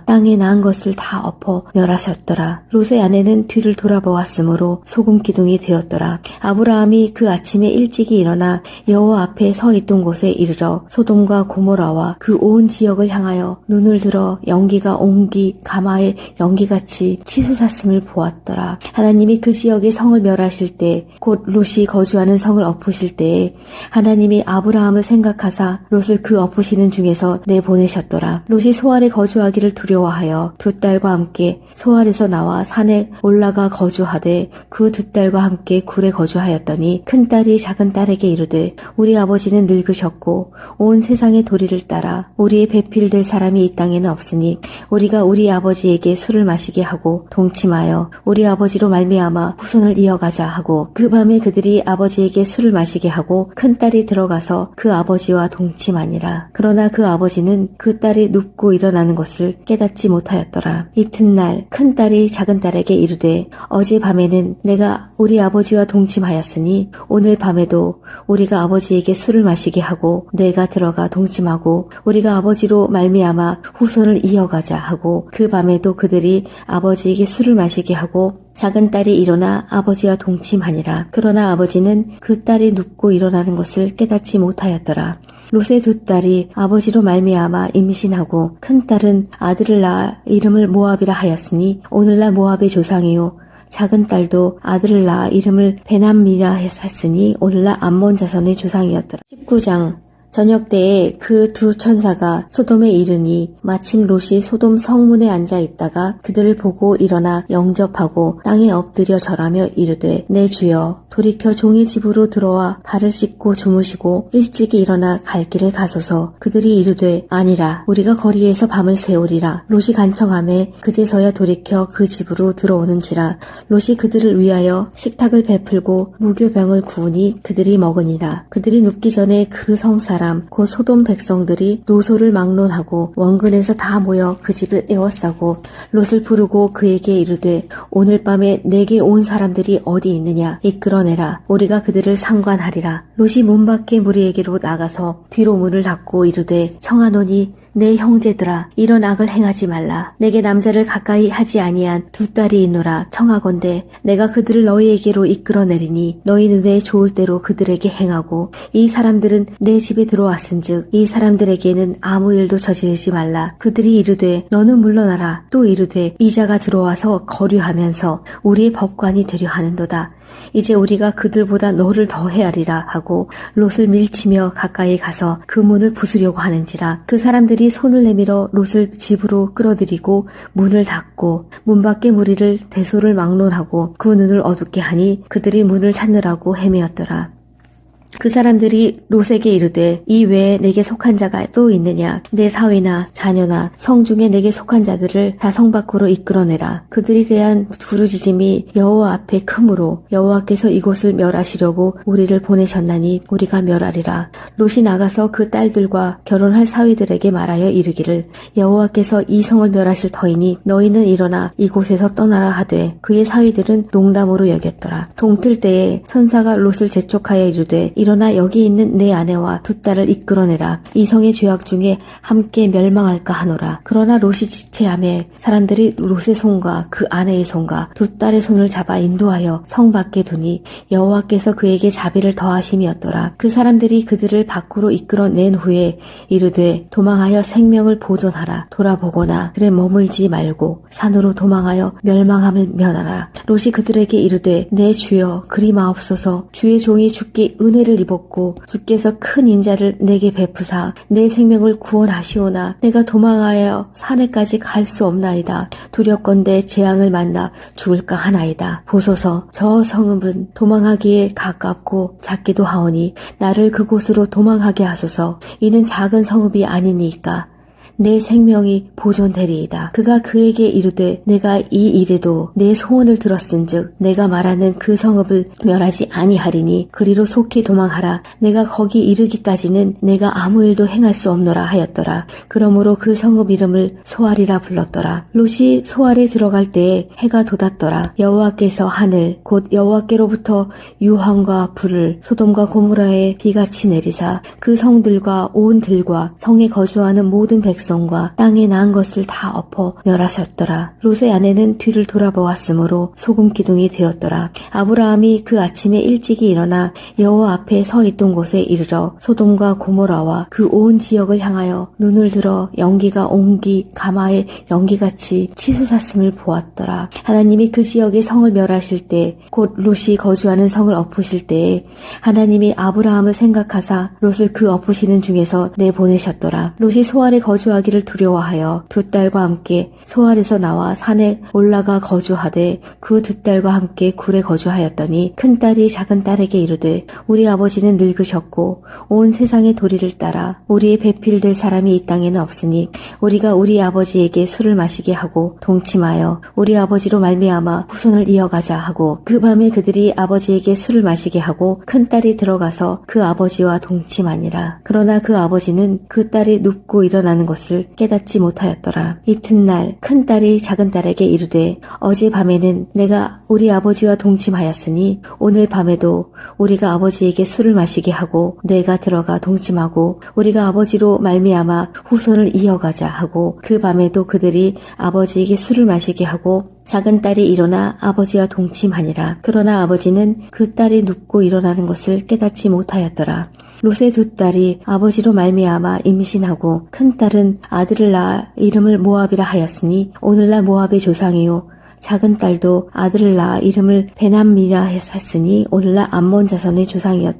땅에 난 것을 다 엎어 멸하셨더라. 롯의 아내는 뒤를 돌아보았으므로 소금 기둥이 되었더라. 아브라함이 그 아침에 일찍이 일어나 여호와 앞에 서 있던 곳에 이르러 소돔과 고모라와 그 온 지역을 향하여 눈을 들어 연기가 옹기 가마의 연기같이 치솟았음을 보았더라. 하나님이 그 지역의 성을 멸하실 때 곧 롯이 거주하는 성을 엎으실 때에 하나님이 아브라함을 생각하사 롯을 그 엎으시는 중에서 내보내셨더라. 롯이 소알에 거주하기를 두려워하여 두 딸과 함께 소알에서 나와 산에 올라가 거주하되 그 두 딸과 함께 굴에 거주하였더니 큰 딸이 작은 딸에게 이르되 우리 아버지는 늙으셨고 온 세상의 도리를 따라 우리의 배필될 사람이 이 땅에는 없으니 우리가 우리 아버지에게 술을 마시게 하고 동침하여 우리 아버지로 말미암아 후손을 이어가자 하고 그 밤에 그들이 아버지에게 술을 마시게 하고 큰 딸이 들어가서 그 아버지와 동침하니라. 그러나 그 아버지는 그 딸이 눕고 일어나는 것을 깨닫지 못하였더라. 이튿날 큰 딸이 작은 딸에게 이르되 어제 밤에는 내가 우리 아버지와 동침하였으니 오늘 밤에도 우리가 아버지에게 술을 마시게 하고 내가 들어가 동침하고 우리가 아버지로 말미암아 후손을 이어가자 하고 그 밤에도 그들이 아버지에게 술을 마시게 하고 작은 딸이 일어나 아버지와 동침하니라. 그러나 아버지는 그 딸이 눕고 일어나는 것을 깨닫지 못하였더라. 롯의 두 딸이 아버지로 말미암아 임신하고 큰 딸은 아들을 낳아 이름을 모압이라 하였으니 오늘날 모압의 조상이요 작은 딸도 아들을 낳아 이름을 베남미라 했으니 오늘날 암몬 자손의 조상이었더라. 19장 저녁 때에 그 두 천사가 소돔에 이르니 마침 롯이 소돔 성문에 앉아 있다가 그들을 보고 일어나 영접하고 땅에 엎드려 절하며 이르되 내 주여 돌이켜 종의 집으로 들어와 발을 씻고 주무시고 일찍이 일어나 갈 길을 가소서. 그들이 이르되 아니라 우리가 거리에서 밤을 새우리라. 롯이 간청하매 그제서야 돌이켜 그 집으로 들어오는지라. 롯이 그들을 위하여 식탁을 베풀고 무교병을 구우니 그들이 먹으니라. 그들이 눕기 전에 그 성사람 곧 소돔 백성들이 노소를 막론하고 원근에서 다 모여 그 집을 에워싸고 롯을 부르고 그에게 이르되 오늘 밤에 내게 온 사람들이 어디 있느냐 이끌어내라. 우리가 그들을 상관하리라. 롯이 문 밖에 무리에게로 나가서 뒤로 문을 닫고 이르되 청하노니 내 형제들아 이런 악을 행하지 말라. 내게 남자를 가까이 하지 아니한 두 딸이 있노라. 청하건대 내가 그들을 너희에게로 이끌어내리니 너희 눈에 좋을 대로 그들에게 행하고 이 사람들은 내 집에 들어왔은즉 이 사람들에게는 아무 일도 저지르지 말라. 그들이 이르되 너는 물러나라. 또 이르되 이자가 들어와서 거류하면서 우리의 법관이 되려 하는도다. 이제 우리가 그들보다 너를 더 헤아리라 하고 롯을 밀치며 가까이 가서 그 문을 부수려고 하는지라. 그 사람들이 손을 내밀어 롯을 집으로 끌어들이고 문을 닫고 문 밖의 무리를 대소를 막론하고 그 눈을 어둡게 하니 그들이 문을 찾느라고 헤매었더라. 그 사람들이 롯에게 이르되 이 외에 내게 속한 자가 또 있느냐. 내 사위나 자녀나 성중에 내게 속한 자들을 다 성 밖으로 이끌어내라. 그들이 대한 부르짖음이 여호와 앞에 크므로 여호와께서 이곳을 멸하시려고 우리를 보내셨나니 우리가 멸하리라. 롯이 나가서 그 딸들과 결혼할 사위들에게 말하여 이르기를 여호와께서 이 성을 멸하실 터이니 너희는 일어나 이곳에서 떠나라 하되 그의 사위들은 농담으로 여겼더라. 동틀 때에 천사가 롯을 재촉하여 이르되 일어나 여기 있는 내 아내와 두 딸을 이끌어내라. 이 성의 죄악 중에 함께 멸망할까 하노라. 그러나 롯이 지체하매 사람들이 롯의 손과 그 아내의 손과 두 딸의 손을 잡아 인도하여 성 밖에 두니 여호와께서 그에게 자비를 더하심이었더라. 그 사람들이 그들을 밖으로 이끌어낸 후에 이르되 도망하여 생명을 보존하라. 돌아보거나 그래 머물지 말고 산으로 도망하여 멸망함을 면하라. 롯이 그들에게 이르되 내 주여 그리 마옵소서. 주의 종이 주께 은혜를 입었고 주께서 큰 인자를 내게 베푸사 내 생명을 구원하시오나 내가 도망하여 산에까지 갈 수 없나이다. 두렵건대 재앙을 만나 죽을까 하나이다. 보소서 저 성읍은 도망하기에 가깝고 작기도 하오니 나를 그곳으로 도망하게 하소서. 이는 작은 성읍이 아니니까 내 생명이 보존되리이다. 그가 그에게 이르되 내가 이 일에도 내 소원을 들었은즉 내가 말하는 그 성읍을 멸하지 아니하리니 그리로 속히 도망하라. 내가 거기 이르기까지는 내가 아무 일도 행할 수 없노라 하였더라. 그러므로 그 성읍 이름을 소알이라 불렀더라. 롯이 소알에 들어갈 때에 해가 돋았더라. 여호와께서 하늘 곧 여호와께로부터 유황과 불을 소돔과 고모라에 비같이 내리사 그 성들과 온 들과 성에 거주하는 모든 백성과 땅에 난 것을 다 엎어 멸하셨더라. 롯의 아내는 뒤를 돌아보았으므로 소금 기둥이 되었더라. 아브라함이 그 아침에 일찍이 일어나 여호와 앞에 서 있던 곳에 이르러 소돔과 고모라와 그 온 지역을 향하여 눈을 들어 연기가 옹기 가마의 연기같이 치솟았음을 보았더라. 하나님이 그 지역의 성을 멸하실 때 곧 롯이 거주하는 성을 엎으실 때에 하나님이 아브라함을 생각하사 롯을 그 엎으시는 중에서 내보내셨더라. 롯이 소알에 거주하기를 두려워하여 두 딸과 함께 소알에서 나와 산에 올라가 거주하되 그 두 딸과 함께 굴에 거주하였더니 큰 딸이 작은 딸에게 이르되 우리 아버지는 늙으셨고 온 세상의 도리를 따라 우리의 배필될 사람이 이 땅에는 없으니 우리가 우리 아버지에게 술을 마시게 하고 동침하여 우리 아버지로 말미암아 후손을 이어가자 하고 그 밤에 그들이 아버지에게 술을 마시게 하고 큰 딸이 들어가서 그 아버지와 동침하니라. 그러나 그 아버지는 그 딸이 눕고 일어나는 것을 깨닫지 못하였더라. 이튿날 큰 딸이 작은 딸에게 이르되 어제 밤에는 내가 우리 아버지와 동침하였으니 오늘 밤에도 우리가 아버지에게 술을 마시게 하고 내가 들어가 동침하고 우리가 아버지로 말미암아 후손을 이어가자 하고 그 밤에도 그들이 아버지에게 술을 마시게 하고 작은 딸이 일어나 아버지와 동침하니라. 그러나 아버지는 그 딸이 눕고 일어나는 것을 깨닫지 못하였더라. 롯의 두 딸이 아버지로 말미암아 임신하고 큰 딸은 아들을 낳아 이름을 모압이라 하였으니 오늘날 모압의 조상이요 작은 딸도 아들을 낳아 이름을 베남미라 했으니 오늘날 암몬 자손의 조상이었더라.